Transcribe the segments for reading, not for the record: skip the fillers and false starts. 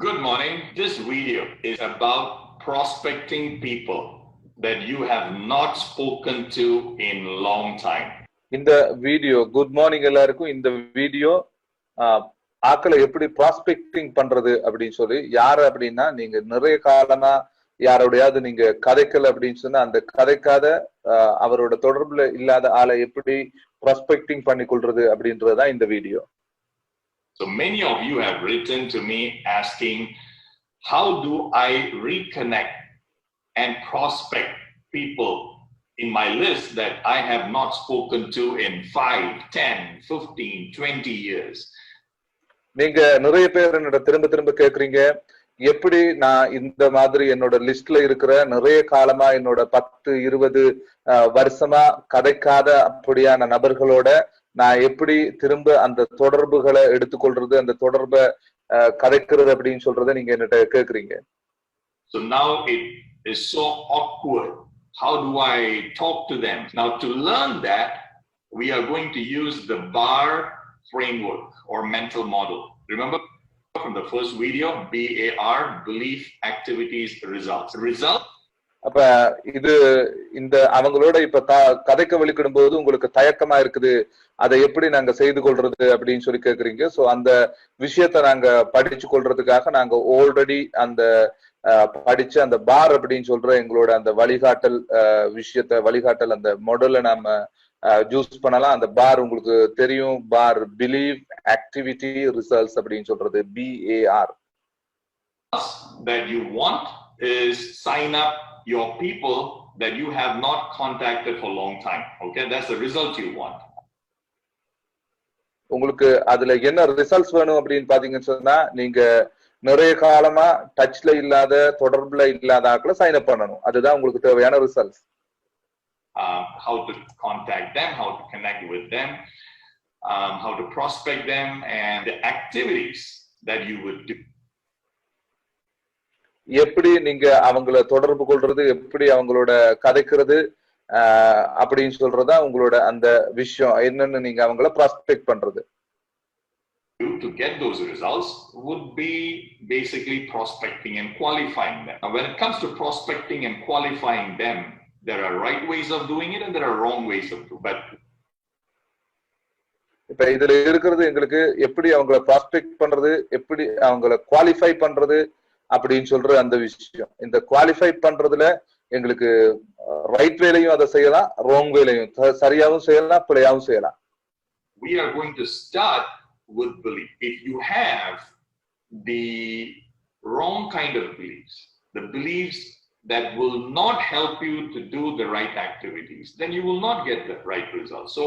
Good morning. This video is about prospecting people that you have not spoken to in long time. இந்த video good morning எல்லாருக்கும். இந்த video ஆக்களை எப்படி prospecting பண்றது அப்படின்னு சொல்லி, யாரு அப்படின்னா நீங்க நிறைய காலமா யாரோடையாவது நீங்க கதைக்கல அப்படின்னு சொன்னா அந்த கதைக்காத அவரோட தொடர்புல இல்லாத ஆளை எப்படி ப்ராஸ்பெக்டிங் பண்ணி கொள்றது அப்படின்றதுதான் இந்த video. So many of you have written to me asking, how do I reconnect and prospect people in my list that I have not spoken to in 5, 10, 15, 20 years? நீங்க நிறைய பேர் என்னோட திரும்ப கேக்குறீங்க, எப்படி நான் இந்த மாதிரி என்னோட லிஸ்ட்ல இருக்கிற நிறைய காலமா என்னோட 10-20 வருஷமா கதைக்காத அப்படியான நபர்களோட நான் எப்படி திரும்ப அந்த தொடர்புகளை எடுத்துக்கொள்றது, அந்த தொடர்பை கதைக்கிறது அப்படின்னு சொல்றதை நீங்க என்கிட்ட கேக்குறீங்க. So now it is so awkward. How do I talk to them? Now to learn that, we are going to use the BAR framework or mental model. Remember from the first video, BAR, belief, activities, results. Result. அப்ப இது இந்த அவங்களோட இப்ப கதைக்க வலிக்கிடும் போது உங்களுக்கு தயக்கமா இருக்குது, அதை எப்படி நாங்க செய்து கொள்றது அப்படின்னு சொல்லி கேக்குறீங்க. சோ அந்த விஷயத்த நாங்க படிச்சு கொள்றதுக்காக நாங்க ஆல்ரெடி அந்த படிச்ச அந்த பார் அப்படின்னு சொல்ற எங்களோட அந்த வழிகாட்டல் வழிகாட்டல் அந்த மாடலை நாம யூஸ் பண்ணலாம். அந்த பார் உங்களுக்கு தெரியும், பார் பிலீவ், ஆக்டிவிட்டி, ரிசல்ட்ஸ் அப்படின்னு சொல்றது BAR. That you want is sign up your people that you have not contacted for a long time. Okay, that's the result you want. உங்களுக்கு அதுல என்ன ரிசல்ட்ஸ் வேணும் அப்படின்னு பாத்தீங்கன்னு சொன்னா, நீங்க நிறைய காலமா டச்ல இல்லாத தொடர்புல இல்லாத ஆட்களை சைன் அப் பண்ணணும். அதுதான் உங்களுக்கு தேவையான results. How to contact them, how to connect with them, how to prospect them, and the activities that you would do. எப்படி நீங்க அவங்கள தொடர்பு கொள்றது, எப்படி அவங்களோட கதைக்கிறது அப்படின்னு சொல்றதா உங்களோட அந்த விஷயம் என்னன்னு நீங்க அவங்கள ப்ராஸ்பெக்ட் பண்றது. To get those results would be basically prospecting and qualifying them. Now when it comes to prospecting and qualifying them, there are right ways of doing it and there are wrong ways of doing it. But இப்ப இதுல இருக்கிறது எங்களுக்கு எப்படி அவங்கள prospect பண்றது, எப்படி அவங்கள qualify பண்றது அப்படின்னு சொல்ற அந்த விஷயம். இந்த குவாலிஃபை பண்றதுல எங்களுக்கு ரைட் வேலையும் அதை செய்யலாம், ராங் வேலையும், சரியாவும் செய்யலாம், பிழையாவும் செய்யலாம். We are going to start with belief. If you have the wrong kind of beliefs, the beliefs that will not help you to do the right activities, then you will not get the right results. So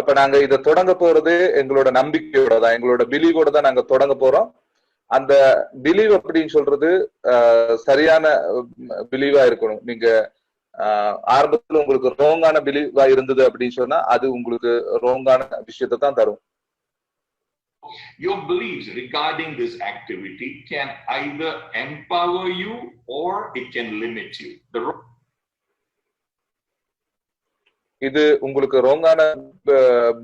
அப்ப நாங்க இதை தொடங்க போறது எங்களோட நம்பிக்கையோட தான், எங்களோட பிலீவோட தான் நாங்க தொடங்க போறோம். அந்த பிலீவ் அப்படின்னு சொல்றது சரியான பிலீவா இருக்கணும். நீங்க ஆரம்பத்துல உங்களுக்கு ரோங்கான பிலீவா இருந்தது அப்படின்னு சொன்னா அது உங்களுக்கு ரோங்கான விஷயத்தை தான் தரும். Your beliefs regarding this activity can either empower you or it can limit you. இது உங்களுக்கு ரோங்கான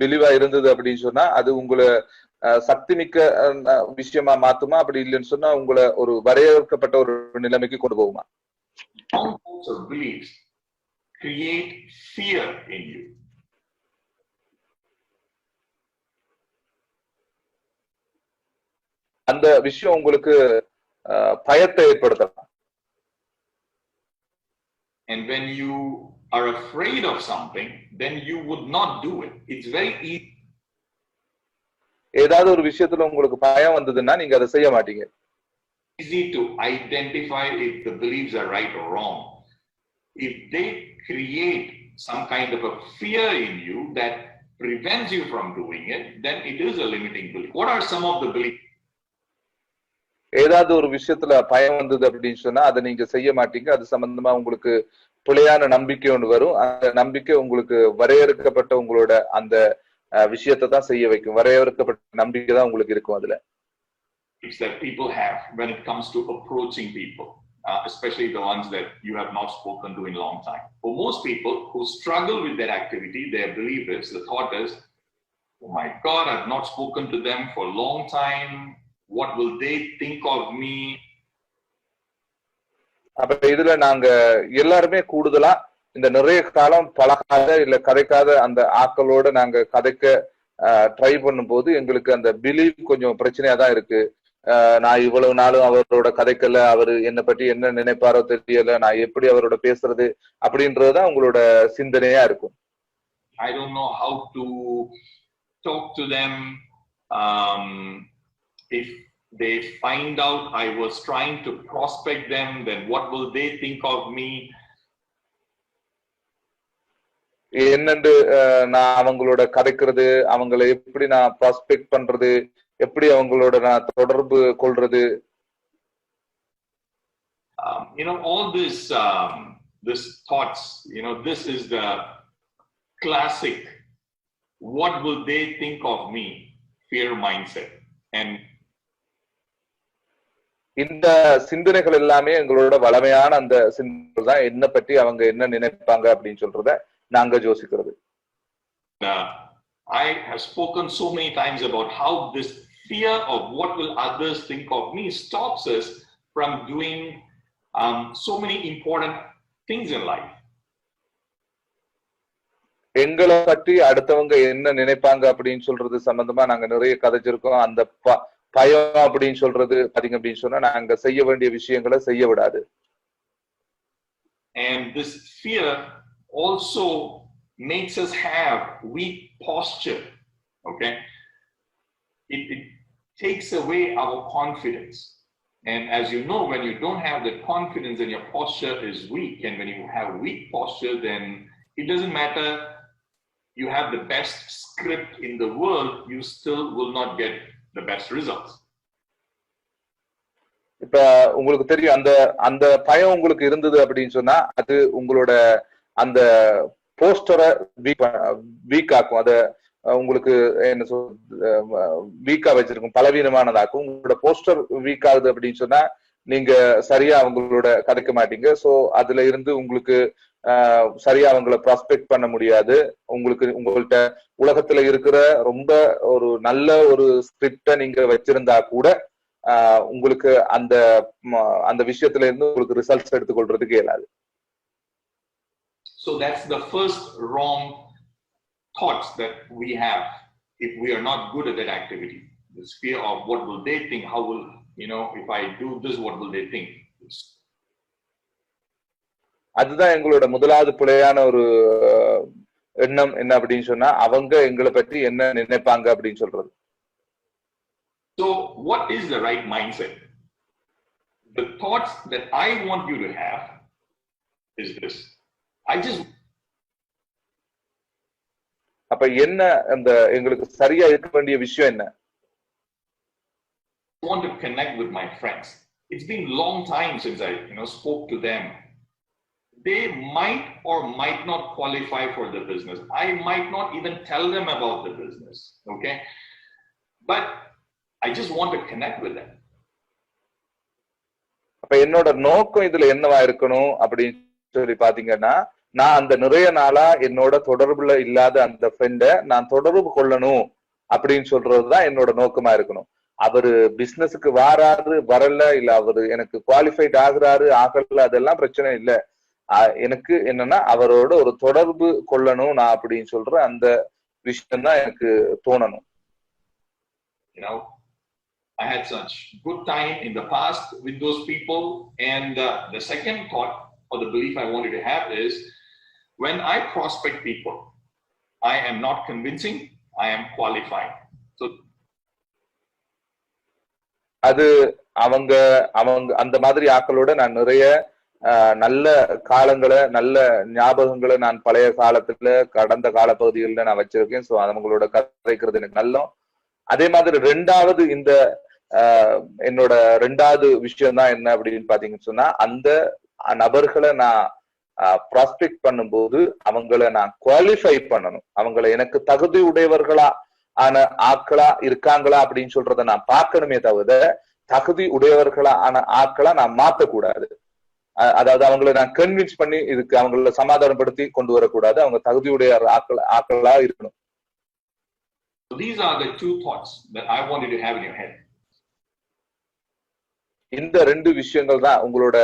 பிலீவா இருந்தது அப்படின்னு சொன்னா அது உங்களை சக்தி மிக்க விஷயமா மாத்துமா, அப்படி இல்லைன்னு சொன்னா உங்களை ஒரு வரையறுக்கப்பட்ட ஒரு நிலைமைக்கு கொண்டு போகுமா? Beliefs create fear in you. அந்த விஷயம் உங்களுக்கு பயத்தை ஏற்படுத்தலாம். And when you are afraid of something, then you would not do it. It's very easy. ஏதாவது ஒரு விஷயத்துல உங்களுக்கு பயம் வந்ததுன்னா நீங்க அதை செய்ய மாட்டீங்க. Easy to identify if the beliefs are right or wrong. If they create some kind of a fear in you that prevents you from doing it, then it is a limiting belief. What are some of the beliefs? ஏதாவது ஒரு விஷயத்துல பயம் வந்தது அப்படின்னு சொன்னா அதை நீங்க செய்ய மாட்டீங்க. அது சம்பந்தமா உங்களுக்கு பிழையான நம்பிக்கை ஒன்று வரும். அந்த நம்பிக்கை உங்களுக்கு வரையறுக்கப்பட்ட உங்களோட அந்த விஷயத்தை தான் செய்ய வைக்கும். வரையறுக்கப்பட்ட நம்பிக்கை தான் உங்களுக்கு இருக்கும். அதுல that people have when it comes to approaching people, especially the ones that you have not spoken to in a long time. For most people who struggle with their activity, their belief is, the thought is, oh my God, I've not spoken to them for a long time. what will they think of me? அப்ப இதுல நாங்க எல்லாருமே கூடுதலா இந்த நிறைய காலம் பழகாத இல்ல கதைக்காத அந்த ஆக்களோட நாங்க கதைக்க ட்ரை பண்ணும்போது எங்களுக்கு அந்த பிலீவ் கொஞ்சம் பிரச்சனையா தான் இருக்கு. நான் இவ்வளவு நாளும் அவரோட கதைக்கல, அவரு என்னை பற்றி என்ன நினைப்பாரோ தெரியல, நான் எப்படி அவரோட பேசுறது அப்படின்றதுதான் உங்களோட சிந்தனையா இருக்கும். I don't know how to talk to them. If they find out I was trying to prospect them, then what will they think of me? என்னண்டு நான் அவங்களோட கதைக்கிறது, அவங்களை எப்படி நான் ப்ராஸ்பெக்ட் பண்றது, எப்படி அவங்களோட நான் தொடர்பு கொள்றது. All this thoughts, this is the classic what will they think of me fear mindset. And இந்த சிந்தனைகள் எல்லாமே எங்களோட வளமையான அந்த சிந்தனை தான், என்ன பற்றி அவங்க என்ன நினைப்பாங்க அப்படின்னு சொல்றத நாங்க யோசிக்கிறது. I have spoken so many times about how this fear of what will others think of me stops us from doing so many important things in life. எங்களை பற்றி அடுத்தவங்க என்ன நினைப்பாங்க அப்படின்னு சொல்றது சம்பந்தமா நாங்க நிறைய கதைச்சிருக்கோம். அந்த பயம் அப்படின்னு சொல்றது பாத்தீங்க அப்படின்னு சொன்னா நாங்க செய்ய வேண்டிய விஷயங்களை செய்ய விடாது. And this fear also makes us have weak posture. Okay, it takes away our confidence. And as you know, when you don't have that confidence and your posture is weak, and when you have weak posture, then it doesn't matter you have the best script in the world, you still will not get the best results. இப்ப உங்களுக்கு தெரியும், அந்த அந்த பயம் உங்களுக்கு இருந்தது அப்படின்னு சொன்னா அது உங்களோட அந்த போஸ்டரை வீக் ஆக்கும். அத உங்களுக்கு என்ன சொல் வீக்கா வச்சிருக்கும், பலவீனமானதாக்கும். உங்களோட போஸ்டர் வீக் ஆகுது அப்படின்னு சொன்னா நீங்க சரியா அவங்களோட கதைக்க மாட்டீங்க. சோ அதுல இருந்து உங்களுக்கு சரியா அவங்கள ப்ராஸ்பெக்ட் பண்ண முடியாது. உங்களுக்கு உங்கள்கிட்ட உலகத்துல இருக்கிற ரொம்ப ஒரு நல்ல ஒரு ஸ்கிரிப்ட நீங்க வச்சிருந்தா கூட உங்களுக்கு அந்த அந்த விஷயத்துல இருந்து உங்களுக்கு ரிசல்ட்ஸ் எடுத்துக்கொள்றதுக்கு இயலாது. So that's the first wrong thoughts that we have if we are not good at that activity. This fear of what will they think, how will, if I do this, what will they think? அதுதான் எங்களோட முதலாவது பிழையான ஒரு எண்ணம். என்ன அப்படின்னு சொன்னா அவங்க எங்களை பற்றி என்ன நினைப்பாங்க அப்படின்னு சொல்றது. So what is the right mindset? The thoughts that I want you to have is this. அப்ப என்ன அந்த எங்களுக்கு சரியா இருக்க வேண்டிய விஷயம் என்ன? I want to connect with my friends. It's been a long time since I spoke to them. They might or might not qualify for the business. I might not even tell them about the business. Okay, but I just want to connect with them. அப்ப என்னோட நோக்கம் இதுல என்னவா இருக்கணும் அப்படின்னு சொல்லி பாத்தீங்கன்னா, நான் அந்த நிறைய நாளா என்னோட தொடர்புல இல்லாத அந்த ஃப்ரெண்ட நான் தொடர்பு கொள்ளணும் அப்படின்னு சொல்றதுதான் என்னோட நோக்கமா இருக்கணும். அவரு பிசினஸுக்கு வாராரு வரல, இல்ல அவரு எனக்கு குவாலிஃபைட் ஆகுறாரு ஆகல, அதெல்லாம் பிரச்சனை இல்லை. எனக்கு என்னன்னா அவரோட ஒரு தொடர்பு கொள்ளணும் நான் அப்படின்னு சொல்ற அந்த விஷயம் தான் எனக்கு தோணணும். I had such good time in the past with those people, and the second thought or the belief I wanted to have is when I prospect people, I am not convincing, I am qualifying. So அது அவங்க அந்த மாதிரி ஆக்களோட நான் நிறைய நல்ல காலங்களை நல்ல ஞாபகங்களை நான் பழைய காலத்துல கடந்த கால பகுதிகளில் நான் வச்சிருக்கேன். சோ அவங்களோட கதைக்கிறது எனக்கு நல்ல. அதே மாதிரி ரெண்டாவது இந்த என்னோட ரெண்டாவது விஷயம் தான் என்ன அப்படின்னு பாத்தீங்கன்னு சொன்னா, அந்த நபர்களை நான் ப்ராஸ்பெக்ட் பண்ணும்போது அவங்கள நான் குவாலிஃபை பண்ணணும். அவங்கள எனக்கு தகுதி உடையவர்களா ஆன ஆக்களா இருக்காங்களா அப்படின்னு சொல்றத நான் பார்க்கணுமே தவிர தகுதி உடையவர்களா ஆன ஆக்களா நான் மாத்தக்கூடாது. அதாவது அவங்களை நான் கன்வின்ஸ் பண்ணி இதுக்கு அவங்கள சமாதானப்படுத்தி கொண்டு வரக்கூடாது. அவங்க தகுதியுடைய ஆக்களா இருக்கணும். These are the two thoughts that I want you to have in your head. இந்த ரெண்டு விஷயங்கள் தான் உங்களோட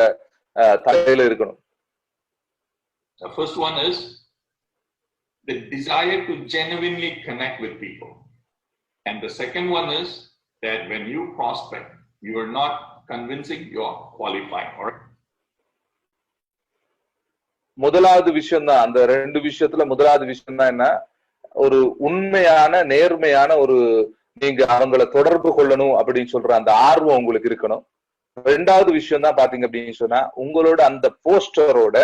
தலையில இருக்கணும். The first one is the desire to genuinely connect with people. And the second one is that when you prospect, you are not convincing, you are qualifying. All right? முதலாவது விஷயம் தான், அந்த ரெண்டு விஷயத்துல முதலாவது விஷயம் தான் என்ன, ஒரு உண்மையான நேர்மையான ஒரு நீங்க அவங்கள தொடர்பு கொள்ளணும் அப்படின்னு சொல்ற அந்த ஆர்வம் உங்களுக்கு இருக்கணும். ரெண்டாவது விஷயம் தான் பாத்தீங்க அப்படின்னு சொன்னா, உங்களோட அந்த போஸ்டரோட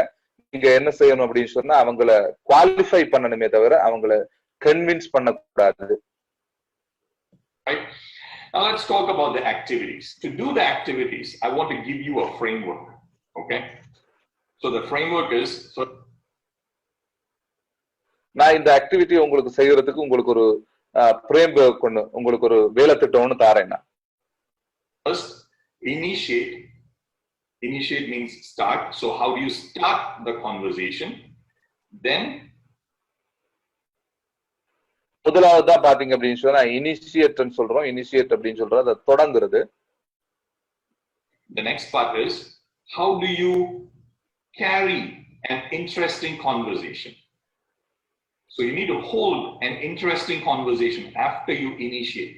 நீங்க என்ன செய்யணும் அப்படின்னு சொன்னா, அவங்கள குவாலிஃபை பண்ணணுமே தவிர அவங்கள கன்வின்ஸ் பண்ணக்கூடாது. Right. Now let's talk about the activities. To do the activities, I want to give you a framework. Okay. So the framework is, நான் இந்த ஆக்டிவிட்டி உங்களுக்கு செய்யறதுக்கு உங்களுக்கு ஒரு ஃப்ரேம்வொர்க் ஒன்னு, உங்களுக்கு ஒரு வேலை திட்டம்னு தாரேன். First, initiate. Initiate means start. So how do you start the conversation? Then முதலாவது தான் பாத்தீங்க அப்படின்னு சொன்னா இனிஷியேட்னு சொல்றோம். இனிஷியேட் அப்படின்னு சொல்றது அதை தொடங்குறது. The next part is how do you carry an interesting conversation? So you need to hold an interesting conversation after you initiate.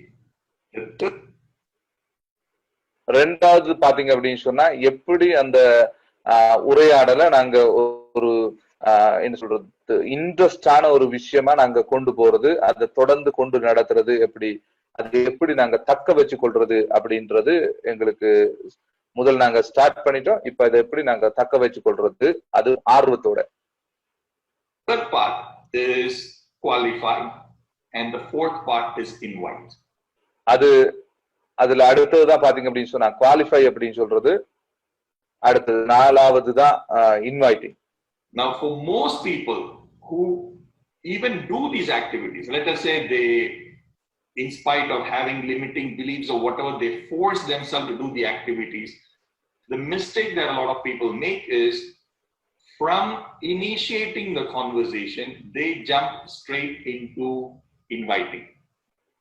ரெண்டாவது பாத்தீங்க அப்படின்னு சொன்னா எப்படி அந்த உரையாடலை நாங்க ஒரு என்ன சொல்றது இன்ட்ரெஸ்டான ஒரு விஷயமா நாங்க கொண்டு போறது, அதை தொடர்ந்து கொண்டு நடத்துறது எப்படி, அது எப்படி நாங்க தக்க வச்சு கொள்றது அப்படின்றது எங்களுக்கு முதல் நாங்க ஸ்டார்ட் பண்ணிட்டோம். இப்ப அதை எப்படி நாங்க தக்க வச்சு கொள்றது அது ஆர்வத்தோட. Third part is qualify and the fourth part is invite. அதுல அடுத்ததுதான் பாத்தீங்க அப்படின்னு சொன்னா குவாலிஃபை அப்படின்னு சொல்றது, அடுத்தது நாலாவது தான் inviting. Now for most people who even do these activities, let us say they, in spite of having limiting beliefs or whatever, they force themselves to do the activities. The mistake that a lot of people make is from initiating the conversation, they jump straight into inviting.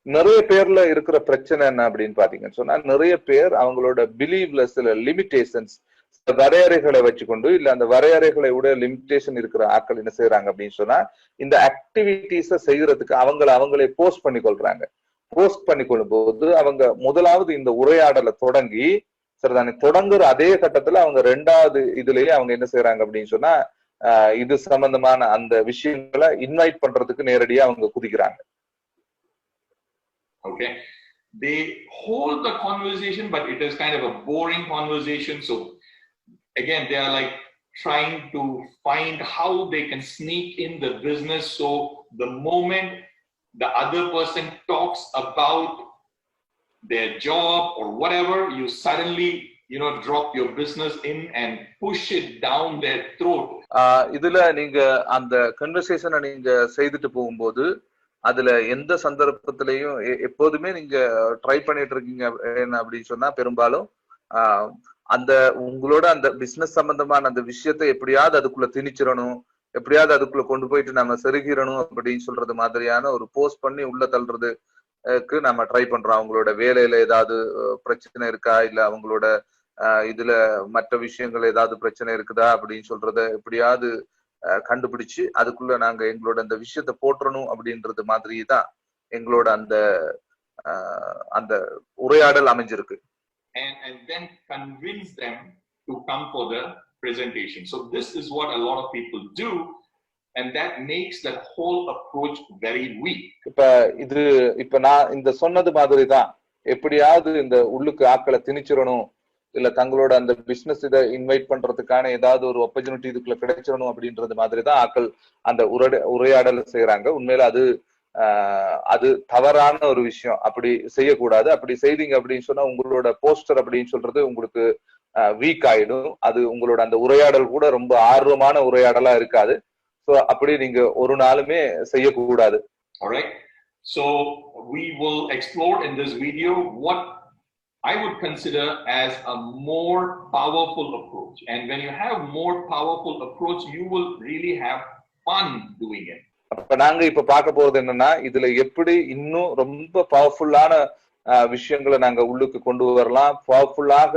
நிறைய பேர்ல இருக்கிற பிரச்சனை என்ன அப்படின்னு பாத்தீங்கன்னு சொன்னா, நிறைய பேர் அவங்களோட பிலீவ்ல சில லிமிடேஷன்ஸ், வரையறைகளை வச்சுக்கொண்டு, இல்ல அந்த வரையறைகளை விட லிமிடேஷன் இருக்கிற ஆட்கள் என்ன செய்யறாங்க அப்படின்னு சொன்னா, இந்த ஆக்டிவிட்டிஸ செய்யறதுக்கு அவங்களே போஸ்ட் பண்ணி கொள்றாங்க. போஸ்ட் பண்ணி கொள்ளும் போது அவங்க முதலாவது இந்த உரையாடலை தொடங்கி சரிதானே, தொடங்குற அதே கட்டத்துல அவங்க ரெண்டாவது இதுலயே அவங்க என்ன செய்யறாங்க அப்படின்னு சொன்னா, இது சம்பந்தமான அந்த விஷயங்களை இன்வைட் பண்றதுக்கு நேரடியா அவங்க குதிக்கிறாங்க. Okay, they hold the conversation, but it is kind of a boring conversation. So again, they are like trying to find how they can sneak in the business. So the moment the other person talks about their job or whatever, you suddenly, drop your business in and push it down their throat. இதுல நீங்க அந்த கன்வர்சேஷனை நீங்க செய்துட்டு போகும்போது, அதுல எந்த சந்தர்ப்பத்திலையும் எப்போதுமே நீங்க ட்ரை பண்ணிட்டு இருக்கீங்க என்ன அப்படின்னு சொன்னா, பெரும்பாலும் அந்த உங்களோட அந்த பிசினஸ் சம்பந்தமான அந்த விஷயத்தை எப்படியாவது அதுக்குள்ள திணிச்சிடணும், எப்படியாவது அதுக்குள்ள கொண்டு போயிட்டு நம்ம செருகிடணும் அப்படின்னு சொல்றது மாதிரியான ஒரு போஸ்ட் பண்ணி உள்ள தள்ளுறதுக்கு நம்ம ட்ரை பண்றோம். அவங்களோட வேலையில ஏதாவது பிரச்சனை இருக்கா, இல்ல அவங்களோட இதுல மற்ற விஷயங்கள் ஏதாவது பிரச்சனை இருக்குதா அப்படின்னு சொல்றத எப்படியாவது கண்டுபிடிச்சு அதுக்குள்ள நாங்க எங்களோட அந்த விஷயத்த போற்றணும் அப்படின்றது மாதிரி தான் எங்களோட அந்த உரையாடல் அமைஞ்சிருக்கு. And then convince them to come for the presentation. So this is what a lot of people do, and that makes that whole approach very weak. இப்ப நான் இந்த சொன்னது மாதிரி தான், எப்படியாவது இந்த உள்ளுக்கு ஆட்களை திணிச்சிடணும், இல்ல தங்களோட அந்த பிசினஸ் இதை இன்வைட் பண்றதுக்கான ஏதாவது ஒரு ஆப்பர்ச்சுனிட்டி இதுக்குள்ள கிடைச்சிடணும் அப்படின்றது மாதிரி தான் ஆட்கள் அந்த உரையாடல் செய்யறாங்க. உண்மையில அது தவறான ஒரு விஷயம். அப்படி செய்யக்கூடாது. அப்படி செய்தீங்க அப்படின்னு சொன்னா உங்களோட போஸ்டர் அப்படின்னு சொல்றது உங்களுக்கு வீக் ஆயிடும். அது உங்களோட அந்த உரையாடல் கூட ரொம்ப ஆர்வமான உரையாடலா இருக்காது. சோ அப்படி நீங்க ஒரு நாளுமே செய்யக்கூடாது. Alright, so we will explore in this video what I would consider as a more powerful approach, and when you have more powerful approach, you will really have fun doing it. அப்ப நாங்க இப்ப பார்க்க போறது என்னன்னா, இதுல எப்படி இன்னும் ரொம்ப பவர்ஃபுல்லான விஷயங்களை நாங்க உள்ளுக்கு கொண்டு வரலாம், பவர்ஃபுல்லாக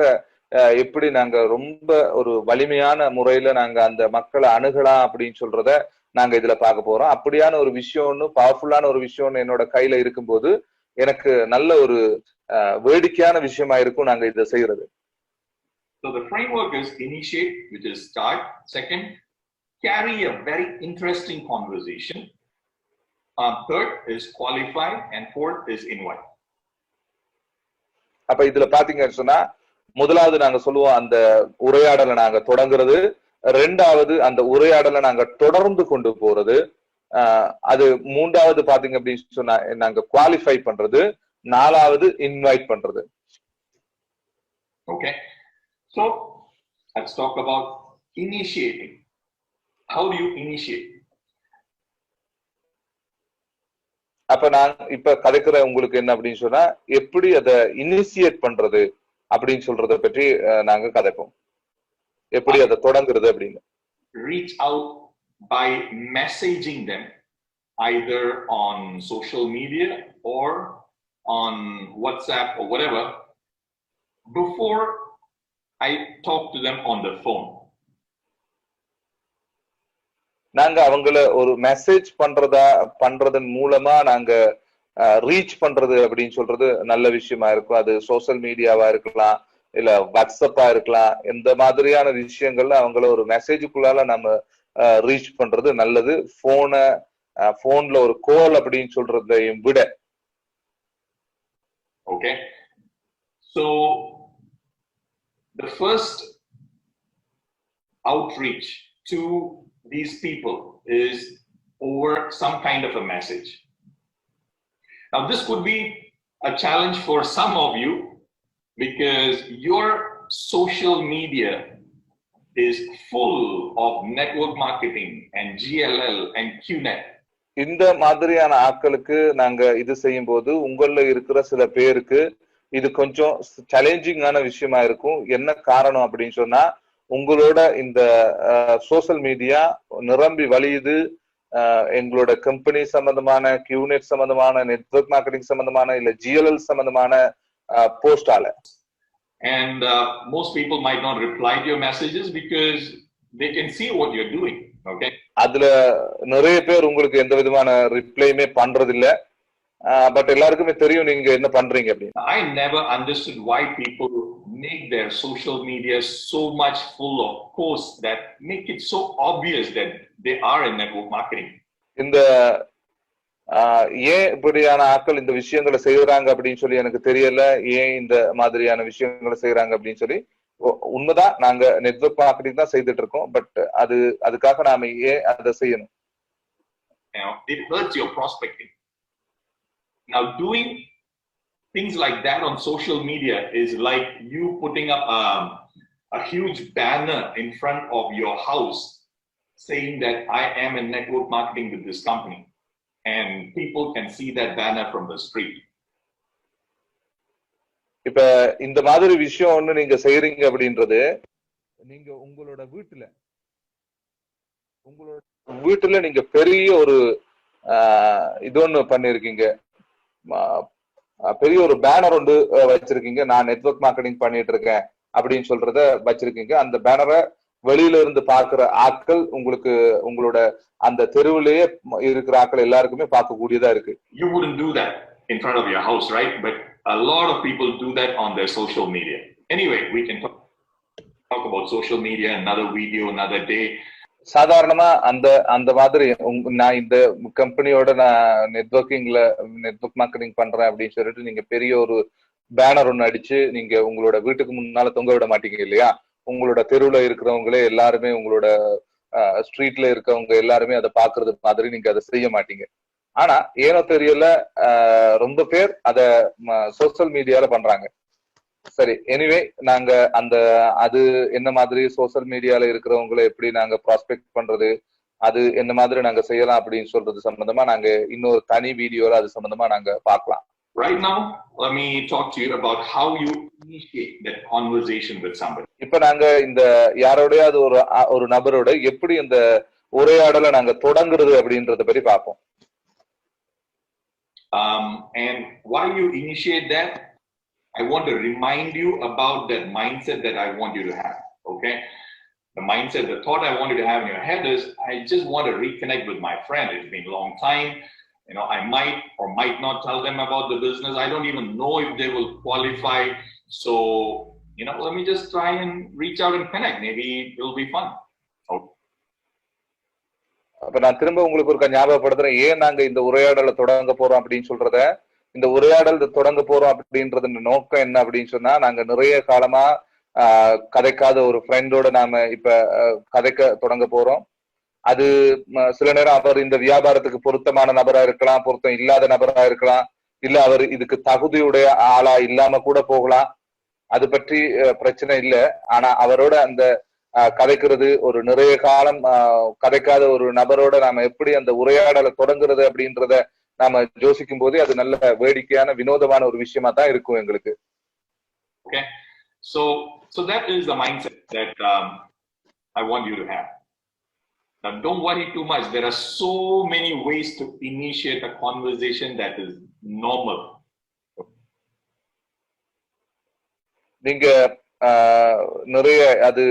எப்படி நாங்க ரொம்ப ஒரு வலிமையான முறையில நாங்க அந்த மக்களை அணுகலாம் அப்படின்னு சொல்றத நாங்க இதுல பார்க்க போறோம். அப்படியான ஒரு விஷயம்னு பவர்ஃபுல்லான ஒரு விஷயம்னு என்னோட கையில இருக்கும்போது எனக்கு நல்ல ஒரு வேடிக்கையான விஷயமா இருக்கும் நாங்க இதை செய்யறது. So the framework is initiate, which is start. Second, carry a very interesting conversation. Third is qualify, and fourth is invite. அப்ப இதுல பாத்தீங்கன்னு சொன்னா முதலாவது நாங்க சொல்லுவோம் அந்த உரையாடலை நாங்க தொடங்குறது, ரெண்டாவது அந்த உரையாடலை நாங்க தொடர்ந்து கொண்டு போறது, அது மூன்றாவது பாத்தீங்க அப்படின்னு சொன்னா நாங்க குவாலிஃபை பண்றது, நாலாவது இன்வைட் பண்றது. Okay, so let's talk about initiating. How do you initiate? அப்ப நான் இப்ப கதைக்கிற உங்களுக்கு என்ன அப்படின்னு சொன்னா எப்படி அதை இனிஷியேட் பண்றது அப்படின்னு சொல்றத பற்றி நாங்க கதைப்போம். எப்படி அதை தொடங்குறது அப்படின்னு. Reach out by messaging them either on social media or on WhatsApp or whatever before I talk to them on the phone. நாங்க அவங்கள ஒரு மெசேஜ் பண்றதன் மூலமா நாங்க ரீச் பண்றது அப்படின்னு சொல்றது நல்ல விஷயமா இருக்கும். அது சோசியல் மீடியாவா இருக்கலாம், இல்ல வாட்ஸ்அப்பா இருக்கலாம். இந்த மாதிரியான விஷயங்கள்ல அவங்கள ஒரு மெசேஜுக்குள்ளால நம்ம ரீச் பண்றது நல்லது. போன்ல ஒரு கோல் அப்படின்னு சொல்றதையும் விட. Okay, so the first outreach to these people is over some kind of a message. Now this could be a challenge for some of you because your social media is full of network marketing and GLL and QNet. இந்த மாதிரியான ஆட்களுக்கு நாங்க இது செய்யும் போது உங்கள இருக்கிற சில பேருக்கு இது கொஞ்சம் சேலஞ்சிங்கான விஷயமா இருக்கும். என்ன காரணம் அப்படின்னு சொன்னா உங்களோட இந்த சோசியல் மீடியா நிரம்பி வழியுது. எங்களோட கம்பெனி சம்பந்தமான, கியூநெட் சம்பந்தமான, நெட்வொர்க் மார்க்கெட்டிங் சம்பந்தமான, இல்ல GLL சம்பந்தமான போஸ்டால. And most people might not reply to your messages because they can see what you're doing. Okay. அதுல நிறைய பேர் உங்களுக்கு எந்த விதமான ரிப்ளைமே பண்றது இல்ல. பட் எல்லாருக்குமே தெரியும் நீங்க என்ன பண்றீங்க அப்படின்னு. I never understood why people make their social media so much full of posts that make it so obvious that they are in network marketing. இந்த ஏன் இப்படியான ஆட்கள் இந்த விஷயங்களை செய்யறாங்க அப்படின்னு சொல்லி எனக்கு தெரியல. ஏன் இந்த மாதிரியான விஷயங்களை செய்யறாங்க அப்படின்னு சொல்லி. உண்மைதான், நாங்க நெட்வொர்க் மார்க்கெட்டிங் தான் செய்துட்டு இருக்கோம். பட் அதுக்காக நாம ஏன் அதை செய்யணும்? It hurts your prospecting. Now doing things like that on social media is like you putting up a huge banner in front of your house saying that I am in network marketing with this company, and people can see that banner from the street. இப்ப இந்த மாதிரி விஷயம் ஒண்ணு நீங்க செய்யறீங்க அப்படின்றது நீங்க உங்களோட வீட்டுல நீங்க பெரிய ஒரு இது ஒண்ணு பண்ணிருக்கீங்க, பெரிய ஒரு பேனர் ஒன்று வச்சிருக்கீங்க. நான் நெட்வொர்க் மார்க்கெட்டிங் பண்ணிட்டு இருக்கேன் அப்படின்னு சொல்றத வச்சிருக்கீங்க. அந்த பேனரை வெளியில இருந்து பார்க்கிற ஆட்கள் உங்களுக்கு உங்களோட அந்த தெருவிலேயே இருக்கிற ஆட்கள் எல்லாருக்குமே பார்க்கக்கூடியதா இருக்கு. You wouldn't do that in front of your house, right? But a lot of people do that on their social media. Anyway, we can talk about social media another video, another day. சாதாரணமா அந்த மாதிரி நான் இந்த கம்பெனியோட நான் network marketing பண்றேன் அப்படின்னு சொல்லிட்டு நீங்க பெரிய ஒரு பேனர் ஒண்ணு அடிச்சு நீங்க உங்களோட வீட்டுக்கு முன்னால தொங்க விட மாட்டீங்க இல்லையா? உங்களோட தெருவுல இருக்கிறவங்களே எல்லாருமே, உங்களோட ஸ்ட்ரீட்ல இருக்கவங்க எல்லாருமே அதை பாக்குறது மாதிரி நீங்க அதை செய்ய மாட்டீங்க. ஆனா ஏனோ தெரியல ரொம்ப பேர் அத சோசியல் மீடியால பண்றாங்க. சரி, எனிவே நாங்க அது என்ன மாதிரி சோசியல் மீடியால இருக்கிறவங்களை எப்படி நாங்க ப்ராஸ்பெக்ட் பண்றது, அது என்ன மாதிரி நாங்க செய்யலாம் அப்படின்னு சொல்றது சம்பந்தமா நாங்க இன்னொரு தனி வீடியோல அது சம்பந்தமா நாங்க பார்க்கலாம். Right now, let me talk to you about how you initiate that conversation with somebody. இப்ப நாங்க இந்த யாரோடையாவது ஒரு நபரோட எப்படி இந்த உரையாடலை நாங்க தொடங்குறது அப்படின்றத பத்தி பார்ப்போம். And why you initiate that? I want to remind you about that mindset that I want you to have. Okay, the mindset, the thought I want you to have in your head is, I just want to reconnect with my friend. It's been a long time. I might or might not tell them about the business. I don't even know if they will qualify. So, let me just try and reach out and connect. Maybe it will be fun. அப்ப நான் திரும்ப உங்களுக்கு ஒரு ஞாபகப்படுத்துறேன், ஏன் நாங்க இந்த உரையாடலை தொடங்க போறோம் அப்படின்னு சொல்றத. இந்த உரையாடல் தொடங்க போறோம் அப்படின்றது நோக்கம் என்ன அப்படின்னு சொன்னா, நாங்க நிறைய காலமா கதைக்காத ஒரு ஃப்ரெண்டோட நாம இப்ப கதைக்க தொடங்க போறோம். அது சில நேரம் அவர் இந்த வியாபாரத்துக்கு பொருத்தமான நபரா இருக்கலாம், பொருத்தம் இல்லாத நபரா இருக்கலாம், இல்ல அவர் இதுக்கு தகுதியுடைய ஆளா இல்லாம கூட போகலாம். அது பற்றி பிரச்சனை இல்லை. ஆனா அவரோட அந்த கதைக்கிறது, ஒரு நிறைய காலம் கதைக்காத ஒரு நபரோட நாம எப்படி அந்த உரையாடலை தொடங்குறது அப்படின்றத நாம யோசிக்கும் போதே அது நல்ல வேடிக்கையான வினோதமான ஒரு விஷயமா தான் இருக்கும் எங்களுக்கு. Okay, so that is the mindset that I want you to have. Now, don't worry too much. There are so many ways to initiate a conversation that is normal. நீங்க நிறைய அது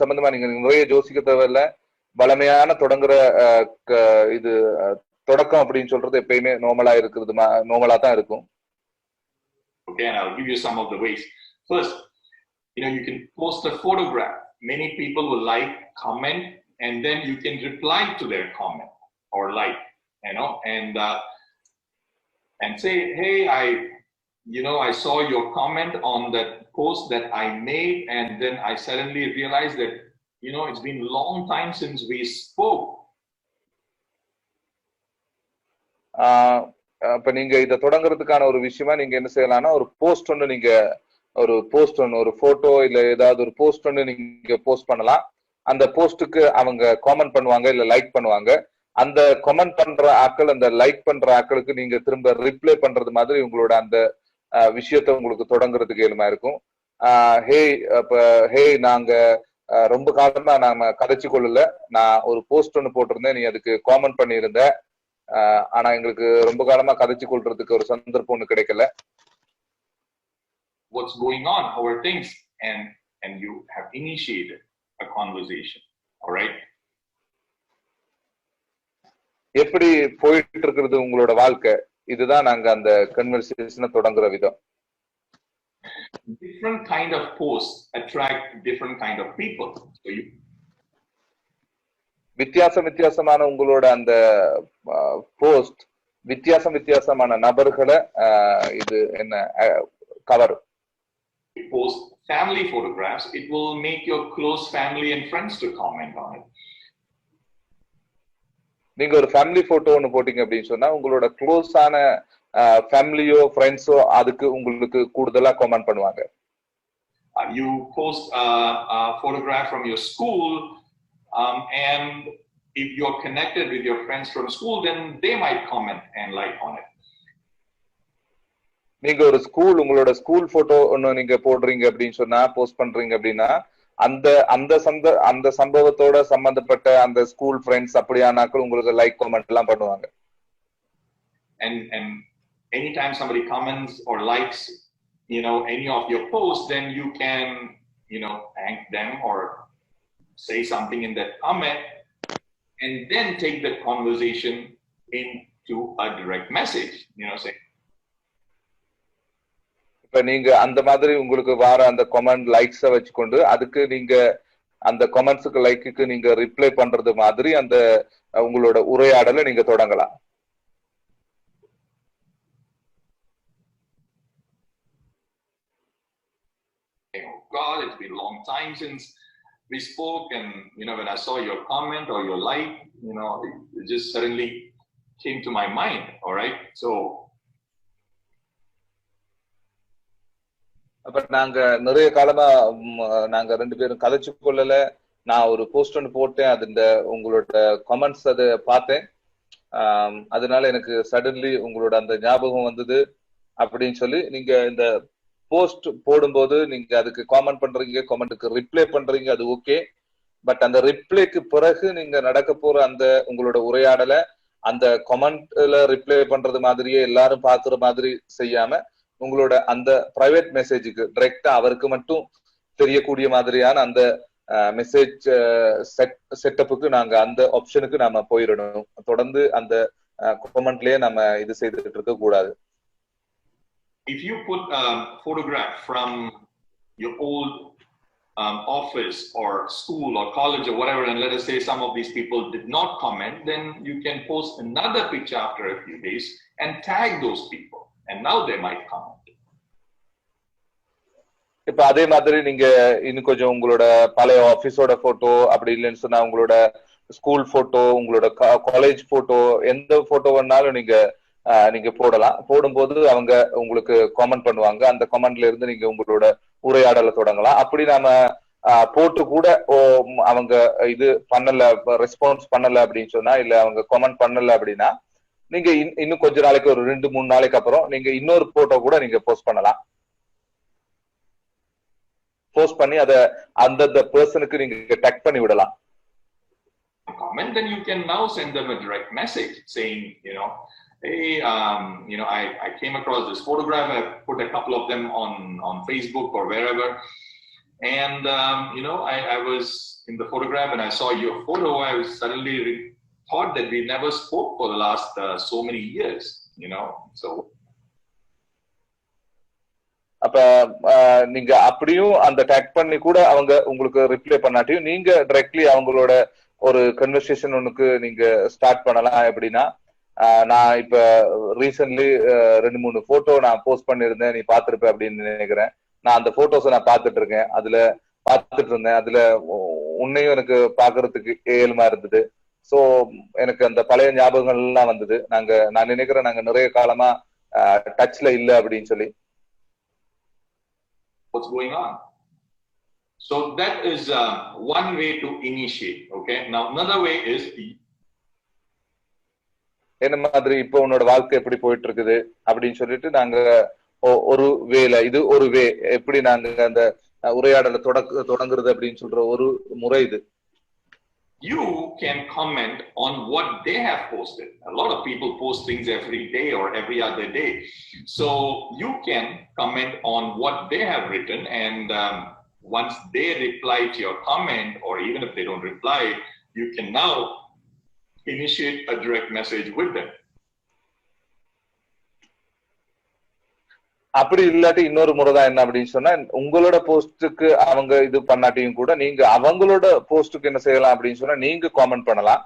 சம்பந்தமா நீங்க நிறைய யோசிக்க தேவையில்ல. வளமையான தொடங்குற இது தொடக்கம் அப்படின்னு சொல்றது எப்பயுமே நார்மலா இருக்கிறது, நார்மலா தான் இருக்கும். Okay, and I'll give you some of the ways. First, you can post a photograph. Many people will like, comment, and then you can reply to their comment or like, and say, hey, I saw your comment on that post that I made, and then I suddenly realized that, it's been a long time since we spoke. இப்ப நீங்க இதை தொடங்குறதுக்கான ஒரு விஷயமா நீங்க என்ன செய்யலாம்னா, ஒரு post ஒன்று நீங்க ஒரு போட்டோ இல்ல ஏதாவது ஒரு போஸ்ட் ஒன்று நீங்க போஸ்ட் பண்ணலாம். அந்த போஸ்டுக்கு அவங்க காமெண்ட் பண்ணுவாங்க, இல்ல லைக் பண்ணுவாங்க. அந்த கமெண்ட் பண்ற ஆட்கள், அந்த லைக் பண்ற ஆட்களுக்கு நீங்க திரும்ப ரிப்ளை பண்றது மாதிரி உங்களோட அந்த விஷயத்த உங்களுக்கு தொடங்குறதுக்கு ஏழுமா இருக்கும். ஹே நாங்க ரொம்ப காலமா நாம கதைச்சு கொள்ளல, நான் ஒரு போஸ்ட் ஒன்று போட்டிருந்தேன், நீ அதுக்கு காமெண்ட் பண்ணியிருந்த, ஆனா எங்களுக்கு ரொம்ப காலமா கதைச்சு கொள்றதுக்கு ஒரு சந்தர்ப்பம் ஒண்ணு கிடைக்கல. What's going on? How are things? And you have initiated a conversation. All right? எப்படி போயிட்டு இருக்கிறது உங்களோட வாழ்க்கை? இதுதான் நாங்க அந்த கன்வர்சேஷனை தொடங்குற விதம். Different kind of posts attract different kind of people. So வித்தியாசமான உங்களோட அந்த போஸ்ட் வித்தியாசமான நபர்களை இது என்ன cover. Post family photographs, it will make your close family and friends to comment on it. நீங்க ஒரு ஃபேமிலி போட்டோ ஒன்னு போட்டீங்க அப்படின்னு சொன்னா, உங்களோட க்ளோஸான ஃபேமிலியோ ஃப்ரெண்ட்ஸோ அதுக்கு உங்களுக்கு கூடுதலா கமெண்ட் பண்ணுவாங்க. You post a photograph from your school, and if you're connected with your friends from school, then they might comment and like on it. நீங்க ஒரு உங்களோட ஸ்கூல் போட்டோ ஒன்னு நீங்க போடுறீங்க அப்படின்னு சொன்னா, போஸ்ட் பண்றீங்க அப்படின்னா, அந்த சம்பவத்தோட சம்பந்தப்பட்ட அந்த ஸ்கூல் ஃப்ரெண்ட்ஸ் அப்படியானாக்கள் உங்களுக்கு லைக் கமெண்ட் எல்லாம் பண்ணுவாங்க. And anytime somebody comments or likes, any of your posts, then you can, thank them or say something in that comment, and then take the conversation into a direct message. Say. இப்ப நீங்க அந்த மாதிரி உங்களுக்கு வர அந்த comment likes வச்சுக்கொண்டு அதுக்கு நீங்க அந்த கமெண்ட்ஸுக்கு லைக்குக்கு நீங்க ரிப்ளை பண்றது மாதிரி அந்த உங்களோட உரையாடலை நீங்க தொடங்கலாம். God, it's been a long time since we spoke, and when I saw your comment or your like, it just suddenly came to my mind. All right, so அப்ப நாங்க நிறைய காலமா நாங்க ரெண்டு பேரும் கதைச்சு கொள்ளல. நான் ஒரு போஸ்ட் ஒன்று போட்டேன், அது இந்த உங்களோட கமெண்ட்ஸ் அதை பார்த்தேன், அதனால எனக்கு சடன்லி உங்களோட அந்த ஞாபகம் வந்தது அப்படின்னு சொல்லி நீங்க இந்த போஸ்ட் போடும்போது நீங்க அதுக்கு காமெண்ட் பண்றீங்க, காமெண்ட்டுக்கு ரிப்ளை பண்றீங்க, அது ஓகே. பட் அந்த ரிப்ளைக்கு பிறகு நீங்க நடக்க போற அந்த உங்களோட உரையாடலை அந்த கமெண்ட்ல ரிப்ளை பண்றது மாதிரியே எல்லாரும் பாக்குற மாதிரி செய்யாம உங்களோட அந்த பிரைவேட் மெசேஜுக்கு டைரக்டா அவருக்கு மட்டும் தெரியக்கூடிய மாதிரியான அந்த மெசேஜ் செட்டப்புக்கு நாங்க அந்த ஆப்ஷனுக்கு நாம போயிடணும். தொடர்ந்து அந்த கமெண்ட்லயே நம்ம இது செய்துட்டு இருக்க கூடாது. If you put a photograph from your old office or school or college or whatever, and let us say some of these people did not comment, then you can post another picture after a few days and tag those people, and now they might comment. இப்ப அதே மாதிரி நீங்க இன்னும் கொஞ்சம் உங்களோட பழைய ஆபீஸோட photo, அப்படி இல்லைன்னு சொன்னா உங்களோட ஸ்கூல் போட்டோ, உங்களோட காலேஜ் போட்டோ, எந்த போட்டோ வேணாலும் நீங்க போடலாம். போடும்போது அவங்க உங்களுக்கு காமெண்ட் பண்ணுவாங்க. அந்த கமெண்ட்ல இருந்து நீங்க உங்களோட உரையாடலை தொடங்கலாம். அப்படி நாம போட்டு கூட அவங்க இது பண்ணல, ரெஸ்பான்ஸ் பண்ணல அப்படின்னு சொன்னா, இல்ல அவங்க கமெண்ட் பண்ணல அப்படின்னா, நீங்க இன்னும் கொஞ்ச நாளைக்கு ஒரு 2-3 நாளைக்கு அப்புறம் நீங்க இன்னொரு போட்டோ கூட நீங்க போஸ்ட் பண்ணலாம். போஸ்ட் பண்ணி அத அந்த பர்சனுக்கு நீங்க டேக் பண்ணி விடலாம். Comment, then you can now send them a direct message saying, hey, I came across this photograph. I put a couple of them on Facebook or wherever, and I was in the photograph and I saw your photo. I was suddenly thought that we never spoke for the last so many years, so. அப்ப நீங்க அப்படியும் அந்த take பண்ணி கூட அவங்க உங்களுக்கு reply பண்ணாட்டியும் நீங்க directly அவங்களோட ஒரு கன்வர்சேஷன் ஒண்ணுக்கு நீங்க ஸ்டார்ட் பண்ணலாம். எப்படின்னா, நான் இப்ப ரீசன்ட்லி 2-3 போட்டோ நான் போஸ்ட் பண்ணிருந்தேன், நீ பாத்துருப்ப அப்படின்னு நினைக்கிறேன். நான் அந்த போட்டோஸை நான் பாத்துட்டு இருக்கேன், பாத்துட்டு இருந்தேன். அதுல உன்னையும் எனக்கு பாக்குறதுக்கு ஏழுமா இருந்தது. சோ எனக்கு அந்த பழைய ஞாபகங்கள் எல்லாம் வந்தது. நான் நினைக்கிறேன் நாங்க நிறைய காலமா டச்ல இல்ல அப்படின்னு சொல்லி. What's going on? So that is one way to initiate. Okay, now another way is, என்ன மாதிரி இப்போ உன்னோட வாழ்க்கை எப்படி போயிட்டு இருக்குது அப்படின்னு சொல்லிட்டு நாங்க ஒரு வேலை, இது ஒரு வே எப்படி நாங்க அந்த உரையாடலை தொடங்குறது அப்படின்னு சொல்ற ஒரு முறை இது. You can comment on what they have posted. A lot of people post things every day or every other day. So you can comment on what they have written, and once they reply to your comment, or even if they don't reply, you can now initiate a direct message with them. அப்படி இல்லாட்டி இன்னொரு முறைதான் என்ன அப்படின்னு சொன்னா, உங்களோட போஸ்டுக்கு அவங்க இது பண்ணாட்டியும் கூட நீங்க அவங்களோட போஸ்டுக்கு என்ன செய்யலாம் அப்படின்னு சொன்னா, நீங்க காமெண்ட் பண்ணலாம்.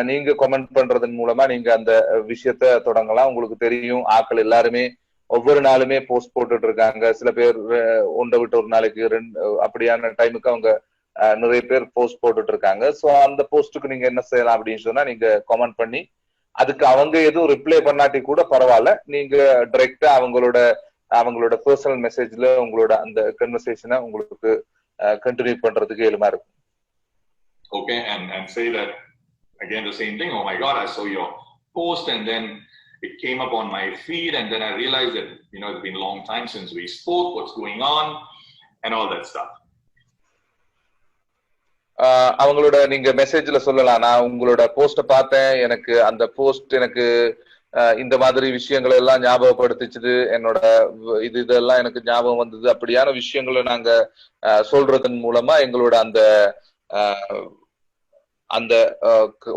நீங்க காமெண்ட் பண்றதன் மூலமா நீங்க அந்த விஷயத்த தொடங்கலாம். உங்களுக்கு தெரியும், ஆட்கள் எல்லாருமே ஒவ்வொரு நாளுமே போஸ்ட் போட்டுட்டு இருக்காங்க. சில பேர் ஒன்றை விட்டு ஒரு நாளைக்கு 2 அப்படியான டைமுக்கு அவங்க நிறைய பேர் போஸ்ட் போட்டுட்டு இருக்காங்க. சோ அந்த போஸ்டுக்கு நீங்க என்ன செய்யலாம் அப்படின்னு சொன்னா, நீங்க காமெண்ட் பண்ணி அதுக்கு அவங்க எதுவும் ரிப்ளை பண்ணாட்டி கூட பரவாயில்ல, நீங்க டைரக்டா அவங்களோட பர்சனல் மெசேஜ்ல உங்களோட அந்த கன்வர்சேஷனை உங்களுக்கு கண்டினியூ பண்றதுக்கு ஏழுமா இருக்கும். Okay, and say that again the same thing. Oh my God, I saw your post and then it came up on my feed, and then I realized that it's been a long time since we spoke. What's going on, and all that stuff. அவங்களோட நீங்க மெசேஜ்ல சொல்லலாம், நான் உங்களோட போஸ்ட பார்த்தேன், எனக்கு அந்த post எனக்கு இந்த மாதிரி விஷயங்களை எல்லாம் ஞாபகப்படுத்திச்சுது, என்னோட இதெல்லாம் எனக்கு ஞாபகம் வந்தது. அப்படியான விஷயங்களை நாங்க சொல்றதன் மூலமா எங்களோட அந்த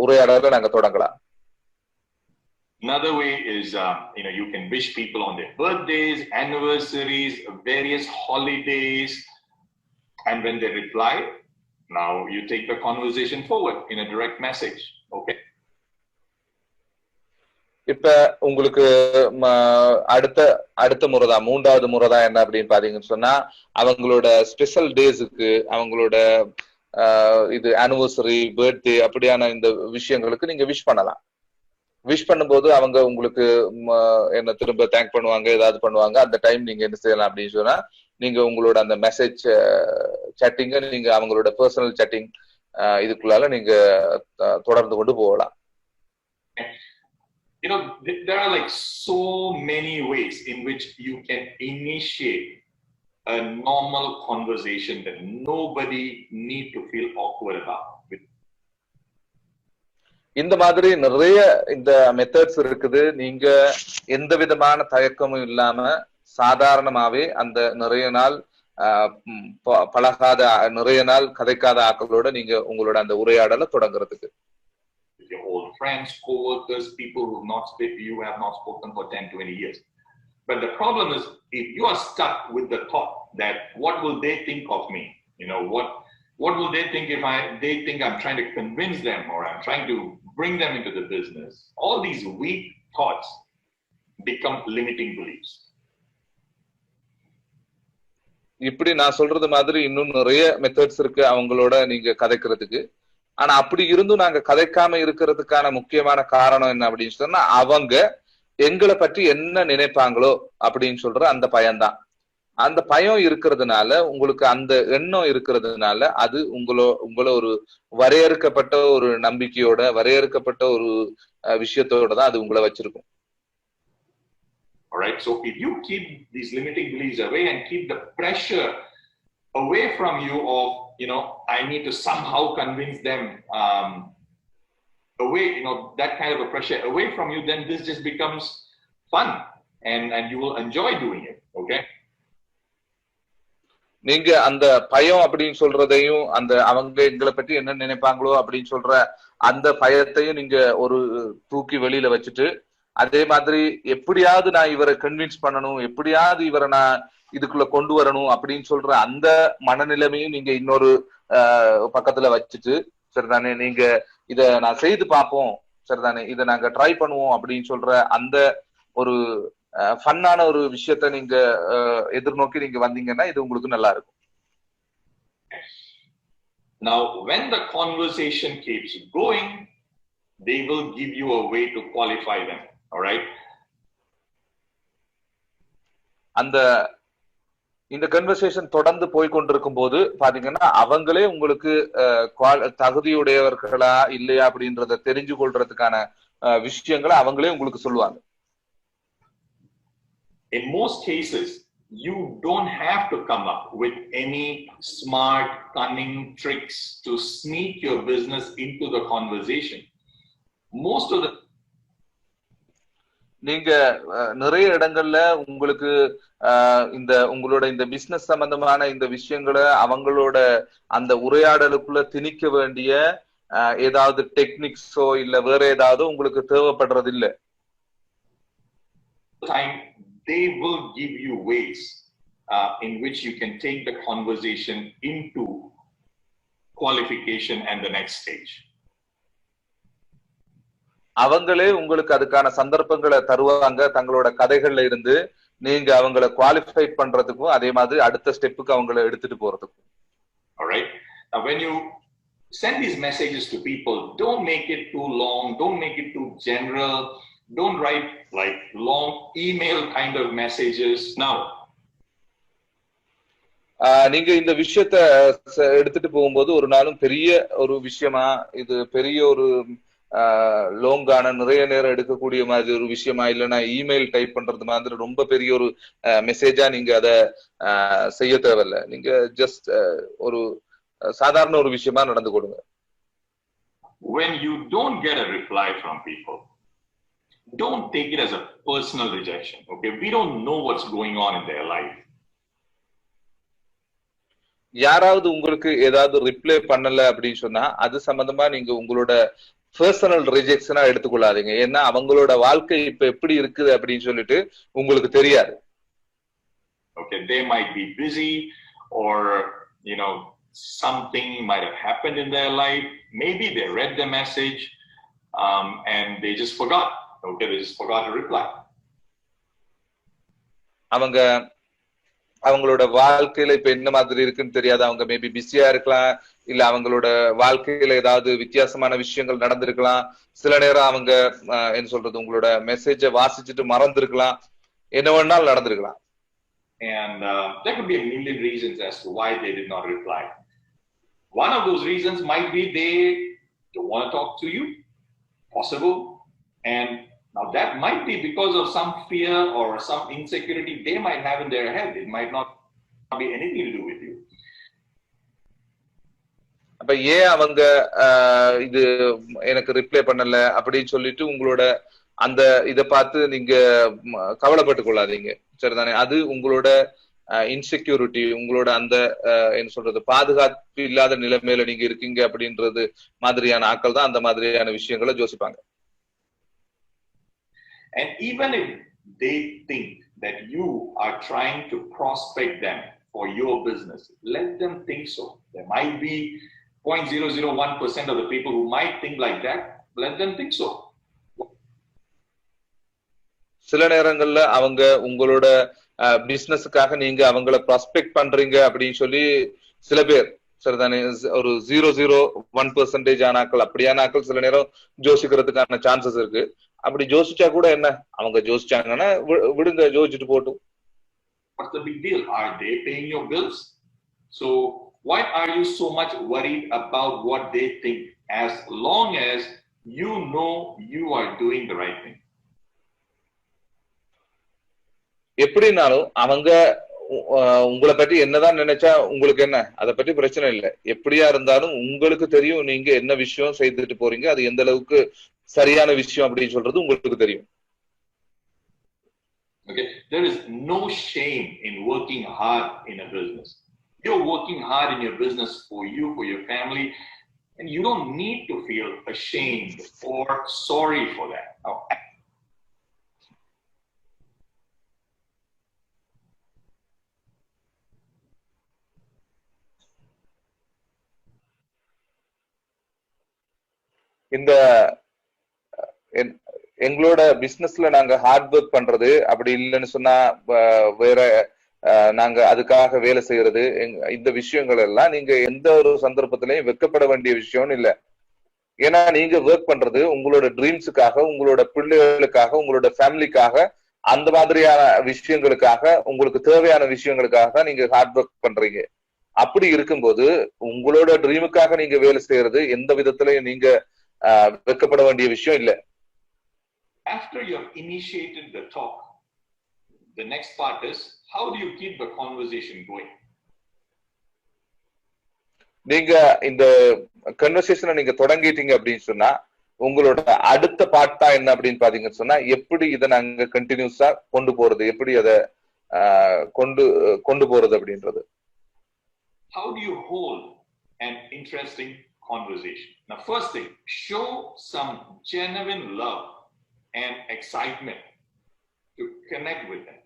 உரையாடலை நாங்க தொடங்கலாம். Another way is, you can wish people on their birthdays, anniversaries, various holidays, and when they reply, now you take the conversation forward in a direct message. Okay. இப்ப உங்களுக்கு அடுத்த முறைதான், 3வது முறைதான் என்ன அப்படின்னு பாத்தீங்கன்னு சொன்னா, அவங்களோட ஸ்பெஷல் டேஸுக்கு, அவங்களோட இது ஆனிவர்சரி, பர்த்டே அப்படியான இந்த விஷயங்களுக்கு நீங்க விஷ் பண்ணலாம். விஷ் பண்ணும்போது அவங்க உங்களுக்கு என்ன திரும்ப தேங்க் பண்ணுவாங்க, ஏதாவது பண்ணுவாங்க. அந்த டைம் நீங்க என்ன செய்யலாம் அப்படின்னு சொன்னா, நீங்க உங்களோட அந்த மெசேஜ் சேட்டிங்க நீங்க அவங்களோட பர்சனல் சேட்டிங் இதுக்குள்ளால நீங்க தொடர்ந்து கொண்டு போகலாம். There are like so many ways in which you can initiate a normal conversation that nobody need to feel awkward about. இந்த மாதிரி நிறைய இந்த மெத்தட்ஸ் இருக்குது. நீங்க எந்த விதமான தயக்கமும் இல்லாம சாதாரணமாவே அந்த நிறைய நாள் பழகாத நிறைய நாள் கதைக்காத ஆக்களோட நீங்க உங்களோட அந்த உரையாடலை தொடங்குறதுக்கு. Your old friends, co-workers, people who you have not spoken for 10, 20 years. But the problem is, if you are stuck with the thought that what will they think of me? What will they think if they think I'm trying to convince them or I'm trying to bring them into the business? All these weak thoughts become limiting beliefs. இப்படி நான் சொல்றது மாதிரி இன்னும் நிறைய methods இருக்கு அவங்களோட நீங்க கதைக்கிறதுக்கு. ஆனா அப்படி இருந்தும் நாங்க கதைக்காம இருக்கிறதுக்கான முக்கியமான காரணம் என்ன அப்படின்னு சொன்னா, அவங்க எங்களை பற்றி என்ன நினைப்பாங்களோ அப்படின்னு சொல்ற அந்த பயம்தான். அந்த பயம் இருக்கிறதுனால, உங்களுக்கு அந்த எண்ணம் இருக்கிறதுனால, அது உங்களை ஒரு வரையறுக்கப்பட்ட ஒரு நம்பிக்கையோட வரையறுக்கப்பட்ட ஒரு விஷயத்தோட தான் அது உங்களை வச்சிருக்கும். Alright, so if you keep these limiting beliefs away and keep the pressure away from you of, I need to somehow convince them, away, that kind of a pressure away from you, then this just becomes fun and you will enjoy doing it, okay? நீங்க அந்த பயம் அப்படின்னு சொல்றதையும் அந்த அவங்க எங்களை பற்றி என்ன நினைப்பாங்களோ அப்படின்னு சொல்ற அந்த பயத்தையும் நீங்க ஒரு தூக்கி வெளியில வச்சுட்டு, அதே மாதிரி எப்படியாவது நான் இவரை கன்வின்ஸ் பண்ணணும், எப்படியாவது இவரை நான் இதுக்குள்ள கொண்டு வரணும் அப்படின்னு சொல்ற அந்த மனநிலைமையும் நீங்க இன்னொரு பக்கத்துல வச்சுட்டு, சரிதானே, நீங்க இத நான் செய்து பார்ப்போம், சரிதானே, இதை நாங்க ட்ரை பண்ணுவோம் அப்படின்னு சொல்ற அந்த ஒரு ஃபன்னான ஒரு விஷயத்த நீங்க எதிர்நோக்கி நீங்க வந்தீங்கன்னா இது உங்களுக்கு நல்லா இருக்கும். Now when the conversation keeps going, they will give you a way to qualify them. All right, இந்த கன்வர்சேஷன் தொடர்ந்து போய் கொண்டிருக்கும் போது பாத்தீங்கன்னா அவங்களே உங்களுக்கு தகுதியுடையவர்களா இல்லையா அப்படின்றத தெரிஞ்சு கொள்றதுக்கான விஷயங்களை அவங்களே உங்களுக்கு சொல்லுவாங்க. In most cases, you don't have to come up with any smart, cunning tricks to sneak your business into the conversation. Most of the நீங்க நிறைய இடங்கள்ல உங்களுக்கு உங்களோட இந்த பிசினஸ் சம்பந்தமான இந்த விஷயங்களை அவங்களோட அந்த உரையாடலுக்குள்ள திணிக்க வேண்டிய ஏதாவது டெக்னிக்ஸோ இல்ல வேற ஏதாவது உங்களுக்கு தேவைப்படுறது இல்ல. They will give you ways in which you can take the conversation into qualification and the next stage. அவங்களே உங்களுக்கு அதுக்கான சந்தர்ப்பங்களை தருவாங்க தங்களோட கதைகள்ல இருந்து, நீங்க அவங்களை குவாலிஃபை பண்றதுக்கும் அதே மாதிரி அடுத்த ஸ்டெப்புக்கு அவங்களை எடுத்துட்டு போறதுக்கும். Alright, now when you send these messages to people, don't make it too long, don't make it too general, don't write like long email kind of messages. Now நீங்க இந்த விஷயத்த எடுத்துட்டு போகும்போது ஒரு நாளும் பெரிய ஒரு விஷயமா, இது பெரிய ஒரு லோங்கான நிறைய நேரம் எடுக்கக்கூடிய மாதிரி ஒரு விஷயமா, இல்லைன்னா இமெயில் டைப் பண்றது மாதிரி ரொம்ப பெரிய ஒரு மெசேஜா நீங்க அதை செய்ய தேவையில்லை. நீங்க ஜஸ்ட் ஒரு சாதாரண ஒரு விஷயமா நடந்து கொடுங்க. When you don't get a reply from people, don't take it as a personal rejection. Okay, we don't know what's going on in their life. யாராவது உங்களுக்கு ஏதாவது ரிப்ளை பண்ணல அப்படின்னு சொன்னா அது சம்பந்தமா நீங்க உங்களோட பர்சனல் ரிஜெக்ஷனா எடுத்துக்கொள்ளாதீங்க. ஏன்னா அவங்களோட வாழ்க்கை இப்ப எப்படி இருக்குது அப்படின்னு சொல்லிட்டு உங்களுக்கு தெரியாது. Okay, they might be busy or something might have happened in their life. Maybe they read the message and they just forgot. Okay, they just forgot to reply. அவங்களோட வாழ்க்கையில இப்ப என்ன மாதிரி இருக்குன்னு தெரியாது. அவங்க மேபி பிஸியா இருக்கலாம், இல்ல அவங்களோட வாழ்க்கையில ஏதாவது வித்தியாசமான விஷயங்கள் நடந்திருக்கலாம். சில நேரம் அவங்க என்ன சொல்றது உங்களோட மெசேஜ வாசிச்சுட்டு மறந்துருக்கலாம், என்ன வேணாலும் நடந்திருக்கலாம். And there could be a million reasons as to why they did not reply. One of those reasons might be they don't want to talk to you, possible, and now that might be because of some fear or some insecurity they might have in their head. It might not be anything to do with you. அப்ப ஏன் அவங்க இது எனக்கு reply பண்ணல அப்படின்னு சொல்லிட்டு உங்களோட அந்த இதை பார்த்து நீங்க கவலைப்பட்டு கொள்ளாதீங்க. சரிதானே? அது உங்களோட இன்செக்யூரிட்டி, உங்களோட அந்த என்ன சொல்றது, பாதுகாப்பு இல்லாத நிலைமையில நீங்க இருக்கீங்க அப்படின்றது மாதிரியான ஆட்கள் தான் அந்த மாதிரியான விஷயங்களை யோசிப்பாங்க. And even if they think that you are trying to prospect them for your business, let them think so. There might be 0.001% of the people who might think like that. Let them think so. சில நேரங்கள்ல அவங்க உங்களோட பிசினஸுக்காக நீங்க அவங்கள prospect பண்றீங்க அப்படின்னு சொல்லி சில பேர், சரிதானே, ஒரு 0.01% ஆனாக்கள், அப்படியான ஆக்கள் சில நேரம் ஜோசிக்கிறதுக்கான சான்சஸ் இருக்கு. அப்படி ஜோசிச்சா கூட என்ன, அவங்க ஜோசிச்சாங்கன்னா விடுங்க, ஜோசிச்சுட்டு போட்டும். What's the big deal? Are they paying your bills? So why are you so much worried about what they think, as long as you know you are doing the right thing? எப்படினாலும் அவங்க உங்களை பற்றி என்னதான் நினைச்சா உங்களுக்கு என்ன, அதை பற்றி பிரச்சனை இல்லை. எப்படியா இருந்தாலும் உங்களுக்கு தெரியும் நீங்க என்ன விஷயம் செய்துட்டு போறீங்க, அது எந்த அளவுக்கு சரியான விஷயம் அப்படின்னு சொல்றது உங்களுக்கு தெரியும். Okay, there is no shame in working hard in a business. You're working hard in your business for you, for your family, and you don't need to feel ashamed or sorry for that. No. இந்த எங்களோட பிசினஸ்ல நாங்க hard work பண்றது அப்படி இல்லைன்னு சொன்னா வேற நாங்க அதுக்காக வேலை செய்யறது, இந்த விஷயங்கள் எல்லாம் நீங்க எந்த ஒரு சந்தர்ப்பத்திலையும் வெக்கப்பட வேண்டிய விஷயம்னு இல்லை. ஏன்னா நீங்க ஒர்க் பண்றது உங்களோட ட்ரீம்ஸுக்காக, உங்களோட பிள்ளைகளுக்காக, உங்களோட ஃபேமிலிக்காக, அந்த மாதிரியான விஷயங்களுக்காக, உங்களுக்கு தேவையான விஷயங்களுக்காக நீங்க ஹார்ட் ஒர்க் பண்றீங்க. அப்படி இருக்கும்போது உங்களோட ட்ரீமுக்காக நீங்க வேலை செய்யறது எந்த விதத்திலையும் நீங்க வெக்கப்பட வேண்டிய விஷயம் இல்லை. After you have initiated the talk, the next part is, how do you keep the conversation going? நீங்க இந்த கன்வர்சேஷனை நீங்க தொடங்கிட்டீங்க அப்படின்னு சொன்னா உங்களோட அடுத்த பார்ட் தான் என்ன அப்படின்னு பாத்தீங்கன்னு சொன்னா, எப்படி இதை நாங்க கண்டினியூஸா கொண்டு போறது, எப்படி அதை கொண்டு போறது அப்படின்றது. How do you hold an interesting conversation? Now, first thing, show some genuine love and excitement to connect with them.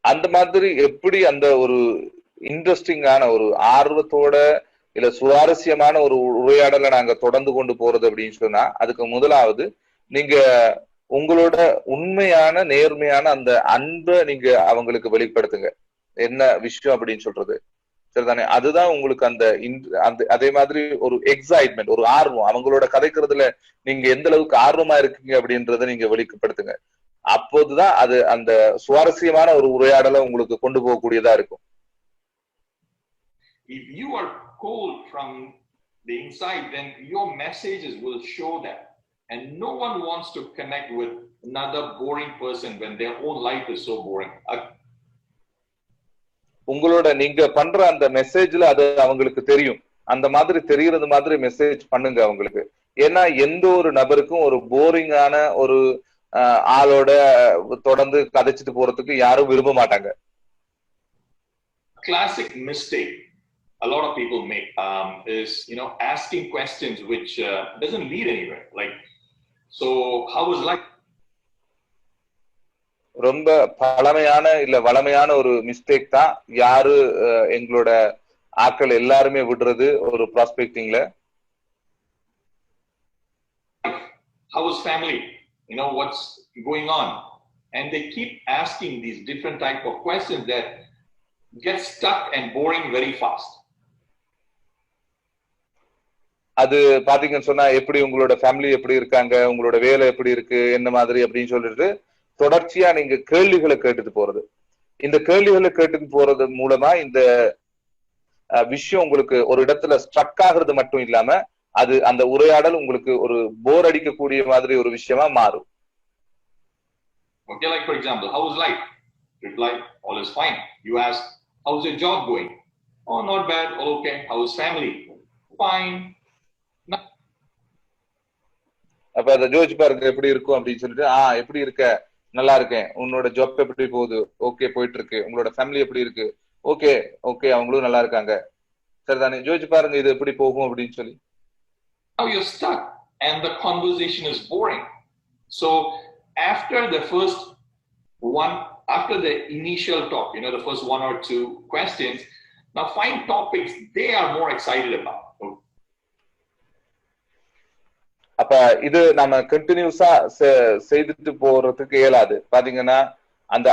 அந்த மாதிரி எப்படி அந்த ஒரு இன்ட்ரெஸ்டிங்கான ஒரு ஆர்வத்தோட இல்ல சுவாரஸ்யமான ஒரு உரையாடலை நாங்க தொடர்ந்து கொண்டு போறது அப்படின்னு சொன்னா, அதுக்கு முதலாவது நீங்க உங்களோட உண்மையான நேர்மையான அந்த அன்பை நீங்க அவங்களுக்கு வெளிப்படுத்துங்க. என்ன விஷயம் அப்படின்னு சொல்றது, சரிதானே? அதுதான் உங்களுக்கு அந்த அதே மாதிரி ஒரு எக்ஸைட்மெண்ட், ஒரு ஆர்வம், அவங்களோட கதைக்கிறதுல நீங்க எந்த அளவுக்கு ஆர்வமா இருக்கீங்க அப்படின்றத நீங்க வெளிப்படுத்துங்க. அப்போதுதான் அது அந்த சுவாரஸ்யமான ஒரு உரையாடலை உங்களுக்கு கொண்டு போகக்கூடியதா இருக்கும். If you are cold from the inside, then your messages will show that, and no one wants to connect with another boring person when their own life is so boring. உங்களோட நீங்க பண்ற அந்த மெசேஜ்ல அது அவங்களுக்கு தெரியும். அந்த மாதிரி தெரியறது மாதிரி மெசேஜ் பண்ணுங்க அவங்களுக்கு. ஏன்னா எந்த ஒரு நபருக்கும் ஒரு போரிங்கான ஒரு ஆளோட தொடர்ந்து கதைச்சிட்டு போறதுக்கு யாரும் விரும்ப மாட்டாங்க. Classic mistake a lot of people make is, asking questions which doesn't lead anywhere. Like, so how was life? ரொம்ப பழமையான இல்ல வளமையான ஒரு மிஸ்டேக் தான் யாரு எங்களோட ஆட்கள் எல்லாருமே விடுறது ஒரு ப்ராஸ்பெக்டிங்ல. How was family? What's going on? And they keep asking these different type of questions that get stuck and boring very fast. அது பாத்தீங்கன்னு சொன்னா, எப்படி உங்களோட ஃபேமிலி எப்படி இருக்காங்க, உங்களோட வேலை எப்படி இருக்கு, என்ன மாதிரி அப்படின்னு சொல்லிட்டு தொடர்ச்சியா நீங்க கேள்விகளை கேட்டுட்டு போறது. இந்த கேள்விகளை கேட்டுட்டு போறது மூலமா இந்த விஷயம் உங்களுக்கு ஒரு இடத்துல ஸ்ட்ரக் ஆகுறது மட்டும் இல்லாம அது அந்த உரையாடல் உங்களுக்கு ஒரு போர் அடிக்கக்கூடிய மாதிரி ஒரு விஷயமா மாறும். Okay, like for example, how is life? Reply, all is fine. You ask, how's your job going? Oh, not bad. All okay. How is family? Fine. அப்ப அதை ஜோதிச்சு பாருங்க எப்படி இருக்கும் அப்படின்னு சொல்லிட்டு, எப்படி இருக்க, நல்லா இருக்கேன். உன்னோட ஜாப் எப்படி போகுது? ஓகே போயிட்டு இருக்கு. உங்களோட ஃபேமிலி எப்படி இருக்கு? ஓகே ஓகே அவங்களும் நல்லா இருக்காங்க. சரிதானே? யோசிச்சு பாருங்க இது எப்படி போகும் அப்படின்னு சொல்லி. Now you're stuck and the conversation is boring. So after the first one, after the initial talk, the first one or two questions, now find topics they are more excited about. அப்ப இது நம்ம கண்டினியூஸா செய்துட்டு போறதுக்கு இயலாது. பாத்தீங்கன்னா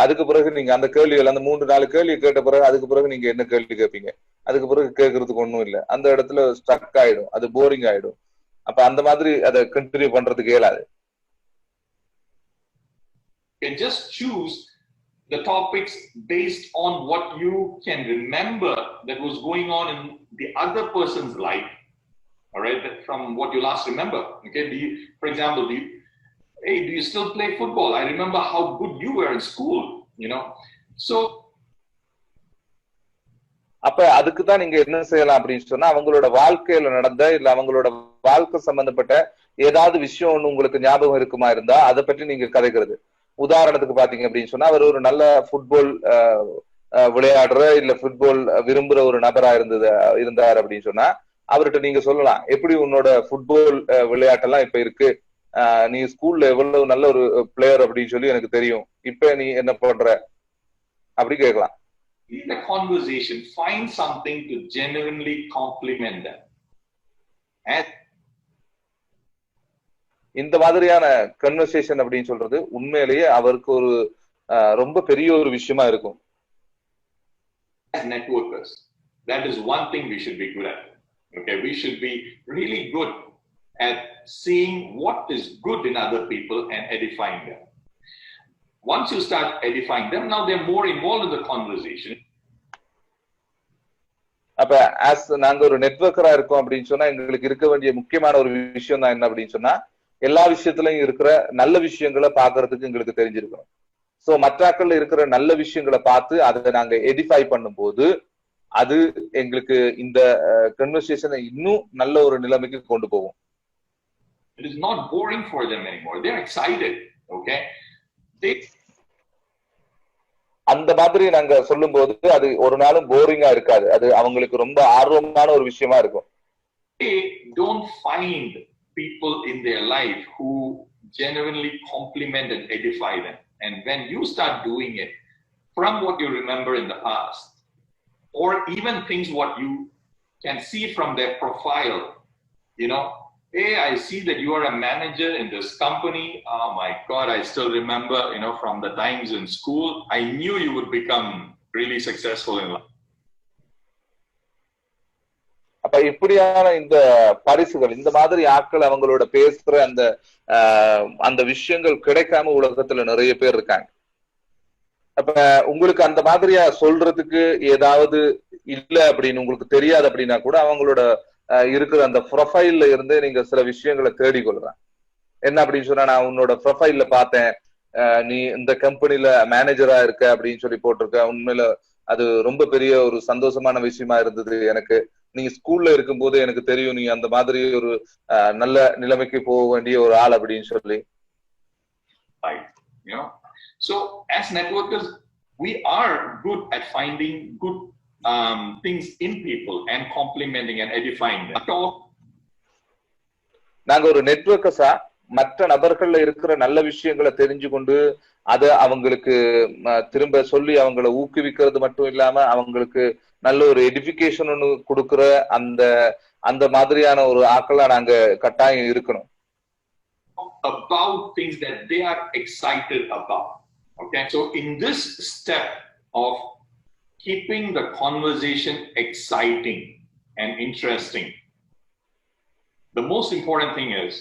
அதுக்கு பிறகு நீங்க அந்த கேள்விகள் அந்த 3-4 கேள்வி கேட்ட பிறகு அதுக்கு பிறகு நீங்க என்ன கேள்வி கேட்பீங்க? அதுக்கு பிறகு கேட்கறதுக்கு ஒண்ணும் இல்லை. அந்த இடத்துல ஸ்டக் ஆயிடும், அது போரிங் ஆயிடும். அப்ப அந்த மாதிரி அதை கண்டினியூ பண்றதுக்கு இயலாது. Just choose the topics based on what you can remember that was going on in the other person's life. All right, from what you last remember. Okay, for example, do you still play football? I remember how good you were in school. So அப்ப அதுக்கு தான் நீங்க என்ன செய்யலாம் அப்படின்னு சொன்னா அவங்களோட வாழ்க்கையில நடந்த இல்ல அவங்களோட வாழ்க்கை சம்பந்தப்பட்ட ஏதாவது விஷயம் ஒண்ணு உங்களுக்கு ஞாபகம் இருக்குமா இருந்தா அதை பற்றி நீங்க கதைக்கிறது. உதாரணத்துக்கு பாத்தீங்க அப்படின்னு சொன்னா அவர் ஒரு நல்ல ஃபுட்பால் விளையாடுற இல்ல ஃபுட்பால் விரும்புற ஒரு நபரா இருந்தார் அப்படின்னு சொன்னா அவர்கிட்ட நீங்க சொல்லலாம், எப்படி உன்னோட ஃபுட்பால் விளையாட்டெல்லாம் இப்ப இருக்கு, நீ ஸ்கூல்ல எவ்வளவு நல்ல ஒரு பிளேயர் அப்படின்னு சொல்லி எனக்கு தெரியும், இப்ப நீ என்ன பண்ற அப்படி கேட்கலாம். In the conversation, find something to genuinely compliment them. இந்த மாதிரியான கன்வர்சேஷன் அப்படின்னு சொல்றது உண்மையிலேயே அவருக்கு ஒரு ரொம்ப பெரிய ஒரு விஷயமா இருக்கும். As networkers, that is one thing we should be good at. Okay, we should be really good at seeing what is good in other people and edifying them. Once you start edifying them, now they're more involved in the conversation. அப்ப நாங்க ஒரு நெட்வொர்க்கரா இருக்கோம் அப்படின்னு சொன்னா எங்களுக்கு இருக்க வேண்டிய முக்கியமான ஒரு விஷயம் தான் என்ன அப்படின்னு சொன்னா எல்லா விஷயத்திலையும் இருக்கிற நல்ல விஷயங்களை பாக்குறதுக்கு எங்களுக்கு தெரிஞ்சிருக்கணும். சோ மற்றாக்கள்ல இருக்கிற நல்ல விஷயங்களை பார்த்து அதை நாங்க எடிஃபை பண்ணும் போது அது எங்களுக்கு இந்த கன்வர்சேஷனை இன்னும் நல்ல ஒரு நிலைமைக்கு கொண்டு போகும். It is not boring for them anymore. They're excited. Okay, அந்த மாதிரி நாங்க சொல்லும் போது அது ஒரு நாளும் போரிங்கா இருக்காது, அது அவங்களுக்கு ரொம்ப ஆர்வமான ஒரு விஷயமா இருக்கும். They don't find people in their life who genuinely compliment and edify them. And when you start doing it from what you remember in the past, or even things what you can see from their profile, hey, I see that you are a manager in this company. Oh my God, I still remember, from the times in school, I knew you would become really successful in life. அப்ப இப்படியான இந்த பரிசுகள், இந்த மாதிரி ஆட்கள் அவங்களோட பேசுற அந்த விஷயங்கள் கிடைக்காம உலகத்துல நிறைய பேர் இருக்காங்க. அப்ப உங்களுக்கு அந்த மாதிரியா சொல்றதுக்கு ஏதாவது இல்ல அப்படின்னு உங்களுக்கு தெரியாது அப்படின்னா கூட அவங்களோட இருக்கிற அந்த ப்ரொஃபைல்ல இருந்து நீங்க சில விஷயங்களை தேடிக்கொள்றேன். என்ன அப்படின்னு சொன்னா, நான் உன்னோட ப்ரொஃபைல்ல பார்த்தேன், நீ இந்த கம்பெனில மேனேஜரா இருக்க அப்படின்னு சொல்லி போட்டிருக்க. உண்மையில அது ரொம்ப பெரிய ஒரு சந்தோஷமான விஷயமா இருந்தது எனக்கு. நீங்க ஸ்கூல்ல இருக்கும் போது எனக்கு தெரியும் நீ அந்த மாதிரி ஒரு நல்ல நிலைமைக்கு போக வேண்டிய ஒரு ஆள் அப்படின்னு சொல்லி. So as networkers, we are good at finding good things in people and complimenting and edifying them. நாங்க ஒரு நெட்வொர்க்கர்ஸா மற்ற நபர்கள்ல இருக்கிற நல்ல விஷயங்களை தெரிஞ்சு கொண்டு அதை அவங்களுக்கு திரும்ப சொல்லி அவங்களை ஊக்குவிக்கிறது மட்டும் இல்லாம அவங்களுக்கு நல்ல ஒரு எடிஃபிகேஷன் ஒண்ணு கொடுக்குற அந்த மாதிரியான ஒரு ஆக்களா நாங்க கட்டாயம் இருக்கணும். About things that they are excited about. Okay, so in this step of keeping the conversation exciting and interesting, the most important thing is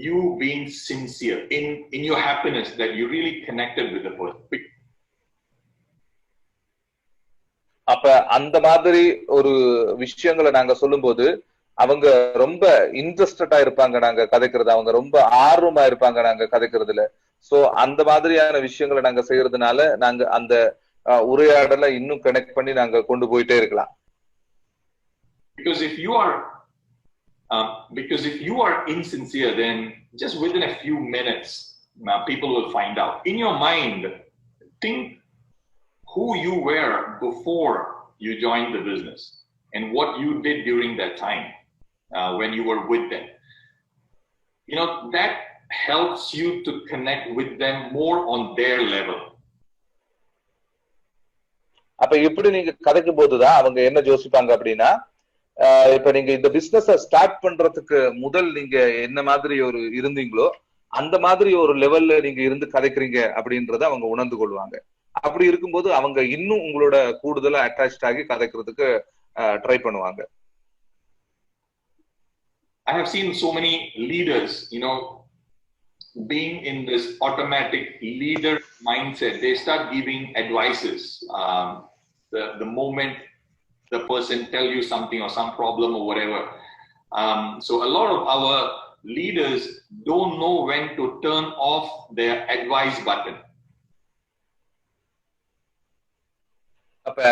you being sincere in your happiness, that you really connected with the person. அப்ப அந்த மாதிரி ஒரு விஷயங்களை நாங்க சொல்லும் போது அவங்க ரொம்ப இன்ட்ரெஸ்டடா இருப்பாங்க நாங்க கதைக்கிறது, அவங்க ரொம்ப ஆர்வமா இருப்பாங்க நாங்க கதைக்கிறதுல. சோ அந்த மாதிரியான விஷயங்களை நாங்க செய்யறதுனால நாங்க அந்த உரையாடலை இன்னும் கனெக்ட் பண்ணி நாங்க கொண்டு போயிட்டே இருக்கலாம். Because if you are insincere, then just within a few minutes people will find out. In your mind, think who you were before you joined the business and what you did during that time when you were with them. That helps you to connect with them more on their level. அப்ப எப்படி நீங்க கதைக்கும் போதுதான் அவங்க என்ன யோசிப்பாங்க அப்படின்னா, இப்ப நீங்க இந்த பிசினஸ் ஸ்டார்ட் பண்றதுக்கு முதல் நீங்க என்ன மாதிரி ஒரு இருந்தீங்களோ அந்த மாதிரி ஒரு லெவல்ல நீங்க இருந்து கதைக்கிறீங்க அப்படின்றத அவங்க உணர்ந்து கொள்வாங்க. அப்படி இருக்கும்போது அவங்க இன்னும் உங்களோட கூடுதலா அட்டாச் ஆகி கதைக்கிறதுக்கு ட்ரை பண்ணுவாங்க. I have seen so many leaders, being in this automatic leader mindset. They start giving advices the moment the person tell you something or some problem or whatever. So a lot of our leaders don't know when to turn off their advice button. அப்ப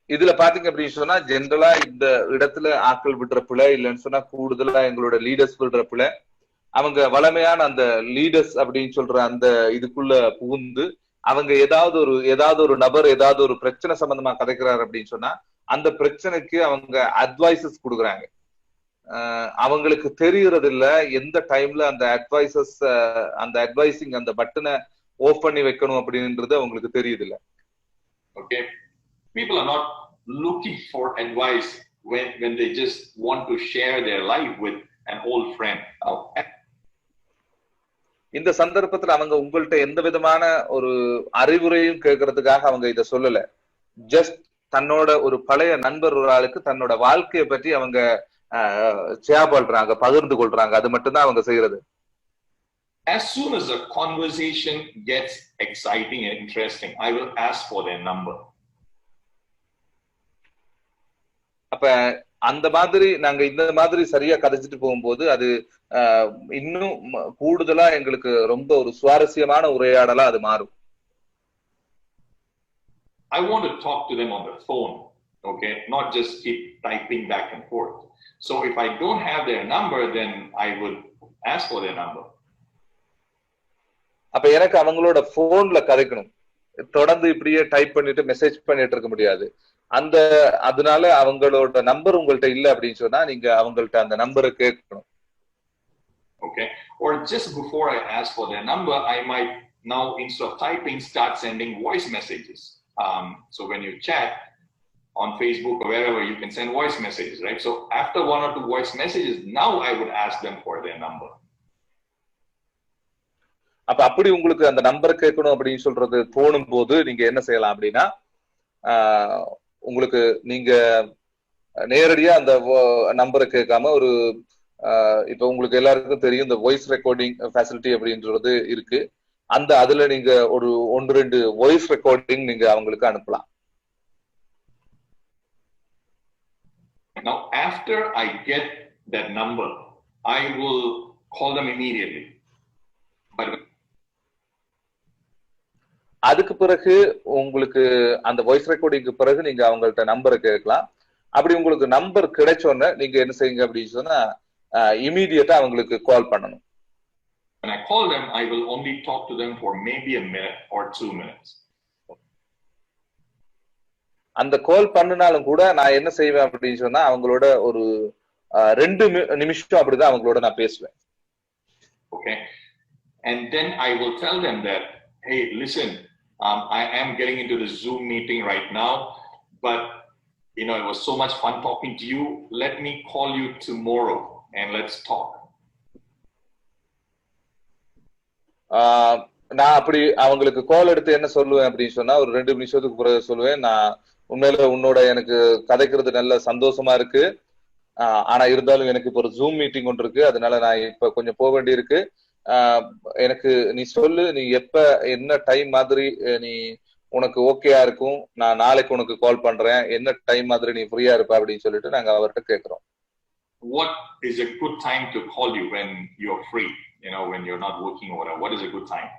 இதுல பாத்தீங்க அப்படின்னு சொன்னா ஜென்ரலா இந்த இடத்துல ஆட்கள் விடுற பிள்ளை இல்லைன்னு சொன்னா கூடுதலா எங்களோட லீடர்ஸ் விடுற பிள்ளை, அவங்க வளமையான அந்த லீடர்ஸ் அப்படின்னு சொல்ற அந்த இதுக்குள்ள புகுந்து அவங்க ஏதாவது ஒரு நபர் ஏதாவது ஒரு பிரச்சனை சம்பந்தமா கதைக்கிறாரு அப்படின்னு சொன்னா அந்த பிரச்சனைக்கு அவங்க அட்வைசஸ் கொடுக்குறாங்க. அவங்களுக்கு தெரியறது இல்ல எந்த டைம்ல அந்த அட்வைசிங் அந்த பட்டனை ஆஃப் பண்ணி வைக்கணும் அப்படின்றது அவங்களுக்கு தெரியுது இல்ல. Okay, people are not looking for advice when they just want to share their life with an old friend. இந்த சந்தர்ப்பத்துல அவங்க உங்கள்ட்ட எந்த விதமான ஒரு அறிவுரையும் கேட்கறதுக்காக அவங்க இத சொல்லல. ஜஸ்ட் தன்னோட ஒரு பழைய நண்பர் ஒரு ஆளுக்கு தன்னோட வாழ்க்கையை பற்றி அவங்க ஷேர் பண்றாங்க, பகிர்ந்து கொள்றாங்க. அது மட்டும்தான் அவங்க செய்யறது. As soon as a conversation gets exciting and interesting, I will ask for their number. அப்ப அந்த மாதிரி நாங்க இந்த மாதிரி சரியா கதைச்சிட்டு போகும்போது அது இன்னும் கூடுதலா எங்களுக்கு ரொம்ப ஒரு சுவாரஸ்யமான உரையாடலா அது மாறும். I want to talk to them on the phone, okay, not just keep typing back and forth. So if I don't have their number, then I would ask for their number. அப்ப எனக்கு அவங்களோட போன்ல கதைக்கணும், தொடர்ந்து இப்படியே type பண்ணிட்டு message பண்ணிட்டு இருக்க முடியாது. அதனால அவங்களோட நம்பர் உங்கள்ட்ட இல்ல அப்படின்னு சொன்னா நீங்க அவங்கள்ட்ட அந்த நம்பரை கேட்கணும். Okay, or just before I ask for their number, I might now instead of typing start sending voice messages. So when you chat on Facebook or wherever, you can send voice messages, right? So after one or two voice messages, now I would ask them for their number. அப்ப அப்படி உங்களுக்கு அந்த number கேட்கணும் அப்படின்னு சொல்றது தோணும் போது நீங்க என்ன செய்யலாம் அப்படின்னா, உங்களுக்கு நீங்க நேரடியா அந்த நம்பரை கேட்காம ஒரு இப்ப உங்களுக்கு எல்லாருக்கும் தெரியும் இந்த வாய்ஸ் ரெக்கார்டிங் ஃபெசிலிட்டி அப்படின்றது இருக்கு. அதுல நீங்க ஒரு 1-2 வாய்ஸ் ரெக்கார்டிங் நீங்க அவங்களுக்கு அனுப்பலாம். Now after I get that number, I will call them immediately. But அதுக்கு பிறகு உங்களுக்கு அந்த வாய்ஸ் ரெக்கார்டிங்க்கு பிறகு நீங்க அவங்கள்ட்ட நம்பரை கேட்கலாம். அப்படி உங்களுக்கு நம்பர் கிடைச்சோன்னு நீங்க என்ன செய்யுங்க அப்படின்னு சொன்னா இமீடியட்டா அவங்களுக்கு கால் பண்ணணும். When I call them, I will only talk to them for maybe a minute or 2 minutes. அந்த கால் பண்ணினாலும் கூட நான் என்ன செய்வேன் அப்படின்னு சொன்னா அவங்களோட ஒரு 2 நிமிஷம் அப்படிதான் அவங்களோட நான் பேசுவேன். Okay, and then I will tell them that, hey, listen, I am getting into the Zoom meeting right now, but it was so much fun talking to you. Let me call you tomorrow and let's talk. நான் அப்படி அவங்களுக்கு கால் எடுத்து என்ன சொல்லுவேன் அப்படின்னு சொன்னா ஒரு 2 நிமிஷத்துக்கு பிறகு சொல்லுவேன், நான் உண்மையில உன்னோட எனக்கு கதைக்கிறது நல்ல சந்தோஷமா இருக்கு, ஆனா இருந்தாலும் எனக்கு இப்போ ஒரு ஜூம் மீட்டிங் ஒன்று இருக்கு, அதனால நான் இப்ப கொஞ்சம் போக வேண்டி இருக்கு. எனக்கு நீ சொல்லு, நீ எப்ப என்ன டைம் மாதிரி நீ உனக்கு ஓகேயா இருக்கும், நான் நாளைக்கு உனக்கு கால் பண்றேன், என்ன டைம் மாதிரி நீ ஃப்ரீயா இருப்ப அப்படின்னு சொல்லிட்டு நாங்க அவர்கிட்ட கேட்கிறோம். What is a good time to call you when you're free, when you're not working or whatever? What is a good time?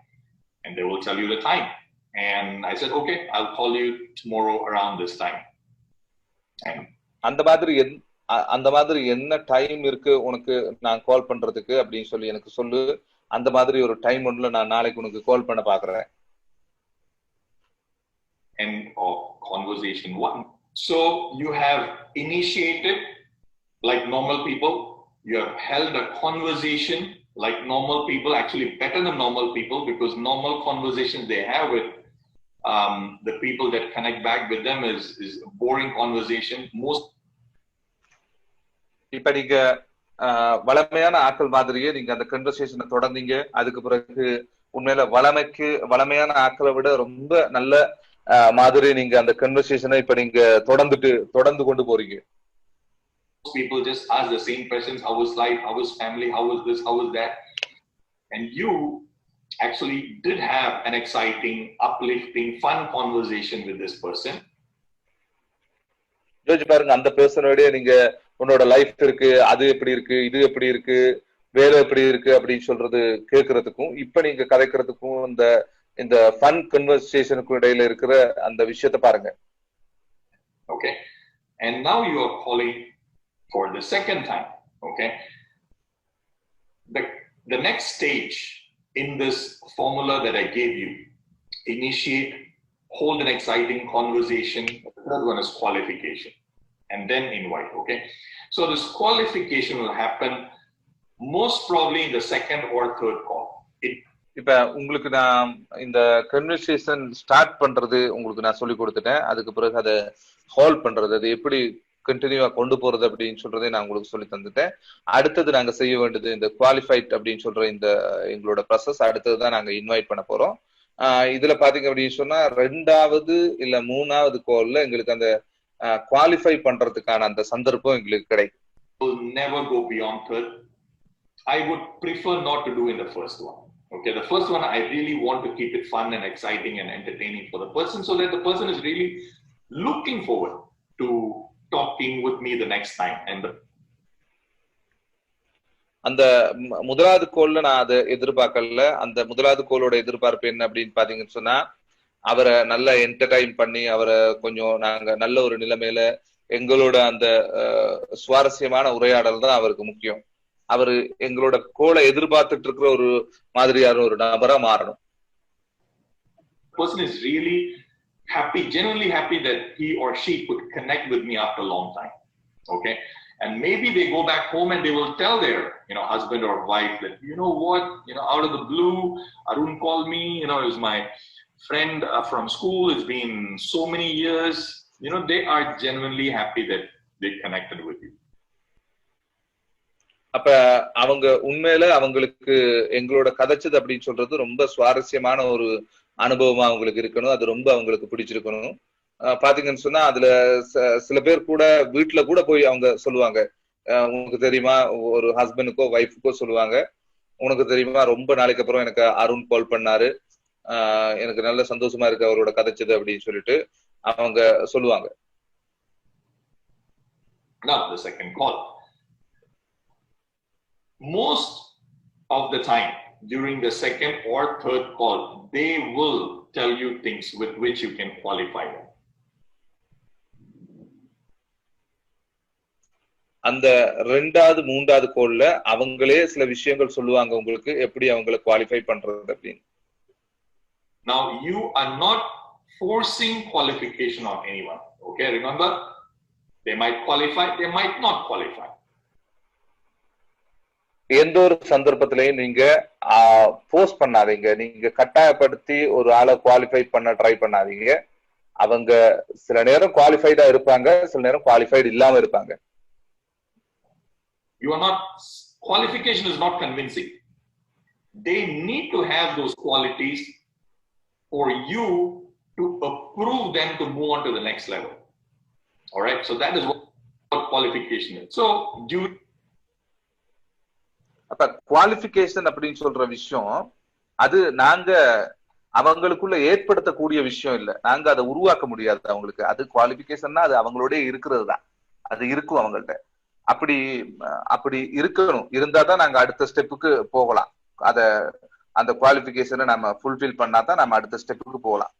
And they will tell you the time. And I said, okay, I'll call you tomorrow around this time. And அந்த மாதிரி என்ன time இருக்கு உனக்கு நான் கால் பண்றதுக்கு அப்படின்னு சொல்லி எனக்கு சொல்லு, அந்த மாதிரி ஒரு டைம் ஒன்றுல நான் நாளைக்கு உனக்கு கால் பண்ண பாக்குறேன். End of conversation 1. So you have initiated like normal people. You have held a conversation like normal people, actually better than normal people, because normal conversations they have with the people that connect back with them is a boring conversation. Most இப்ப நீங்க வளமையான ஆட்கள் மாதிரியே நீங்க அந்த கன்வர்சேஷனை தொடர்ந்தீங்க. அதுக்கு பிறகு உண்மையில வளமையான ஆட்களை விட ரொம்ப நல்ல மாதிரி நீங்க அந்த கன்வர்சேஷனை இப்ப நீங்க தொடர்ந்து கொண்டு போறீங்க. People just ask the same questions: how is life, how is family, how is this, how is that, and you actually did have an exciting, uplifting, fun conversation with this person. யோசிச்சு பாருங்க, அந்த பர்சனோட நீங்க உன்னோட life இருக்கு, அது எப்படி இருக்கு, இது எப்படி இருக்கு, வேலை எப்படி இருக்கு அப்படின்னு சொல்றது கேட்கறதுக்கும் இப்ப நீங்க கதைக்கிறதுக்கும் இந்த ஃபன் கன்வர்சேஷனுக்கு இடையில இருக்கிற அந்த விஷயத்தை பாருங்க. Okay, and now you are calling for the second time. Okay, the next stage in this formula that I gave you: initiate, hold an exciting conversation. The third one is qualification, and then invite. Okay, so this qualification will happen most probably in the second or third call. இப்ப உங்களுக்கு நான் இந்த conversation start பண்றது உங்களுக்கு நான் சொல்லி கொடுத்துட்டேன். அதுக்கு பிறகு அதை ஹோல்ட் பண்றது, அது எப்படி கண்டினியூவா கொண்டு போறது அப்படின்னு சொல்றதை நான் உங்களுக்கு சொல்லி தந்துட்டேன். அடுத்தது நாங்க செய்ய வேண்டியது இந்த குவாலிஃபைட் அப்படின்னு சொல்ற இந்த எங்களோட ப்ராசஸ். அடுத்ததுதான் நாங்க இன்வைட் பண்ண போறோம். இதுல பாத்தீங்க அப்படின்னு சொன்னா 2வது இல்ல 3வது கால்ல எங்களுக்கு அந்த குவாலிஃபை பண்றதுக்கான அந்த சந்தர்ப்பம் எங்களுக்கு கிடைக்கும். Never go beyond third. I would prefer not to do in the first one. Okay, the first one I really want to keep it fun and exciting and entertaining for the person, so that the person is really looking forward to talking with me the next time. And அந்த முதலாவது கோல்ல நான் அதை எதிர்பார்க்கல. அந்த முதலாவது கோலோட எதிர்பார்ப்பு என்ன அப்படின்னு பாத்தீங்கன்னு சொன்னா, அவரை நல்லா என்டர்டைன் பண்ணி அவரை கொஞ்சம் நாங்க நல்ல ஒரு நிலைமையில எங்களோட அந்த சுவாரஸ்யமான உரையாடல் தான் அவருக்கு முக்கியம். அவரு எங்களோட கோலை எதிர்பார்த்துட்டு இருக்கிற ஒரு மாதிரியான ஒரு நபரா மாறணும். Person is really happy, genuinely happy that he or she could connect with me after a long time. Okay, and maybe they go back home and they will tell their husband or wife that, you know what, out of the blue Arun called me, it was my friend from school, it's been so many years. They are genuinely happy that they connected with you. அப்ப அவங்க உண்மையில அவங்களுக்கு எங்களோட கதைச்சது அப்படின்னு சொல்றது ரொம்ப சுவாரஸ்யமான ஒரு அனுபவமா அவங்களுக்கு இருக்கணும். அது ரொம்ப அவங்களுக்கு பிடிச்சிருக்கணும். பாத்தீங்கன்னு சொன்னா அதுல சில பேர் கூட வீட்டுல கூட போய் அவங்க சொல்லுவாங்க, உனக்கு தெரியுமா, ஒரு ஹஸ்பண்டுக்கோ ஒய்ஃபுக்கோ சொல்லுவாங்க, உனக்கு தெரியுமா ரொம்ப நாளைக்கு அப்புறம் எனக்கு அருண் கால் பண்ணாரு, எனக்கு நல்ல சந்தோஷமா இருக்கு அவரோட கதைச்சது அப்படின்னு சொல்லிட்டு அவங்க சொல்லுவாங்க. Now the second call. Most of the time during the second or third call, they will tell you things with which you can qualify them. அந்த 2வது 3வது கோல்ல அவங்களே சில விஷயங்கள் சொல்லுவாங்க உங்களுக்கு எப்படி அவங்களை குவாலிஃபை பண்றது அப்படின்னு. Now you are not forcing qualification on anyone. Okay, remember, they might qualify, they might not qualify. எந்த ஒரு சந்தர்ப்பத்திலையும் நீங்க போர்ஸ் பண்ணாதீங்க, நீங்க கட்டாயப்படுத்தி ஒரு ஆளை குவாலிஃபை பண்ண ட்ரை பண்ணாதீங்க. அவங்க சில நேரம் குவாலிஃபைடா இருப்பாங்க, சில நேரம் குவாலிஃபைடு இல்லாம இருப்பாங்க. You are not, qualification is not convincing. They need to have those qualities for you to approve them to move on to the next level. All right, so that is what qualification is. So அப்ப qualification அப்படின்னு சொல்ற விஷயம் அது நாங்க அவங்களுக்குள்ள ஏற்படுத்தக்கூடிய விஷயம் இல்ல, நாங்க அதை உருவாக்க முடியாது அவங்களுக்கு. அது குவாலிஃபிகேஷன்னா அது அவங்களோட இருக்கிறது தான், அது இருக்கும் அவங்கள்ட்ட. அப்படி இருக்கணும், இருந்தாதான் நாங்க அடுத்த ஸ்டெப்புக்கு போகலாம். அந்த குவாலிஃபிகேஷனை நம்ம ஃபுல்ஃபில் பண்ணாதான் நம்ம அடுத்த ஸ்டெப்புக்கு போகலாம்.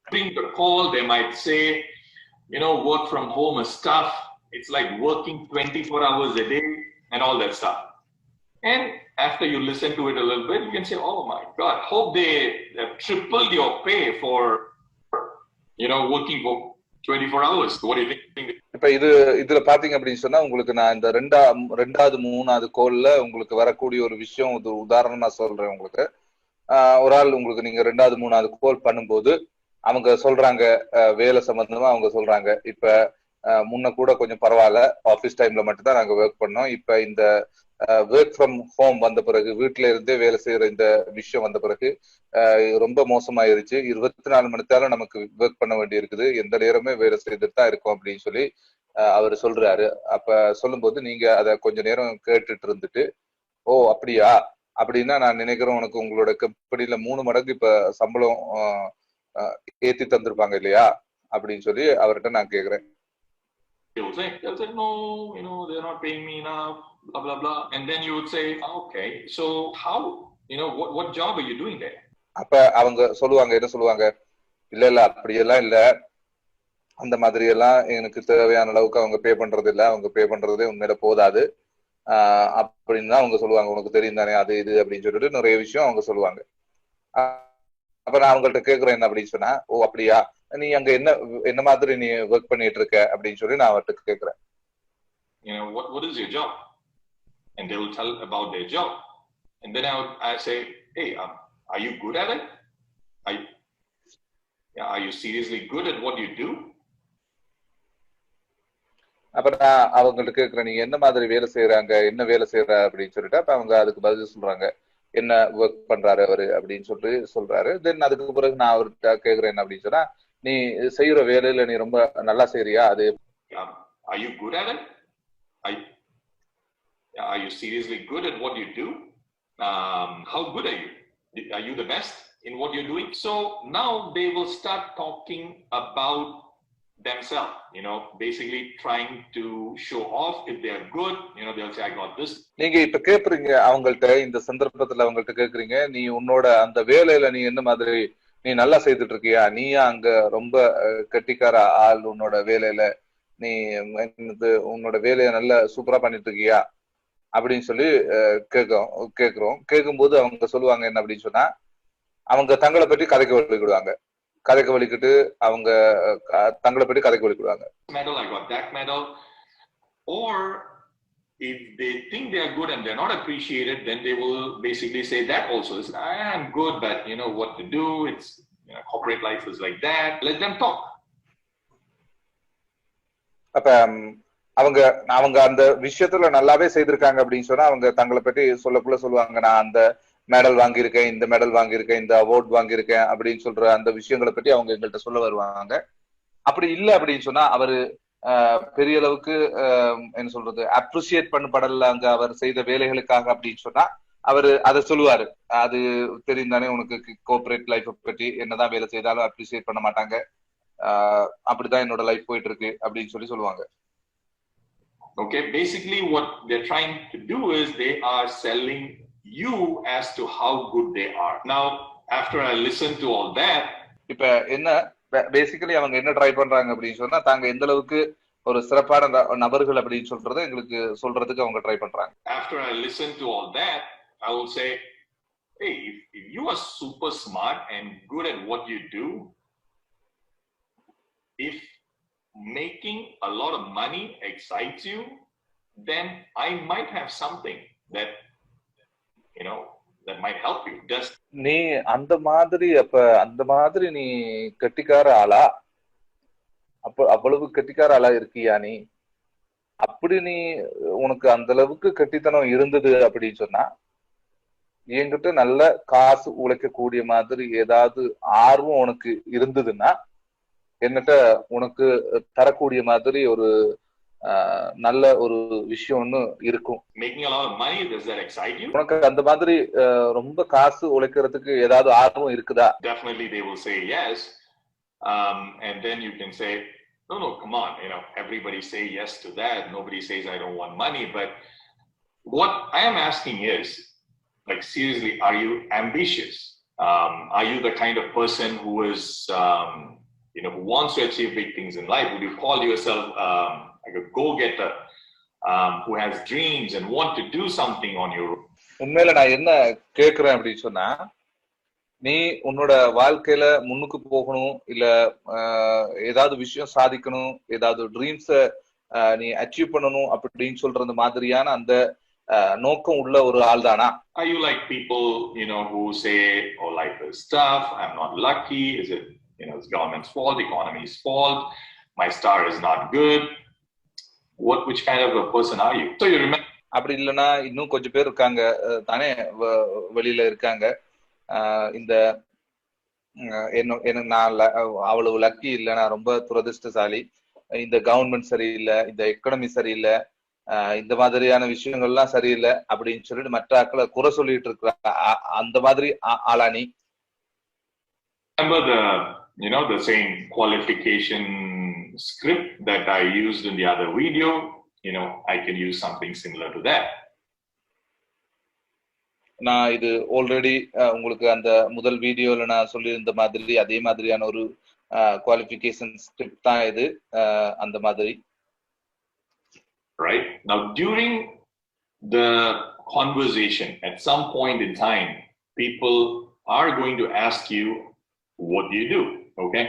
During the call, they might say, work from home is tough. It's like working 24 hours a day and all that stuff. And after you listen to it a little bit, you can say, oh my God, hope they have tripled your pay for, working for 24 hours. What do you think? இப்ப இதுல பாத்தீங்க அப்படின்னு சொன்னா உங்களுக்கு நான் இந்த ரெண்டாவது மூணாவது கோல்ல உங்களுக்கு வரக்கூடிய ஒரு விஷயம் உதாரணமா சொல்றேன் உங்களுக்கு. ஒரு ஆள் உங்களுக்கு நீங்க ரெண்டாவது மூணாவது கோல் பண்ணும்போது அவங்க சொல்றாங்க வேலை சம்பந்தமா அவங்க சொல்றாங்க, இப்ப முன்ன கூட கொஞ்சம் பரவாயில்ல, ஆபீஸ் டைம்ல மட்டும் தான் நாங்க ஒர்க் பண்ணோம், இப்ப இந்த ஒர்க் ஃப்ரம் ஹோம் வந்த பிறகு வீட்டுல இருந்தே வேலை செய்யற இந்த விஷயம் வந்த பிறகு ரொம்ப மோசமாயிருச்சு, 24 மணி நேரம் நமக்கு ஒர்க் பண்ண வேண்டி இருக்குது, எந்த நேரமே வேலை செய்துட்டு தான் இருக்கும் அப்படின்னு சொல்லி அவர் சொல்றாரு. அப்ப சொல்லும்போது நீங்க அத கொஞ்ச நேரம் கேட்டுட்டு இருந்துட்டு, ஓ அப்படியா, அப்படின்னா நான் நினைக்கிறேன் உனக்கு உங்களோட கம்பெனில 3 மடங்கு இப்ப சம்பளம் ஏத்தி தந்திருப்பாங்க இல்லையா அப்படின்னு சொல்லி அவர்கிட்ட நான் கேக்குறேன். They'll say, no, they're not paying me enough, blah, blah, blah. And then you would say, okay, so how, what job are you doing there? அப்ப அவங்க சொல்லுவாங்க, என்ன சொல்லுவாங்க, இல்ல அப்படியெல்லாம் இல்ல, அந்த மாதிரி எல்லாம் எனக்கு தேவையான அளவுக்கு அவங்க பே பண்றது இல்ல, அவங்க பே பண்றதே உண்மையில போதாது அப்படின்னு தான் அவங்க சொல்லுவாங்க, உனக்கு தெரியும் தானே அது இது அப்படின்னு சொல்லிட்டு நிறைய விஷயம் அவங்க சொல்லுவாங்க. அப்ப நான் அவங்கள்ட்ட கேக்குறேன் என்ன அப்படின்னு சொன்னா, ஓ அப்படியா, நீ அங்க என்ன மாதிரி நீ ஒர்க் பண்ணிட்டு இருக்க அப்படின்னு சொல்லி நான் அவர்கிட்ட கேக்குறேன். What is your job? And they will tell about their job. And then I say, hey, are you good at it? Are you seriously good at what you do? அப்ப நான் அவங்கள்ட்ட கேக்குறேன், நீங்க என்ன மாதிரி வேலை செய்யறாங்க, என்ன வேலை செய்யற அப்படின்னு சொல்லிட்டு, அப்ப அவங்க அதுக்கு பதில் சொல்றாங்க, என்ன ஒர்க் பண்றாரு அவரு அப்படின்னு சொல்றாரு. தென் அதுக்கு பிறகு நான் அவர்கிட்ட கேக்குறேன் என்ன அப்படின்னு சொன்னா, நீ செய்யற வேலையில நீ ரொம்ப நல்லா செய்யறியா, அது are you good at it? Are you seriously good at what you do? How good are you? Are you the best in what you're doing? So now they will start talking about themselves, basically trying to show off if they are good, they'll say I got this. நீங்க இப்ப கேக்குறீங்க அவங்கள்ட்ட, இந்த சந்தர்ப்பத்துல அவங்கள்ட்ட கேக்குறீங்க, நீ உன்னோட அந்த வேலையில நீ என்ன மாதிரி நீ நல்லா செய்துட்டு இருக்கியா, நீயா அங்க ரொம்ப கெட்டிக்கார ஆள், உன்னோட வேலையில நீ உன்னோட வேலையை நல்லா சூப்பரா பண்ணிட்டு இருக்கியா அப்படின்னு சொல்லி கேக்குறோம். கேட்கும்போது அவங்க சொல்லுவாங்க என்ன அப்படின்னு சொன்னா, அவங்க தங்களை பற்றி கதைக்க வலிக்கிடுவாங்க, கதைக்க வலிக்கிட்டு அவங்க தங்களை பற்றி கதைக்க வலிக்கிடுவாங்க. Medal, I got that medal. Or if they think they are good and they're not appreciated, then they will basically say that also. I am good, but what to do, it's corporate life is like that. Let them talk. அப்ப அவங்க அந்த விஷயத்துல நல்லாவே செய்திருக்காங்க அப்படின்னு சொன்னா அவங்க தங்களை பற்றி சொல்லக்குள்ள சொல்லுவாங்க, நான் அந்த மெடல் வாங்கியிருக்கேன், இந்த மெடல் வாங்கியிருக்கேன், இந்த அவார்ட் வாங்கியிருக்கேன் அப்படின்னு சொல்ற அந்த விஷயங்களை பற்றி அவங்க எங்கள்கிட்ட சொல்ல வருவாங்க. அப்படி இல்லை அப்படின்னு சொன்னா அவரு பெரிய அளவுக்கு என்ன சொல்றது அப்ரிசியேட் பண்ணப்படல அங்க அவர் செய்த வேலைகளுக்காக அப்படின்னு சொன்னா அவரு அதை சொல்லுவாரு, அது தெரியும் தானே உனக்கு, கோஆபரேட் லைஃப் பற்றி என்னதான் வேலை செய்தாலும் அப்ரிசியேட் பண்ண மாட்டாங்க, அப்படிதான் என்னோட லைஃப் போயிட்டு இருக்கு அப்படின்னு சொல்லுவாங்க. Okay, basically what they're trying to do is they are selling you as to how good they are. Now after I listen to all that, இப்ப என்ன பேசிக்கலி அவங்க என்ன ட்ரை பண்றாங்க அப்படின்னு சொன்னா, தாங்க எந்த அளவுக்கு ஒரு சிறப்பான நபர்கள் அப்படின்னு சொல்றதை எங்களுக்கு சொல்றதுக்கு அவங்க ட்ரை பண்றாங்க. After I listen to all that, I will say, hey, if you are super smart and good at what you do, if making a lot of money excites you, then I might have something that that might help you. Just நீ அந்த மாதிரி நீ கெட்டிக்கார ஆளா, அவ்வளவு கெட்டிக்கார ஆளா இருக்கியா நீ, அப்படி நீ உனக்கு அந்த அளவுக்கு கெட்டித்தனம் இருந்தது அப்படின்னு சொன்னா, என்கிட்ட நல்ல காசு உழைக்கக்கூடிய மாதிரி ஏதாவது ஆர்வம் உனக்கு இருந்ததுன்னா என்னட்ட உனக்கு தரக்கூடிய மாதிரி ஒரு நல்ல ஒரு விஷயம் ஒண்ணு இருக்கும். உனக்கு அந்த மாதிரி ரொம்ப காசு உழைக்கிறதுக்கு ஏதாவது ஆர்வம் இருக்குதா? Definitely they will say yes, and then you can say no, come on, everybody say yes to that. Nobody says I don't want money. But what I am asking is, like, seriously, are you ambitious? Are you the kind of person who is who wants to achieve big things in life? Would you call yourself like a go-getter who has dreams and want to do something on your own? உண்மையில நான் என்ன கேக்குறேன் அப்படின்னு சொன்னா, நீ உன்னோட வாழ்க்கையில முன்னுக்கு போகணும், இல்ல ஏதாவது விஷயம் சாதிக்கணும், ஏதாவது ட்ரீம்ஸ நீ அச்சீவ் பண்ணணும் அப்படின்னு சொல்றது மாதிரியான அந்த நோக்கம் உள்ள ஒரு ஆள் தானா? Are you like people, who say, oh, life is tough, I'm not lucky, is it, it's government's fault, economy's fault, my star is not good? Which kind of a person are you? So you remember. அப்படி இல்லைன்னா இன்னும் கொஞ்சம் பேர் இருக்காங்க தானே, வெளியில இருக்காங்க. இந்த என்ன நான் அவ்வளவு லக்கி இல்லை, நான் ரொம்ப துரதிருஷ்டசாலி, இந்த கவர்மெண்ட் சரியில்லை, இந்த எக்கனமி சரியில்லை, இந்த மாதிரியான விஷயங்கள்லாம் சரியில்லை அப்படின்னு சொல்லிட்டு மற்ற ஆட்களை குறை சொல்லிட்டு இருக்கிற அந்த மாதிரி ஆளா நீ? Remember the same qualification script that I used in the other video. I can use something similar to that. நான் இது ஆல்ரெடி உங்களுக்கு அந்த முதல் வீடியோல நான் சொல்லியிருந்த மாதிரி அதே மாதிரியான ஒரு குவாலிஃபிகேஷன் ஸ்கிரிப்ட் தான் இது, அந்த மாதிரி. Right now, during the conversation, at some point in time, people are going to ask you, what do you do? Okay,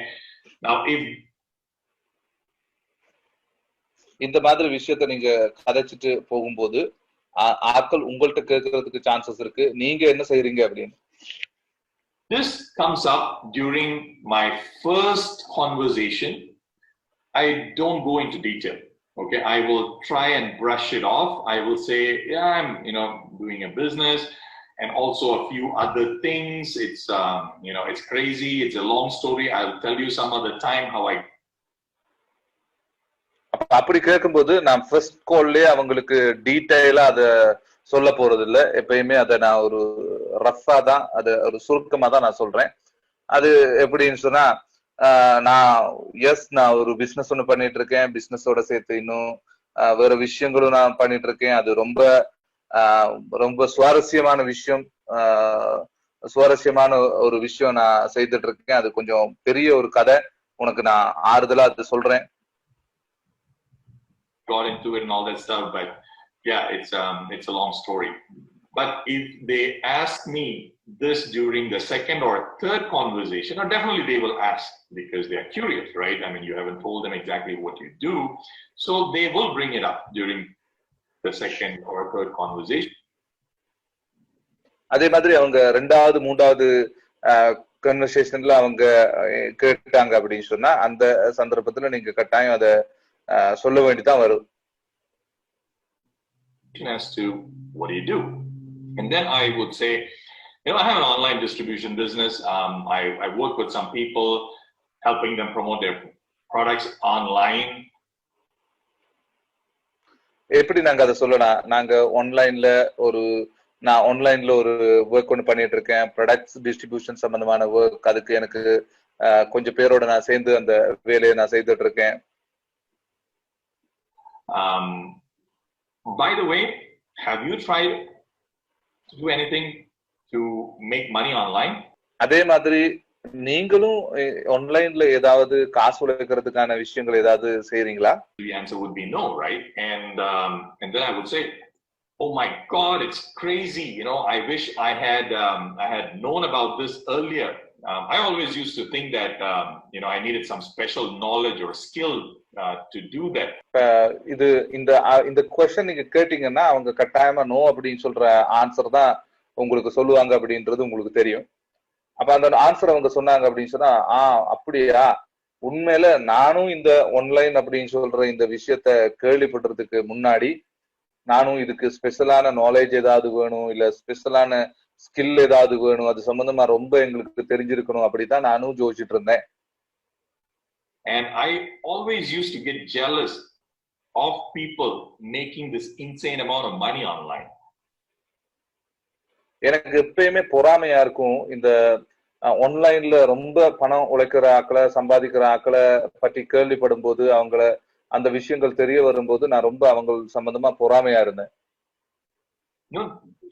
now if இந்த மாதிரி விஷயத்தை நீங்க கதைச்சிட்டு போகும்போது ஆட்கள் உங்கள்கிட்ட கேட்கறதுக்கு சான்சஸ் இருக்கு, நீங்க என்ன செய்யறீங்க அப்படின்னு. This comes up during my first conversation. I don't go into detail. Okay, I will try and brush it off. I will say, yeah, I'm doing a business and also a few other things. It's it's crazy, it's a long story. I'll tell you some other time how I. அப்படி கேட்கும்போது நான் first கால்லே அவங்களுக்கு டீடைலா அதை சொல்ல போறது இல்லை. எப்பயுமே அதை நான் ஒரு ரஃபா தான், அது ஒரு சுருக்கமா தான் நான் சொல்றேன். அது எப்படின்னு சொன்னா, நான் ஒரு பிசினஸ் ஒண்ணு பண்ணிட்டு இருக்கேன், பிசினஸோட சேர்த்து இன்னும் வேற விஷயங்களும் நான் பண்ணிட்டு இருக்கேன். அது ரொம்ப ரொம்ப சுவாரஸ்யமான விஷயம், சுவாரஸ்யமான ஒரு விஷயம் நான் செய்துட்டு இருக்கேன். அது கொஞ்சம் பெரிய ஒரு கதை, உனக்கு நான் ஆறுதலா அது சொல்றேன். Got into it and all that stuff, but yeah, it's a long story. But if they ask me this during the second or third conversation, or definitely they will ask because they are curious, right? I mean, you haven't told them exactly what you do, so they will bring it up during the second or third conversation. அதே மாதிரி அவங்க ரெண்டாவது மூன்றாவது கன்வர்சேஷன்ல அவங்க கேட்டாங்க அப்படின்னு சொன்னா, அந்த சந்தர்ப்பத்துல நீங்க கட்டாயம் அதை சொல்ல வேண்டிதான் வரும். As to what do you do, and then I would say, I have an online distribution business. I work with some people, helping them promote their products online. எப்படி நாங்க அதை சொல்லலாம்? நாங்க நான் ஆன்லைன்ல ஒரு ஒர்க் ஒன்று பண்ணிட்டு இருக்கேன், ப்ராடக்ட்ஸ் டிஸ்ட்ரிபியூஷன் சம்பந்தமான ஒர்க். அதுக்கு எனக்கு கொஞ்சம் பேரோட நான் சேர்ந்து அந்த வேலையை நான் செய்துட்டு இருக்கேன். By the way, have you tried to do anything to make money online? அதே மாதிரி நீங்களும் ஆன்லைன்ல ஏதாவது காசு உழைக்கிறதுக்கான விஷயங்கள் ஏதாவது செய்றீங்களா? The answer would be no, right? And then I would say, oh my God, it's crazy. I wish I had known about this earlier. I always used to think that I needed some special knowledge or skill to do that. இது இந்த question நீங்க கேட்டீங்கன்னா அவங்க கட்டாயமா no அப்படின்னு சொல்ற answer தான் உங்களுக்கு சொல்லுவாங்க அப்படின்றது உங்களுக்கு தெரியும். அப்ப அந்த ஆன்சர் அவங்க சொன்னாங்க அப்படின்னு சொன்னா, அப்படியா, உண்மையில நானும் இந்த ஆன்லைன் அப்படின்னு சொல்ற இந்த விஷயத்த கேள்விப்படுறதுக்கு முன்னாடி நானும் இதுக்கு ஸ்பெஷலான நாலேஜ் ஏதாவது வேணும், இல்ல ஸ்பெஷலான ஸ்கில் ஏதாவது வேணும், அது சம்பந்தமா ரொம்ப எங்களுக்கு தெரிஞ்சிருக்கணும், அப்படித்தான் நானும் யோசிச்சுட்டு இருந்தேன். And I always used to get jealous of people making this insane amount of money online. எனக்கு எப்பயுமே பொறாமையா இருக்கும், இந்த ஆன்லைன்ல ரொம்ப பணம் உழைக்கிற ஆக்களை, சம்பாதிக்கிற ஆக்களை பற்றி கேள்விப்படும் போது, அவங்கள அந்த விஷயங்கள் தெரிய வரும்போது நான் ரொம்ப அவங்க சம்பந்தமா பொறாமையா இருந்தேன்.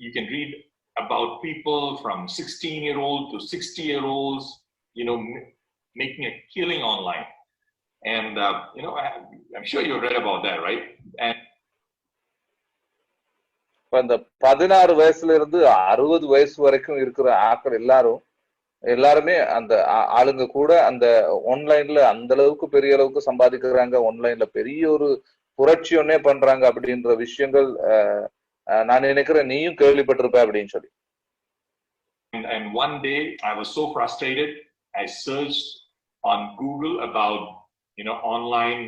You can read about people from 16-year-old to 60-year-olds, making a killing online. And I'm sure you've read about that, right? And அந்த 16 வயசுல இருந்து 60 வயசு வரைக்கும் இருக்கிற ஆட்கள் எல்லாருமே அந்த ஆளுங்க கூட அந்த ஆன்லைன்ல அந்த அளவுக்கு பெரிய அளவுக்கு சம்பாதிக்கிறாங்க, ஆன்லைன்ல பெரிய ஒரு புரட்சி ஒன்னே பண்றாங்க அப்படின்ற விஷயங்கள் நான் நினைக்கிறேன் நீயும் கேள்விப்பட்டிருப்ப அப்படின்னு சொல்லி. And one day I was so frustrated, I searched on Google about online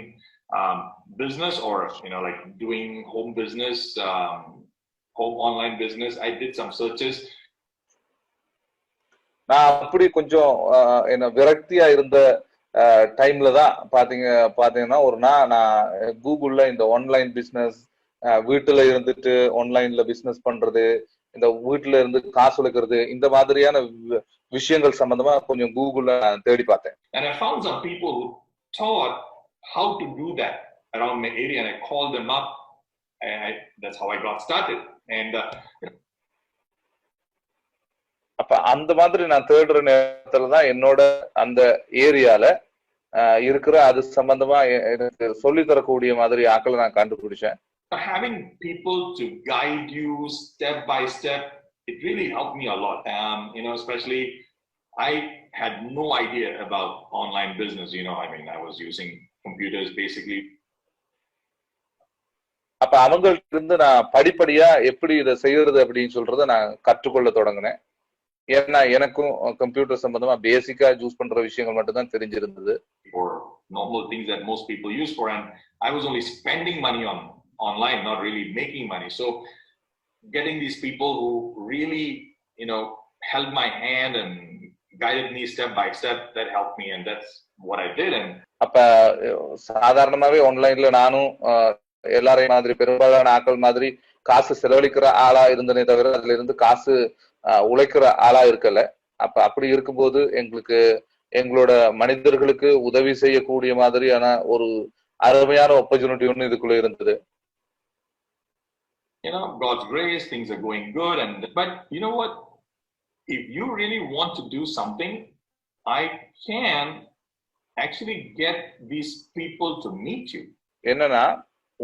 business, or like doing home business, home online business. I did some searches. நான் அப்படி கொஞ்சம் என்ன விரக்தியா இருந்த டைம்ல தான் பாத்தீங்கன்னா ஒரு நாள் நான் கூகுள்ல இந்த ஆன்லைன் பிசினஸ், வீட்டுல இருந்துட்டு ஆன்லைன்ல பிசினஸ் பண்றது, இந்த வீட்டுல இருந்து காசு உழைக்கிறது, இந்த மாதிரியான விஷயங்கள் சம்பந்தமா கொஞ்சம் கூகுள்ல நான் தேடி பார்த்தேன். And I found some people who taught how to do that around my area, and I called them up, and that's how I got started. And அப்ப அந்த மாதிரி நான் தேடுற நேரத்துலதான் என்னோட அந்த ஏரியால இருக்கிற அது சம்பந்தமா எனக்கு சொல்லி தரக்கூடிய மாதிரி ஆக்களை நான் கண்டுபிடிச்சேன். Having people to guide you step by step, it really helped me a lot. Especially I had no idea about online business. I was using computers basically. அப்ப அவங்கள்ட்ட இருந்து நான் படிப்படியா எப்படி இதை செய்யறது அப்படின்னு சொல்றத நான் கற்றுக்கொள்ள தொடங்கினேன். ஏன்னா எனக்கும் கம்ப்யூட்டர் சம்பந்தமா பேசிக்கா யூஸ் பண்ற விஷயங்கள் மட்டும் தான் தெரிஞ்சிருந்தது. For normal things that most people use for, and I was only spending money on online, not really making money. So getting these people who really held my hand and guided me step by step, that helped me, and that's what I did. And அப்ப சாதாரணமாவே ஆன்லைன்ல நானும் எல்லாரையும் மாதிரி பெரும்பாலான ஆட்கள் மாதிரி காசு செலவழிக்கிற ஆளா இருந்தனே தவிர அதுல இருந்து காசு உழைக்கிற ஆளா இருக்கல. அப்ப அப்படி இருக்கும்போது எங்களோட மனிதர்களுக்கு உதவி செய்யக்கூடிய மாதிரியான ஒரு அருமையான ஆப்பர்ச்சுனிட்டி ஒன்று இதுக்குள்ள இருந்தது. God's grace, things are going good, but you know what? If you really want to do something, I can actually get these people to meet you. என்னன்னா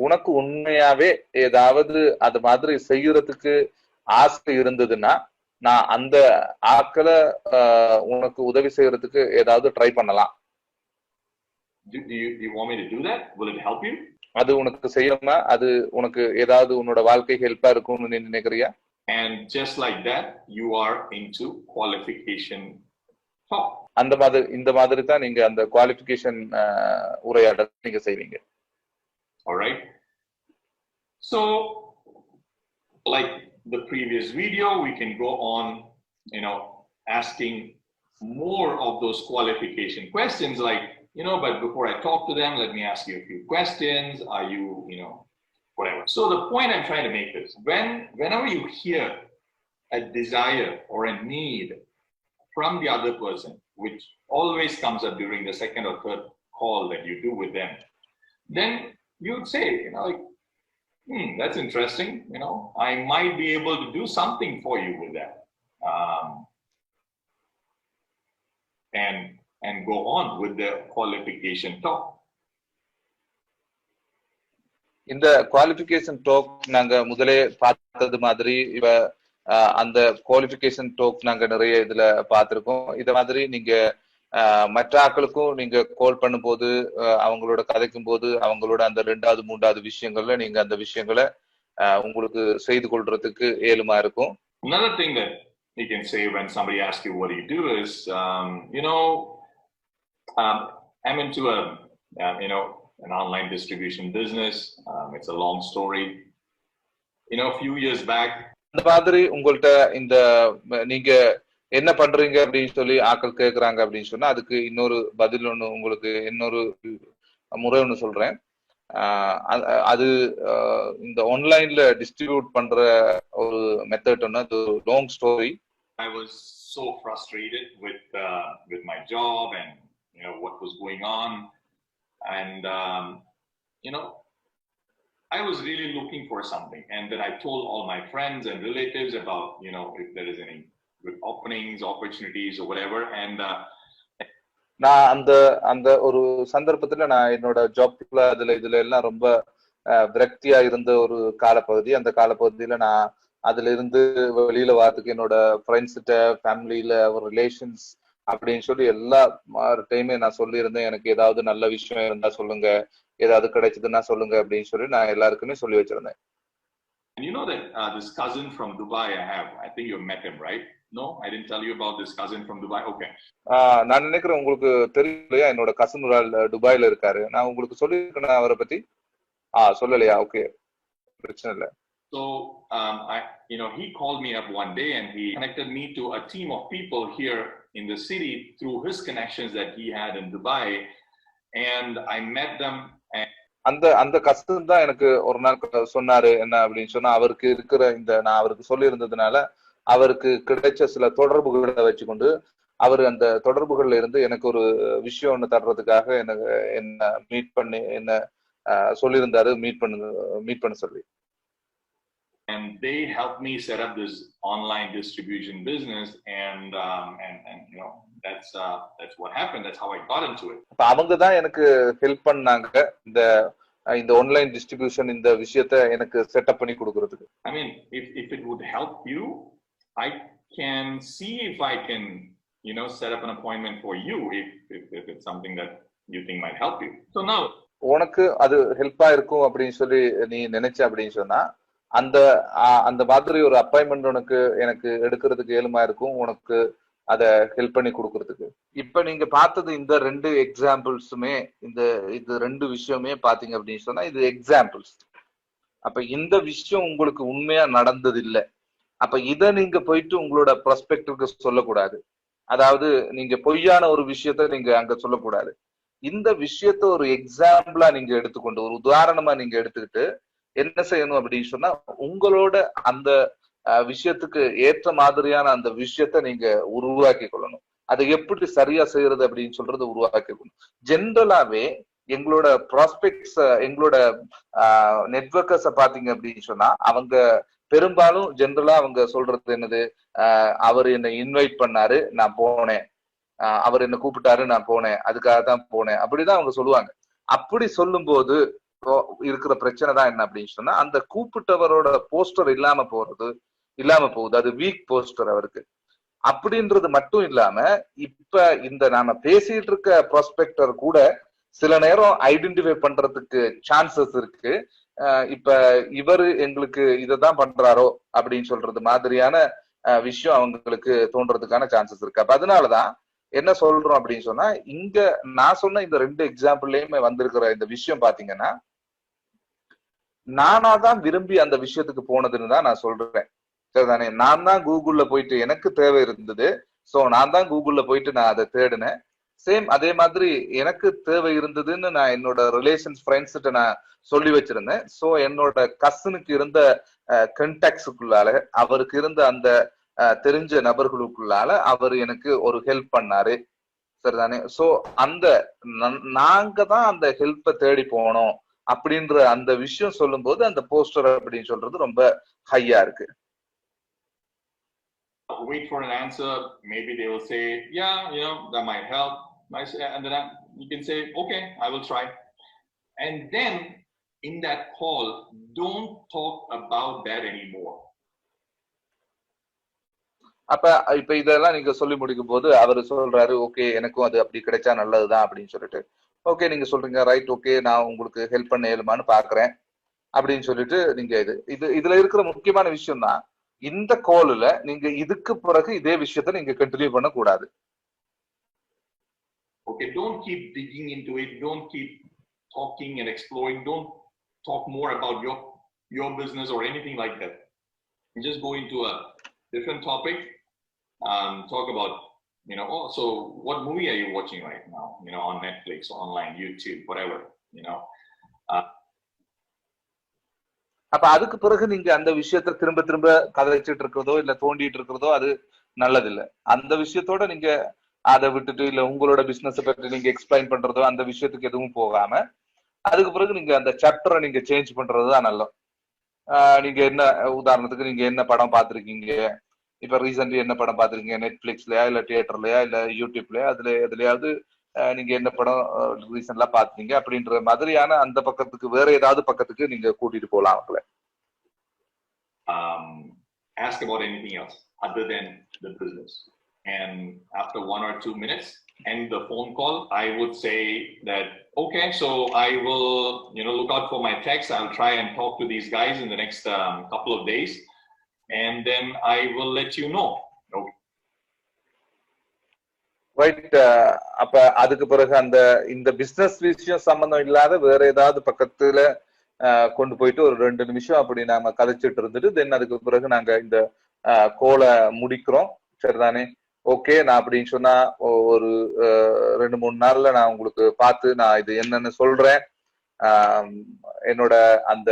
உனக்கு உண்மையாவே ஏதாவது அது மாதிரி செய்யறதுக்கு ஆசை இருந்ததுன்னா நான் அந்த ஆட்களை உனக்கு உதவி செய்யறதுக்கு ஏதாவது ட்ரை பண்ணலாம். Do you want me to do that? Will it help you? அது உனக்கு செய்யணுமா? அது உனக்கு ஏதாவது உன்னோட வாழ்க்கைக்கு ஹெல்ப்பா இருக்கும்னு நீ நினைக்கிறியா? And just like that, you are into qualification talk. இந்த மாதிரி தான் நீங்க அந்த குவாலிஃபிகேஷன் உரையாடல் நீங்க செய்வீங்க. All right. So, like the previous video, we can go on, asking more of those qualification questions, like, but before I talk to them, let me ask you a few questions. Are you, whatever. So the point I'm trying to make is, whenever you hear a desire or a need from the other person, which always comes up during the second or third call that you do with them, then you would say, like, that's interesting. I might be able to do something for you with that, and go on with the qualification talk. இந்த qualification talk நாங்க முதலே பார்த்தது மாதிரி இப்ப அந்த qualification talk நாங்க நிறைய இதுல பார்த்திருக்கோம். இத மாதிரி நீங்க மற்ற ஆட்களுக்கும் நீங்க கால் பண்ணும் போது அவங்களோட கதைக்கும் போது அவங்களோட அந்த 2வது 3வது விஷயங்கள்ல நீங்க அந்த விஷயங்களை உங்களுக்கு செய்து கொள்றதுக்கு ஏழுமா இருக்கும். Another thing that you can say when somebody asks you what do you do is, I'm into an online distribution business. It's a long story. A few years back, அந்த மாதிரி உங்கள்ட்ட இந்த நீங்க என்ன பண்றீங்க அப்படின்னு சொல்லி ஆட்கள் கேட்கறாங்க அப்படின்னு சொன்னா அதுக்கு இன்னொரு பதில் ஒண்ணு உங்களுக்கு இன்னொரு முறை ஒண்ணு சொல்றேன். அது இந்த ஆன்லைன்ல டிஸ்ட்ரிபியூட் பண்ற ஒரு மெத்தட் ஒண்ணு, அது long story. I was so frustrated with my job and what was going on, and I was really looking for something, and then I told all my friends and relatives about if there is any good openings, opportunities or whatever, and நான் அந்த ஒரு சந்தர்ப்பத்துல நான் என்னோட ஜாப்ல இதுல எல்லாம் ரொம்ப விரக்தியா இருந்த ஒரு காலப்பகுதி. அந்த காலப்பகுதியில நான் அதுல இருந்து வெளியில வரதுக்கு என்னோட ஃப்ரெண்ட்ஸ்கிட்ட, ஃபேமிலியில, ஒரு ரிலேஷன்ஸ் அப்படின்னு சொல்லி எல்லா டைமே நான் சொல்லியிருந்தேன். எனக்கு ஏதாவது நல்ல விஷயம் இருந்தா சொல்லுங்க, ஏதாவது கிடைச்சதுன்னா சொல்லுங்க அப்படின்னு சொல்லி நான் எல்லாருக்குமே சொல்லி வச்சிருந்தேன். And you know that this cousin from Dubai I have, I think you've met him, right? No, I didn't tell you about this cousin from Dubai. Okay. நான் நினைக்கிறேன் உங்களுக்கு தெரியும் இல்லையா, என்னோட கசின் துபாயில இருக்காரு. நான் உங்களுக்கு சொல்லியிருக்கேன் அவரை பத்தி. சொல்லலையா? ஓகே, பிரச்சனை இல்லை. So he called me up one day and he connected me to a team of people here in the city through his connections that he had in Dubai, and I met them. அந்த கஷ்டம் தான் எனக்கு ஒரு நாள் சொன்னாரு. என்ன அப்படின்னு சொன்னா, அவருக்கு இருக்கிற நான் அவருக்கு சொல்லி இருந்ததுனால அவருக்கு கிடைச்ச சில தொடர்புகளை வச்சுக்கொண்டு அவர் அந்த தொடர்புகள்ல இருந்து எனக்கு ஒரு விஷயம் ஒண்ணு தர்றதுக்காக என்ன மீட் பண்ணி என்ன சொல்லியிருந்தாரு, மீட் பண்ண சொல்லி. And they helped me set up this online distribution business, and that's what happened. That's how I got into it. அவங்க தான் எனக்கு ஹெல்ப் பண்ணாங்க இந்த ஆன்லைன் டிஸ்ட்ரிபியூஷன் இந்த விஷயத்தை எனக்கு செட்டப் பண்ணி கொடுக்கிறதுக்கு. I mean, if it would help you, I can see if I can set up an appointment for you if it's something that you think might help you. So now உனக்கு அது ஹெல்ப்பா இருக்கும் அப்படின்னு சொல்லி நீ நினைச்ச அப்படின்னு சொன்னா அந்த மாதிரி ஒரு அப்பாயின்மெண்ட் எனக்கு எடுக்கிறதுக்கு ஏழுமா இருக்கும், உனக்கு அத ஹெல்ப் பண்ணி கொடுக்கறதுக்கு. இப்ப நீங்க பார்த்தது இந்த 2 எக்ஸாம்பிள்ஸுமே, இது 2 விஷயமே பாத்தீங்க அப்படின்னு சொன்னா இது எக்ஸாம்பிள்ஸ். அப்ப இந்த விஷயம் உங்களுக்கு உண்மையா நடந்தது இல்லை. அப்ப இத நீங்க போயிட்டு உங்களோட ப்ராஸ்பெக்டுக்கு சொல்லக்கூடாது. அதாவது நீங்க பொய்யான ஒரு விஷயத்த நீங்க அங்க சொல்லக்கூடாது. இந்த விஷயத்த ஒரு எக்ஸாம்பிளா நீங்க எடுத்துக்கொண்டு, ஒரு உதாரணமா நீங்க எடுத்துக்கிட்டு என்ன செய்யணும் அப்படின்னு சொன்னா, உங்களோட அந்த விஷயத்துக்கு ஏற்ற மாதிரியான அந்த விஷயத்த நீங்க உருவாக்கி கொள்ளணும். அதை எப்படி சரியா செய்யறது அப்படின்னு சொல்றது உருவாக்கி கொள்ளணும். ஜென்ரலாவே எங்களோட ப்ராஸ்பெக்ட்ஸ், எங்களோட நெட்வொர்க்கர்ஸ பாத்தீங்க அப்படின்னு சொன்னா, அவங்க பெரும்பாலும் ஜென்ரலா அவங்க சொல்றது என்னது, அவர் என்னை இன்வைட் பண்ணாரு, நான் போனேன், அவர் என்ன கூப்பிட்டாரு, நான் போனேன், அதுக்காக தான் போனேன், அப்படிதான் அவங்க சொல்லுவாங்க. அப்படி சொல்லும் போது இருக்கிற பிரச்சனை தான் என்ன அப்படின்னு சொன்னா, அந்த கூப்பிட்டவரோட போஸ்டர் இல்லாம போகுது. அது வீக் போஸ்டர் அவருக்கு. அப்படின்றது மட்டும் இல்லாம இப்ப நாம பேசிட்டு இருக்க ப்ராஸ்பெக்டர் கூட சில நேரம் ஐடென்டிஃபை பண்றதுக்கு சான்சஸ் இருக்கு. இப்ப இவரு எங்களுக்கு இததான் பண்றாரோ அப்படின்னு சொல்றது மாதிரியான விஷயம் அவங்களுக்கு தோன்றதுக்கான சான்சஸ் இருக்கு. அப்ப அதனாலதான் என்ன சொல்றோம் அப்படின்னு சொன்னா, இங்க நான் சொன்ன இந்த 2 எக்ஸாம்பிள்லயுமே வந்திருக்கிற இந்த விஷயம் பாத்தீங்கன்னா, நானா தான் விரும்பி அந்த விஷயத்துக்கு போனதுன்னு தான் நான் சொல்றேன். சரிதானே? நான் தான் கூகுள்ல போயிட்டு எனக்கு தேவை இருந்தது, சோ நான் தான் கூகுள்ல போயிட்டு நான் அதை தேடினேன். சேம் அதே மாதிரி எனக்கு தேவை இருந்ததுன்னு நான் என்னோட ரிலேஷன்ஸ் ஃப்ரெண்ட்ஸ்கிட்ட நான் சொல்லி வச்சிருந்தேன். சோ என்னோட கசனுக்கு இருந்த கண்டாக்ட்ஸுக்குள்ளால, அவருக்கு இருந்த அந்த தெரிஞ்ச நபர்களுக்குள்ளால அவர் எனக்கு ஒரு ஹெல்ப் பண்ணாரு. சரிதானே? சோ நாங்க தான் அந்த ஹெல்ப்பை தேடி போனோம் அப்படின்ற அந்த விஷயம் சொல்லும் போது அந்த போஸ்டர் அப்படின்னு சொல்றது ரொம்ப ஹையா இருக்கு. Wait for an answer. Maybe they will say, yeah, that might help. And then you can say, okay, I will try. And then in that call, don't talk about that anymore. இப்ப இதெல்லாம் நீங்க சொல்லி முடிக்கும் போது அவரு சொல்றாரு, okay எனக்கும் அது அப்படி கிடைச்சா நல்லதுதான் அப்படின்னு சொல்லிட்டு, ஓகே நீங்க சொல்றீங்க, ரைட், ஓகே நான் உங்களுக்கு ஹெல்ப் பண்ண இயலுமான்னு பாக்குறேன் அப்படின்னு சொல்லிட்டு நீங்க இதுல இருக்கிற முக்கியமான விஷயம் தான், இந்த கால்ல நீங்க இதுக்கு பிறகு இதே விஷயத்த நீங்க கண்டினியூ பண்ண கூடாது. Okay, don't keep digging into it. Don't keep talking and exploring. Don't talk more about your business or anything like that. You just go into a different topic. Talk about, so what movie are you watching right now? On Netflix, online, YouTube, whatever. அப்ப அதுக்கு பிறகு நீங்க அந்த விஷயத்த திரும்ப திரும்ப கதைச்சிட்டு இருக்கிறதோ இல்ல தோண்டிட்டு இருக்கிறதோ அது நல்லது இல்ல. அந்த விஷயத்தோட நீங்க அதை விட்டுட்டு இல்ல உங்களோட பிசினஸ் பற்றி நீங்க எக்ஸ்பிளைன் பண்றதோ அந்த விஷயத்துக்கு எதுவும் போகாம அதுக்கு பிறகு நீங்க அந்த சாப்டரை நீங்க சேஞ்ச் பண்றதுதான் நல்லது. நீங்க என்ன உதாரணத்துக்கு நீங்க என்ன படம் பார்த்திருக்கீங்க, இப்ப ரீசென்ட்லி என்ன படம் பார்த்திருக்கீங்க, நெட்ஃபிளிக்ஸ்லயா இல்ல தியேட்டர்லயா இல்ல யூடியூப்லயா, எதுலயாவது நீங்க என்ன படம் ரீசெண்டா பாத்தீங்க அப்படின்ற மாதிரியான அந்த பக்கத்துக்கு வேற ஏதாவது பக்கத்துக்கு நீங்க கூட்டிட்டு போலாம் அவங்கள. Ask about anything else other than the business, and after 1 or 2 minutes end the phone call. I would say that okay, so I will look out for my text. I'll try and talk to these guys in the next couple of days, and then I will let you know. Okay. Right. அப்ப அதுக்கு பிறகு இந்த business விஷயம் சம்பந்தம் இல்லாத வேற ஏதாவது பக்கத்துல கொண்டு போயிட்டு ஒரு 2 நிமிஷம் அப்படி நாம கதைச்சிட்டு இருந்துட்டு தென் அதுக்கு பிறகு நாங்க இந்த கோலை முடிக்கிறோம். சரிதானே? ஓகே, நான் அப்படின்னு சொன்னா ஒரு 2-3 நாள்ல நான் உங்களுக்கு பார்த்து நான் இது என்னன்னு சொல்றேன், என்னோட அந்த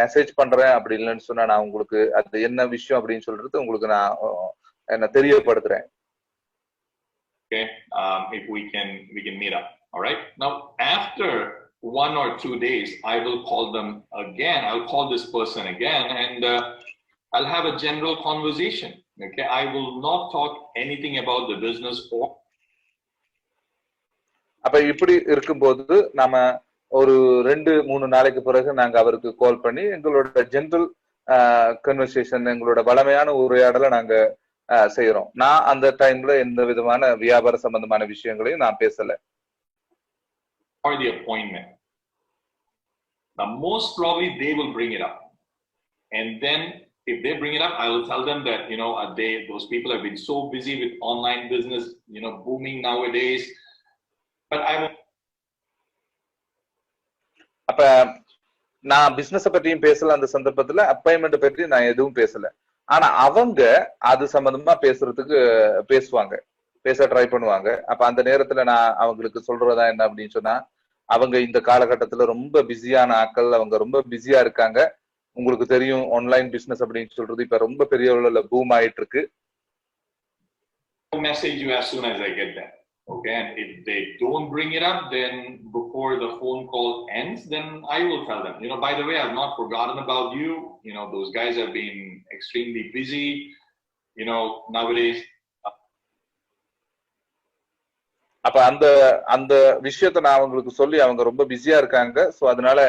மெசேஜ் பண்றேன். அப்படி இல்லைன்னு சொன்னா நான் உங்களுக்கு அது என்ன விஷயம் அப்படின்னு சொல்றது உங்களுக்கு நான் என்ன தெரியப்படுத்துறேன். Okay, if we can meet up. All right. Now, after 1 or 2 days, I will call them again. I'll call this person again, and I'll have a general conversation. Okay, I will not talk anything about the business or. அப்ப இப்படி இருக்கும்போது நாம ஒரு 2-3 நாளைக்கு பிறகு நாங்க அவருக்கு கால் பண்ணி எங்களோட ஜெனரல் கன்வர்சேஷன், எங்களோட வளமையான உரையாடலை நாங்க செய்யறோம். நான் அந்த டைம்ல எந்த விதமான வியாபார சம்பந்தமான விஷயங்களையும் நான் பேசல. Or the appointment. Now, most probably they will bring it up, and then if they bring it up, I will tell them that those people have been so busy with online business, booming nowadays. But I will. அப்ப நான் business பத்தியும் பேசல, அந்த சந்தர்ப்பத்துல appointment பற்றி நான் எதுவும் பேசல. ஆனா அவங்க அது சம்பந்தமா பேசுவாங்க, பேச ட்ரை பண்ணுவாங்க. அப்ப அந்த நேரத்துல நான் அவங்களுக்கு சொல்றதா என்ன அப்படின்னு சொன்னா, அவங்க இந்த காலகட்டத்துல ரொம்ப பிஸியான ஆட்கள், அவங்க ரொம்ப பிஸியா இருக்காங்க. உங்களுக்கு தெரியும் ஆன்லைன் பிசினஸ் அப்படின்னு சொல்றது இப்ப ரொம்ப பெரிய அளவுல பூம் ஆயிட்டு இருக்கு. Message you as soon as I get that. Okay, and if they don't bring it up, then before the phone call ends, then I will tell them, by the way, I've not forgotten about you. Those guys have been extremely busy, nowadays. அப்ப அந்த விஷயத்த நான் அவங்களுக்கு சொல்லி அவங்க ரொம்ப பிஸியா இருக்காங்க. சோ அதனால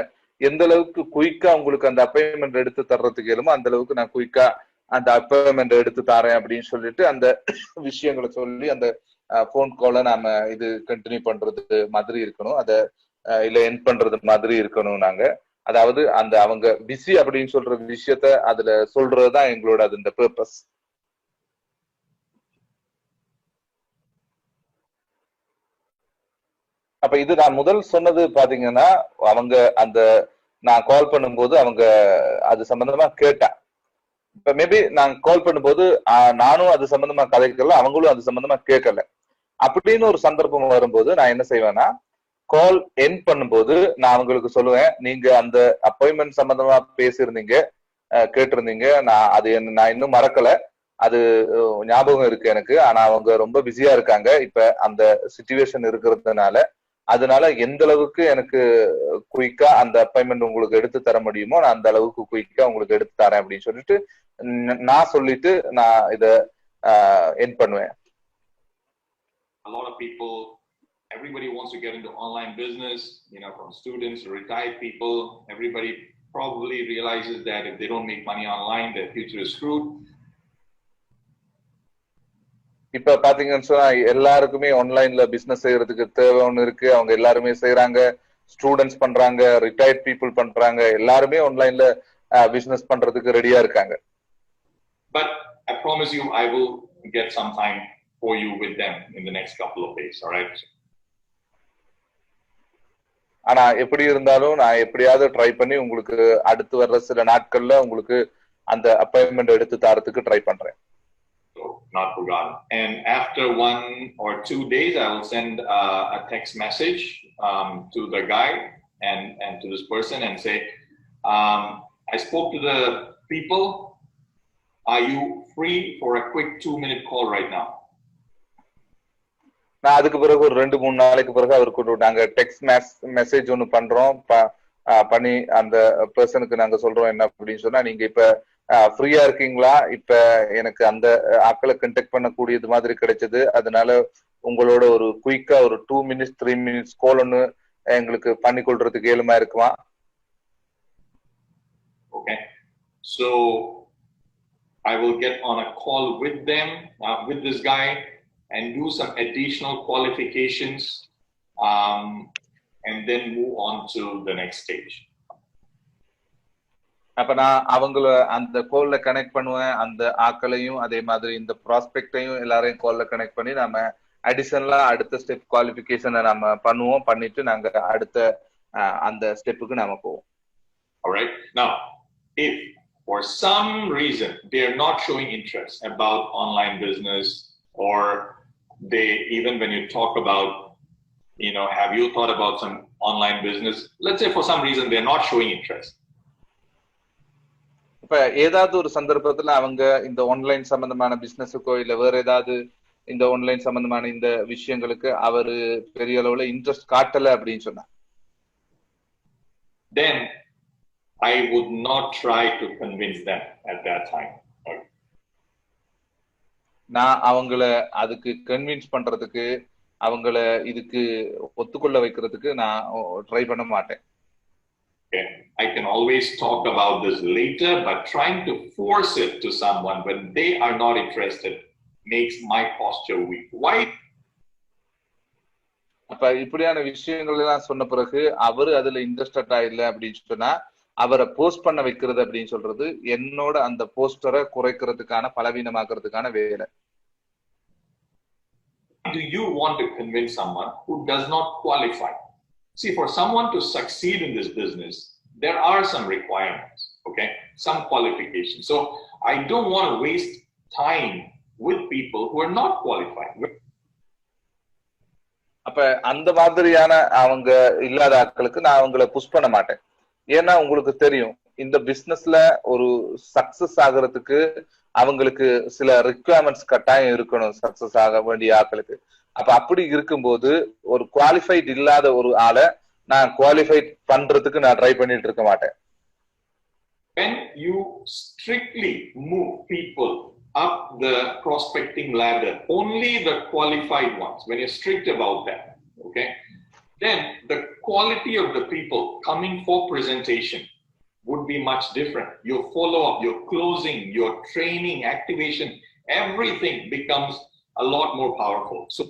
எந்த அளவுக்கு குயிக்கா உங்களுக்கு அந்த அப்பாயின்மெண்ட் எடுத்து தர்றதுக்கு இயலுமோ அந்த அளவுக்கு நான் குயிக்கா அந்த அப்பாயின்மெண்ட் எடுத்து தரேன் அப்படின்னு சொல்லிட்டு அந்த விஷயங்களை சொல்லி அந்த போன் கால நாம இது கண்டினியூ பண்றது மாதிரி இருக்கணும், அத இல்ல எண்ட் பண்றது மாதிரி இருக்கணும். நாங்க அதாவது அவங்க பிஸி அப்படின்னு சொல்ற விஷயத்த அதுல சொல்றதுதான் எங்களோட அந்த பர்பஸ். அப்ப இது நான் முதல் சொன்னது பாத்தீங்கன்னா, அவங்க நான் கால் பண்ணும்போது அவங்க அது சம்பந்தமா கேட்டேன். இப்ப மேபி நான் கால் பண்ணும்போது நானும் அது சம்பந்தமா கதைக்கல, அவங்களும் அது சம்பந்தமா கேட்கல. அப்படின்னு ஒரு சந்தர்ப்பம் வரும்போது நான் என்ன செய்வேன்னா, கால் எண்ட் பண்ணும்போது நான் அவங்களுக்கு சொல்லுவேன், நீங்க அந்த அப்பாயின்மெண்ட் சம்பந்தமா பேசியிருந்தீங்க, கேட்டிருந்தீங்க, நான் இன்னும் மறக்கல, அது ஞாபகம் இருக்கு எனக்கு. ஆனா அவங்க ரொம்ப பிஸியா இருக்காங்க இப்ப அந்த சிச்சுவேஷன் இருக்கிறதுனால. அதனால எந்த அளவுக்கு எனக்கு குயிக்கா அந்த அப்பாயின்மெண்ட் உங்களுக்கு எடுத்து தர முடியுமோ நான் அந்த அளவுக்கு குயிக்கா உங்களுக்கு எடுத்து தரேன் அப்படின்னு சொல்லிட்டு நான் சொல்லிட்டு நான் இத எண்ட் பண்ணுவேன். A lot of people, everybody wants to get into online business, from students to retired people. Everybody probably realizes that if they don't make money online, their future is screwed. இப்ப பாத்தீங்கன்னு சொன்னா எல்லாருக்குமே ஆன்லைன்ல business செய்யறதுக்கு தேவை ஒண்ணு இருக்கு. அவங்க எல்லாருமே செய்யறாங்க, ஸ்டூடெண்ட்ஸ் பண்றாங்க, ரிட்டையர்ட் பீப்புள் பண்றாங்க, எல்லாருமே ஆன்லைன்ல பிசினஸ் பண்றதுக்கு ரெடியா இருக்காங்க. But I promise you, I will get some time for you with them in the next couple of days. All right. ஆனா எப்படி இருந்தாலும் நான் எப்படியாவது ட்ரை பண்ணி உங்களுக்கு அடுத்து வர்ற சில நாட்கள்ல உங்களுக்கு அந்த அப்பாயின்மெண்ட் எடுத்து தரத்துக்கு ட்ரை பண்றேன். Not forgotten. And after 1 or 2 days, I will send a text message to the guy and to this person and say, I spoke to the people. Are you free for a quick 2-minute call right now? நான் அதுக்கு பிறகு ஒரு 2-3 நாளைக்கு பிறகு அவருக்கு நாங்க text message ஒண்ணு பண்றோம், பண்ணி அந்த பர்சனுக்கு நாங்க சொல்றோம் என்ன அப்படின்னு சொன்னா, நீங்க இப்ப ஃப்ரீயா இருக்கீங்களா, இப்ப எனக்கு அந்த ஆட்களை கண்டெக்ட் பண்ணக்கூடியது மாதிரி கிடைச்சது, அதனால உங்களோட ஒரு குயிக்கா ஒரு 2 minutes 3 minutes கால் ஒன்னு எங்களுக்கு பண்ணி கொள்றதுக்கு ஏழுமா இருக்குமா? Okay, so I will get on a call with them, with this guy, and do some additional qualifications, and then move on to the next stage. அப்ப நான் அவங்கள அந்த கோல்ல கனெக்ட் பண்ணுவேன், அந்த ஆக்களையும் அதே மாதிரி இந்த ப்ராஸ்பெக்டையும் எல்லாரையும் கோல்ல கனெக்ட் பண்ணி நாம அடிஷனலா அடுத்த ஸ்டெப் குவாலிஃபிகேஷனை நம்ம பண்ணுவோம், பண்ணிட்டு நாங்க அடுத்த அந்த ஸ்டெப்புக்கு நாம போவோம். Alright, now if for some reason they are not showing interest about online business, or they, even when you talk about, have you thought about some online business, let's say for some reason they're not showing interest. இப்ப ஏதாவது ஒரு சந்தர்ப்பத்துல அவங்க இந்த online சம்பந்தமான பிசினஸுக்கோ இல்ல வேற ஏதாவது இந்த ஆன்லைன் சம்பந்தமான இந்த விஷயங்களுக்கு அவரு பெரிய அளவுல இன்ட்ரெஸ்ட் காட்டல அப்படின்னு சொன்னா, then I would not try to convince them at that time. நான் அவங்கள அதுக்கு கன்வின்ஸ் பண்றதுக்கு, அவங்கள இதுக்கு ஒத்துக்கொள்ள வைக்கிறதுக்கு நான் ட்ரை பண்ண மாட்டேன். Okay. I can always talk about this later, but trying to force it to someone when they are not interested makes my posture weak. Why? அப்ப இப்படியான விஷயங்கள் எல்லாம் சொன்ன பிறகு அவரு அதுல இன்ட்ரெஸ்டடா இல்ல அப்படின்னு சொன்னா அவரை போஸ்ட் பண்ண வைக்கிறது அப்படின்னு சொல்றது என்னோட அந்த போஸ்டரை குறைக்கிறதுக்கான, பலவீனமாக்குறதுக்கான வேலை. Do you want to convince someone who does not qualify? See, for someone to succeed in this business, there are some requirements, okay? Some qualifications. So I don't want to waste time with people who are not qualified. அப்ப அந்த மாதிரியான அவங்க இல்லாத ஆட்களுக்கு நான் அவங்கள push பண்ண மாட்டேன். ஏன்னா உங்களுக்கு தெரியும், இந்த பிசினஸ்ல ஒரு சக்சஸ் ஆகிறதுக்கு அவங்களுக்கு சில ரிக்வயர்மெண்ட்ஸ் கட்டாயம் இருக்கணும் சக்சஸ் ஆக வேண்டிய ஆட்களுக்கு. அப்ப அப்படி இருக்கும்போது ஒரு குவாலிஃபைட் இல்லாத ஒரு ஆளை நான் குவாலிஃபைட் பண்றதுக்கு நான் ட்ரை பண்ணிட்டு இருக்க மாட்டேன். When you strictly move people up the prospecting ladder, only the qualified ones, when you're strict about that, okay, then the quality of the people coming for presentation would be much different. Your follow-up, your closing, your training, activation, everything becomes a lot more powerful. So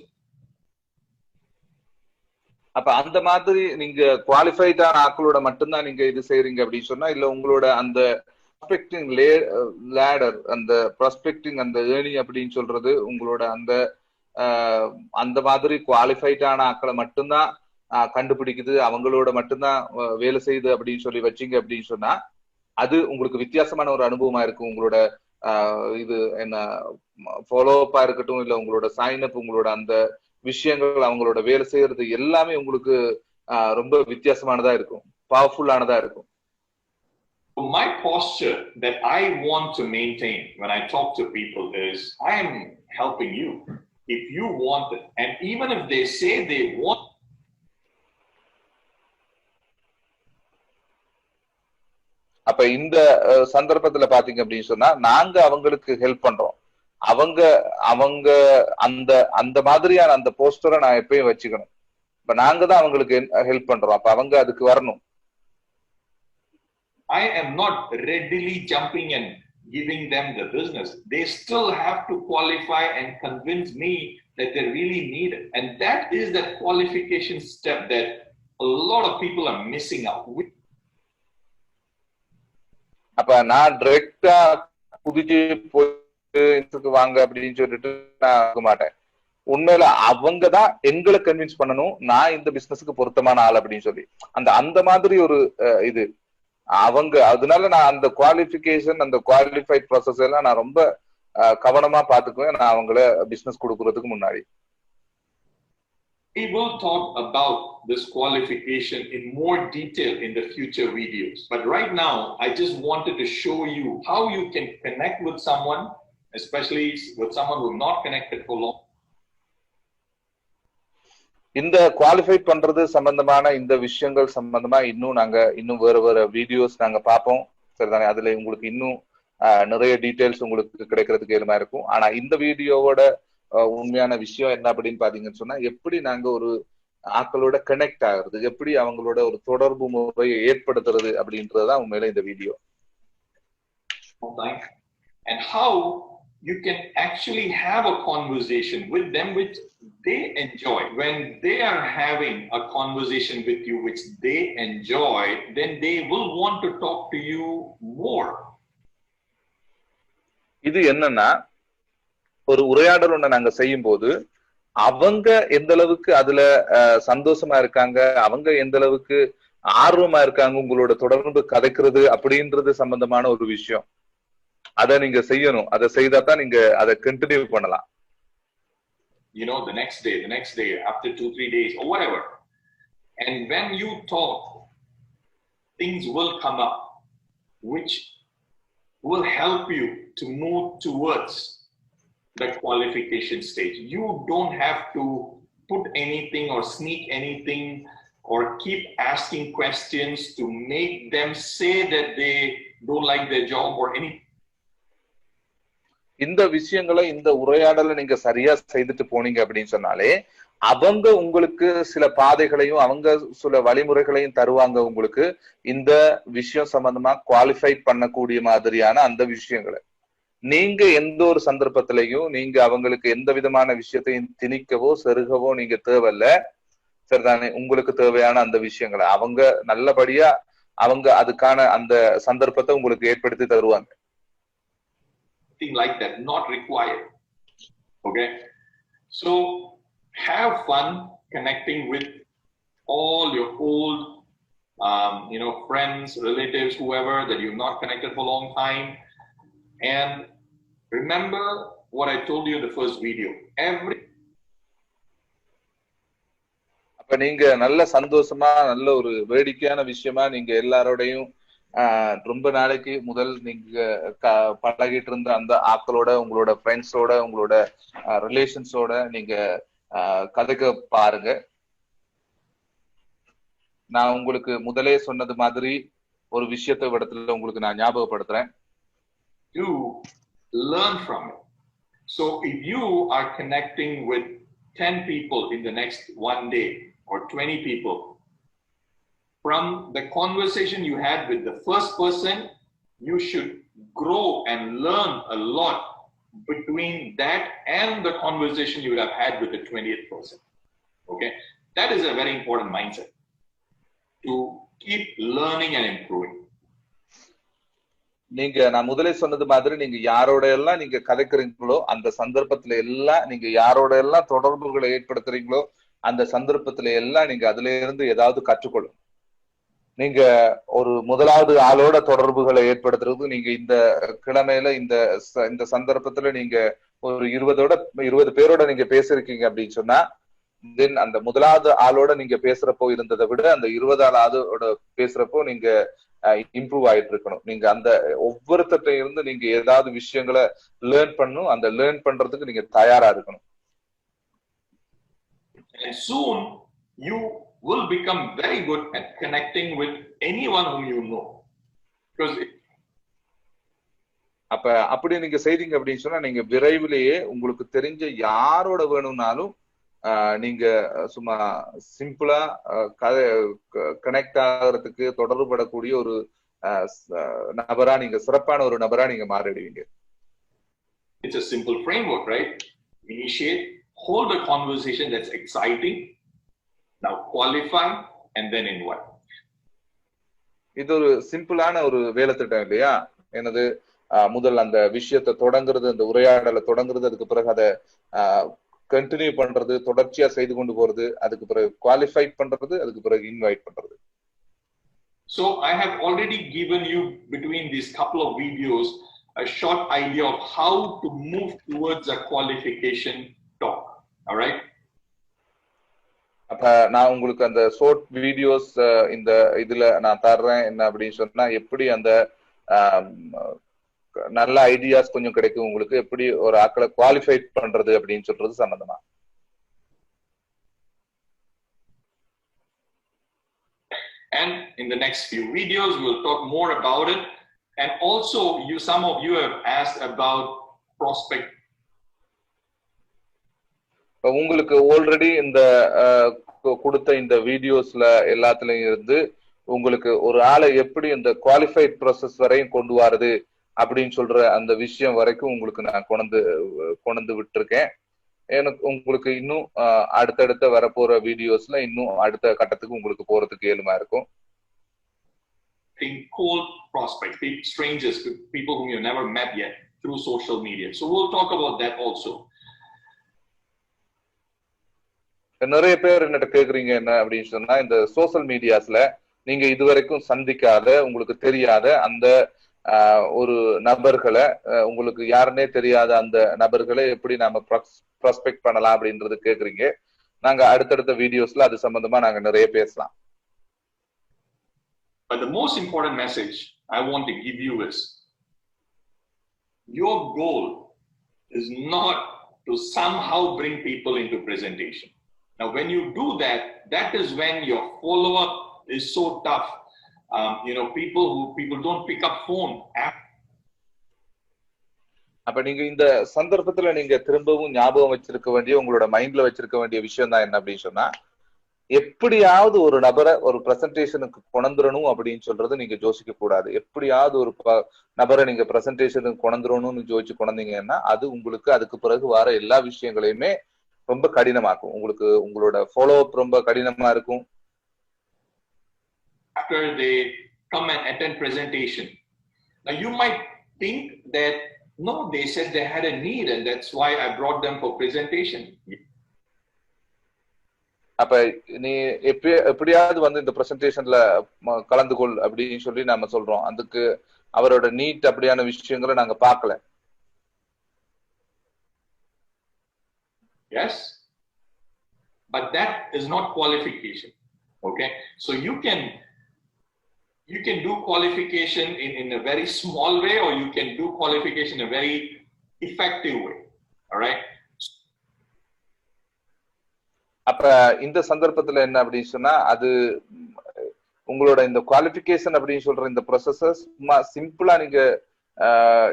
அப்ப அந்த மாதிரி நீங்க குவாலிஃபைடான ஆக்களோட மட்டும்தான் நீங்க இது செய்றீங்க அப்படின்னு சொன்னா, இல்ல உங்களோட அந்த ப்ராஸ்பெக்டிங் லேடர், அந்த ப்ராஸ்பெக்டிங் அந்த ஏர்னிங் அப்படின்னு சொல்றது உங்களோட அந்த மாதிரி குவாலிஃபைடான ஆக்களை மட்டும்தான் கண்டுபிடிக்குது, அவங்களோட மட்டும்தான் வேலை செய்யுது அப்படின்னு சொல்லி வச்சிங்க அப்படின்னு சொன்னா அது உங்களுக்கு வித்தியாசமான ஒரு அனுபவமா இருக்கும். உங்களோட இது என்ன ஃபாலோ அப்பா இருக்கட்டும், இல்ல உங்களோட சைன் அப், உங்களோட அந்த விஷயங்கள், அவங்களோட வேலை செய்யறது எல்லாமே உங்களுக்கு ரொம்ப வித்தியாசமானதா இருக்கும், பவர்ஃபுல்லானதா இருக்கும். My posture that I want to maintain when I talk to people is, I am helping you if you want it, and even if they say they want. அப்ப இந்த சந்தர்ப்பத்துல பாத்தீங்க அப்படின்னு சொன்னா நாங்க அவங்களுக்கு ஹெல்ப் பண்றோம். அவங்க அந்த மாதிரியான அந்த போஸ்டரை நான் எப்பயும் வச்சுக்கணும். இப்ப நாங்க தான் அவங்களுக்கு ஹெல்ப் பண்றோம், அப்ப அவங்க அதுக்கு வரணும். I am not readily jumping and giving them the business. They still have to qualify and convince me that they really need it, and that is that qualification step that a lot of people are missing out with. அப்ப நான் டைரக்டா புதிச்சு போய் வாங்க அப்படின்னு சொல்லிட்டு நான் ஆக மாட்டேன். உண்மையில அவங்கதான் எங்களை கன்வின்ஸ் பண்ணணும் நான் இந்த பிசினஸுக்கு பொருத்தமான ஆள் அப்படின்னு சொல்லி, அந்த மாதிரி ஒரு இது அவங்க. அதனால நான் அந்த குவாலிஃபிகேஷன், அந்த குவாலிஃபைட் ப்ராசஸ் எல்லாம் நான் ரொம்ப கவனமா பாத்துக்குவேன் நான் அவங்கள பிசினஸ் கொடுக்கறதுக்கு முன்னாடி. We will talk about this qualification in more detail in the future videos. But right now, I just wanted to show you how you can connect with someone, especially with someone who is not connected for long. இந்த qualify பண்றது சம்பந்தமான இந்த விஷயங்கள் சம்பந்தமா இன்னும் வேற videos நாங்க பார்ப்போம், சரிதானே? அதுல உங்களுக்கு இன்னும் நிறைய டீடைல்ஸ் உங்களுக்கு கிடைக்கிறதுக்கு ஏழுமா இருக்கும். ஆனா இந்த வீடியோவோட உண்மையான விஷயம் என்ன அப்படின்னு பாத்தீங்கன்னு சொன்னா, எப்படி நாங்க ஒரு ஆக்களோட கனெக்ட் ஆகுறது, எப்படி அவங்களோட ஒரு தொடர்பு முறையை ஏற்படுத்துறது அப்படின்றதுதான் உண்மையில இந்த video. And how you can actually have a conversation with them which they enjoy. When they are having a conversation with you which they enjoy, then they will want to talk to you more. இது என்னன்னா, ஒரு உரையாடல் ஒண்ணு நாங்க செய்யும் போது அவங்க எந்த அளவுக்கு அதுல சந்தோஷமா இருக்காங்க, அவங்க எந்த அளவுக்கு ஆர்வமா இருக்காங்க உங்களோட தொடர்பு கதைக்கிறது அப்படின்றது சம்பந்தமான ஒரு விஷயம். அதை நீங்க செய்யணும். அதை செய்தா தான் நீங்க அதை கண்டினியூ பண்ணலாம். You know, the next day, after 2-3 days or whatever. And when you talk, things will come up which will help you to move towards the qualification stage. You don't have to put anything or sneak anything or keep asking questions to make them say that they don't like their job or anything. இந்த விஷயங்களை, இந்த உரையாடலை நீங்க சரியா செய்துட்டு போனீங்க அப்படின்னு சொன்னாலே அவங்க உங்களுக்கு சில பாதைகளையும் அவங்க சில வழிமுறைகளையும் தருவாங்க. உங்களுக்கு இந்த விஷயம் சம்பந்தமா குவாலிஃபை பண்ணக்கூடிய மாதிரியான அந்த விஷயங்களை நீங்க எந்த ஒரு சந்தர்ப்பத்திலையும் நீங்க அவங்களுக்கு எந்த விதமான விஷயத்தையும் திணிக்கவோ செருகவோ நீங்க தேவையில்ல. சரிதானே? உங்களுக்கு தேவையான அந்த விஷயங்களை அவங்க நல்லபடியா அவங்க அதுக்கான அந்த சந்தர்ப்பத்தை உங்களுக்கு ஏற்படுத்தி தருவாங்க. Like that, not required. Okay, so have fun connecting with all your old friends, relatives, whoever that you've not connected for a long time. And remember what I told you in the first video. அப்ப நீங்க நல்ல சந்தோஷமா நல்ல ஒரு வேடிக்கையான விஷயமா நீங்க எல்லாரோடையும் ரொம்ப நாளைக்கு முதல் நீங்க பழகிட்டு இருந்த அந்த ஆக்களோட, உங்களோட ஃப்ரெண்ட்ஸோட, உங்களோட ரிலேஷன்ஸோட நீங்க கதைக்க பாருங்க. நான் உங்களுக்கு முதலே சொன்னது மாதிரி ஒரு விஷயத்தை இடத்துல உங்களுக்கு நான் ஞாபகப்படுத்துறேன். You learn from it. So if you are connecting with 10 people in the next one day or 20 people, from the conversation you had with the first person, you should grow and learn a lot between that and the conversation you would have had with the 20th person. Okay, that is a very important mindset to keep learning and improving. நீங்க நான் முதலே சொன்னது மாதிரி நீங்க யாரோட எல்லாம் நீங்க கதைக்கிறீங்களோ அந்த சந்தர்ப்பத்துல எல்லாம், நீங்க யாரோட எல்லாம் தொடர்புகளை ஏற்படுத்துறீங்களோ அந்த சந்தர்ப்பத்துல எல்லாம் நீங்க அதுல இருந்து ஏதாவது கற்றுக்கொள்ளும். நீங்க ஒரு முதலாவது ஆளோட தொடர்புகளை ஏற்படுத்துறது, நீங்க இந்த கிழமையில இந்த சந்தர்ப்பத்துல நீங்க ஒரு 20 பேரோட நீங்க பேசிருக்கீங்க அப்படின்னு சொன்னா, தென் அந்த முதலாவது ஆளோட நீங்க பேசுறப்போ இருந்ததை விட அந்த 20ஆவது ஆளோட பேசுறப்போ நீங்க இம்ப்ரூவ் ஆயிட்டு இருக்கணும். நீங்க அந்த ஒவ்வொருத்தட்ட இருந்து நீங்க ஏதாவது விஷயங்களை லேர்ன் பண்ணணும். அந்த லேர்ன் பண்றதுக்கு நீங்க தயாரா இருக்கணும். And soon you will become very good at connecting with anyone whom you know. Because அப்படி நீங்க செய்றீங்க அப்படின்னு சொன்னா நீங்க விரைவிலேயே உங்களுக்கு தெரிஞ்ச யாரோட வேணும்னாலும் நீங்க சும்மா சிம்பிளா கனெக்ட் ஆகிறதுக்கு தொடர்புபடக்கூடிய ஒரு நபரா, நீங்க சிறப்பான ஒரு நபரா நீங்க மாறிடுவீங்க. It's a simple framework, right? Initiate, hold a conversation that's exciting, now qualify and then invite. இது ஒரு சிம்பிளான ஒரு வேலை திட்டம் இல்லையா? எனது முதல் அந்த விஷயத்தை தொடங்குறது, அந்த உரையாடலை தொடங்குறது, அதுக்கு பிறகு அதை கண்டினியூ பண்றது, தொடர்ச்சியா செய்து கொண்டு போறது, அதுக்கு பிறகு குவாலிஃபை பண்றது, அதுக்கு பிறகு இன்வைட் பண்றது. So I have already given you between these couple of videos a short idea of how to move towards a qualification talk. All right? அப்ப நான் உங்களுக்கு அந்த ஷார்ட் வீடியோஸ் இந்த இதுல நான் தர்றேன். என்ன அப்படின்னு சொன்னா, எப்படி அந்த நல்ல ஐடியாஸ் கொஞ்சம் கிடைக்கும் உங்களுக்கு, எப்படி ஒரு ஆக்களை குவாலிஃபை பண்றது அப்படின்னு சொல்றது சம்பந்தமா. And in the next few videos we'll talk more about it. And also some of you have asked about prospect. உங்களுக்கு ஆல்ரெடி இந்த கொடுத்த இந்த வீடியோஸ்ல எல்லாத்துலயும் இருந்து உங்களுக்கு ஒரு ஆளை எப்படி இந்த குவாலிஃபைட் ப்ராசஸ் வரையும் கொண்டு வரது அப்படின்னு சொல்ற அந்த விஷயம் வரைக்கும் உங்களுக்கு நான் கொண்டு விட்டுருக்கேன். எனக்கு உங்களுக்கு இன்னும் அடுத்தடுத்த வரப்போற வீடியோஸ்ல இன்னும் அடுத்த கட்டத்துக்கு உங்களுக்கு போறதுக்கு ஏழுமா இருக்கும். In cold prospects, strangers, people whom you've never met yet through social media. So we'll talk about that also. நிறைய பேர் என்னட்ட கேக்குறீங்க என்ன அப்படின்னு சொன்னா, இந்த சோசியல் மீடியாஸ்ல நீங்க இதுவரைக்கும் சந்திக்காத உங்களுக்கு தெரியாத அந்த ஒரு நபர்களை, உங்களுக்கு யாருன்னே தெரியாத அந்த நபர்களை எப்படி நாம ப்ராஸ்பெக்ட் பண்ணலாம் அப்படின்றது கேக்குறீங்க. நாங்க அடுத்தடுத்த வீடியோஸ்ல அது சம்பந்தமா நாங்க நிறைய பேசலாம். But the most important message I want to give you is, your goal is not to somehow bring people into presentation. Now, when you do that, that is when your follow-up is so tough. People don't pick up phone. அப்ப நீங்க இந்த சந்தர்ப்பத்துல நீங்க திரும்பவும் ஞாபகம் வச்சிருக்க வேண்டிய, உங்களோட மைண்ட்ல வச்சிருக்க வேண்டிய விஷயம் தான் என்ன அப்படின்னு சொன்னா, எப்படியாவது ஒரு நபரை ஒரு பிரசன்டேஷனுக்கு கொணந்துடணும் அப்படின்னு சொல்றது நீங்க யோசிக்க கூடாது. எப்படியாவது ஒரு நபரை நீங்க பிரசன்டேஷனுக்கு கொணந்துடணும்னு யோசிச்சு கொண்டீங்கன்னா அது உங்களுக்கு அதுக்கு பிறகு வர எல்லா விஷயங்களையுமே ரொம்ப கடினமாக்கும். உங்களுக்கு உங்களோட ஃபாலோ அப் ரொம்ப கடினமா இருக்கும். After they come and attend presentation, now you might think that no, they said they had a need and that's why I brought them for presentation. அப்ப நீ எப்படியாவது வந்து இந்த பிரசன்டேஷன்ல கலந்து கொள் அப்படின்னு சொல்லி நாம சொல்றோம். அதுக்கு அவரோட நீட் அப்படியான விஷயங்களை நாங்க பார்க்கல. Yes, but that is not qualification. Okay, so you can do qualification in a very small way, or you can do qualification in a very effective way. All right. அப்ப இந்த சந்தர்ப்பத்துல என்ன அப்படின்னு சொன்னா, அது உங்களோட இந்த குவாலிஃபிகேஷன் அப்படின்னு சொல்ற இந்த ப்ரொசஸஸ் சிம்பிளா நீங்க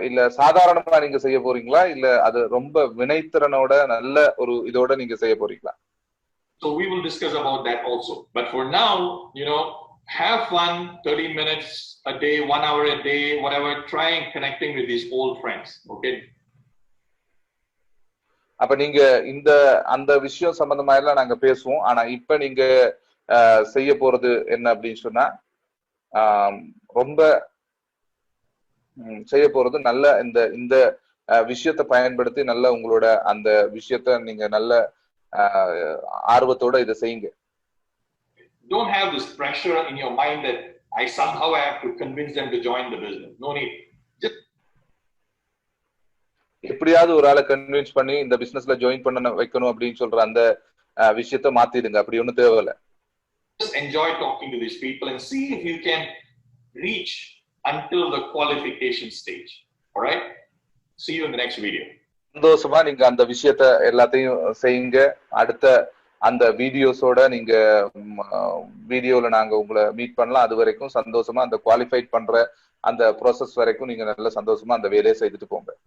இல்ல சாதாரணமா நீங்க செய்ய போறீங்களா, இல்ல அது ரொம்ப வினைத்திறனோட நல்ல ஒரு இதோட நீங்க செய்ய போறீங்களா? So we will discuss about that also. But for now, have fun, 30 minutes a day, 1 hour a day, whatever, trying connecting with these old friends. Okay. அப்ப நீங்க அந்த விஷயம் சம்பந்தமா எல்லாம் நாங்க பேசுவோம். ஆனா இப்ப நீங்க செய்ய போறது என்ன அப்படின்னு சொன்னா, ரொம்ப செய்ய போறது நல்ல இந்த விஷயத்தை பயன்படுத்தி நல்ல உங்களோட அந்த விஷயத்த நீங்க நல்ல ஆர்வத்தோட இதை செய்யுங்க. Don't have this pressure in your mind that I somehow have to convince them to join the business. No need. எப்படியாவது ஒரு ஆளை கன்வின்ஸ் பண்ணி இந்த பிசினஸ்ல ஜாயின் பண்ண வைக்கணும் அப்படின்னு சொல்ற அந்த விஷயத்த மாத்திடுங்க. அப்படி ஒண்ணும் தேவையில்லை. Just enjoy talking to these people and see if you can reach until the qualification stage. All right? See you in the next video. சந்தோஷமா நீங்க அந்த விஷயத்த எல்லாத்தையும் செய்யுங்க. அடுத்த அந்த வீடியோஸோட நீங்க வீடியோல நாங்க உங்களை மீட் பண்ணலாம். அது வரைக்கும் சந்தோஷமா அந்த குவாலிஃபைட் பண்ற அந்த ப்ராசஸ் வரைக்கும் நீங்க நல்ல சந்தோஷமா அந்த வேலையை செய்துட்டு போங்க.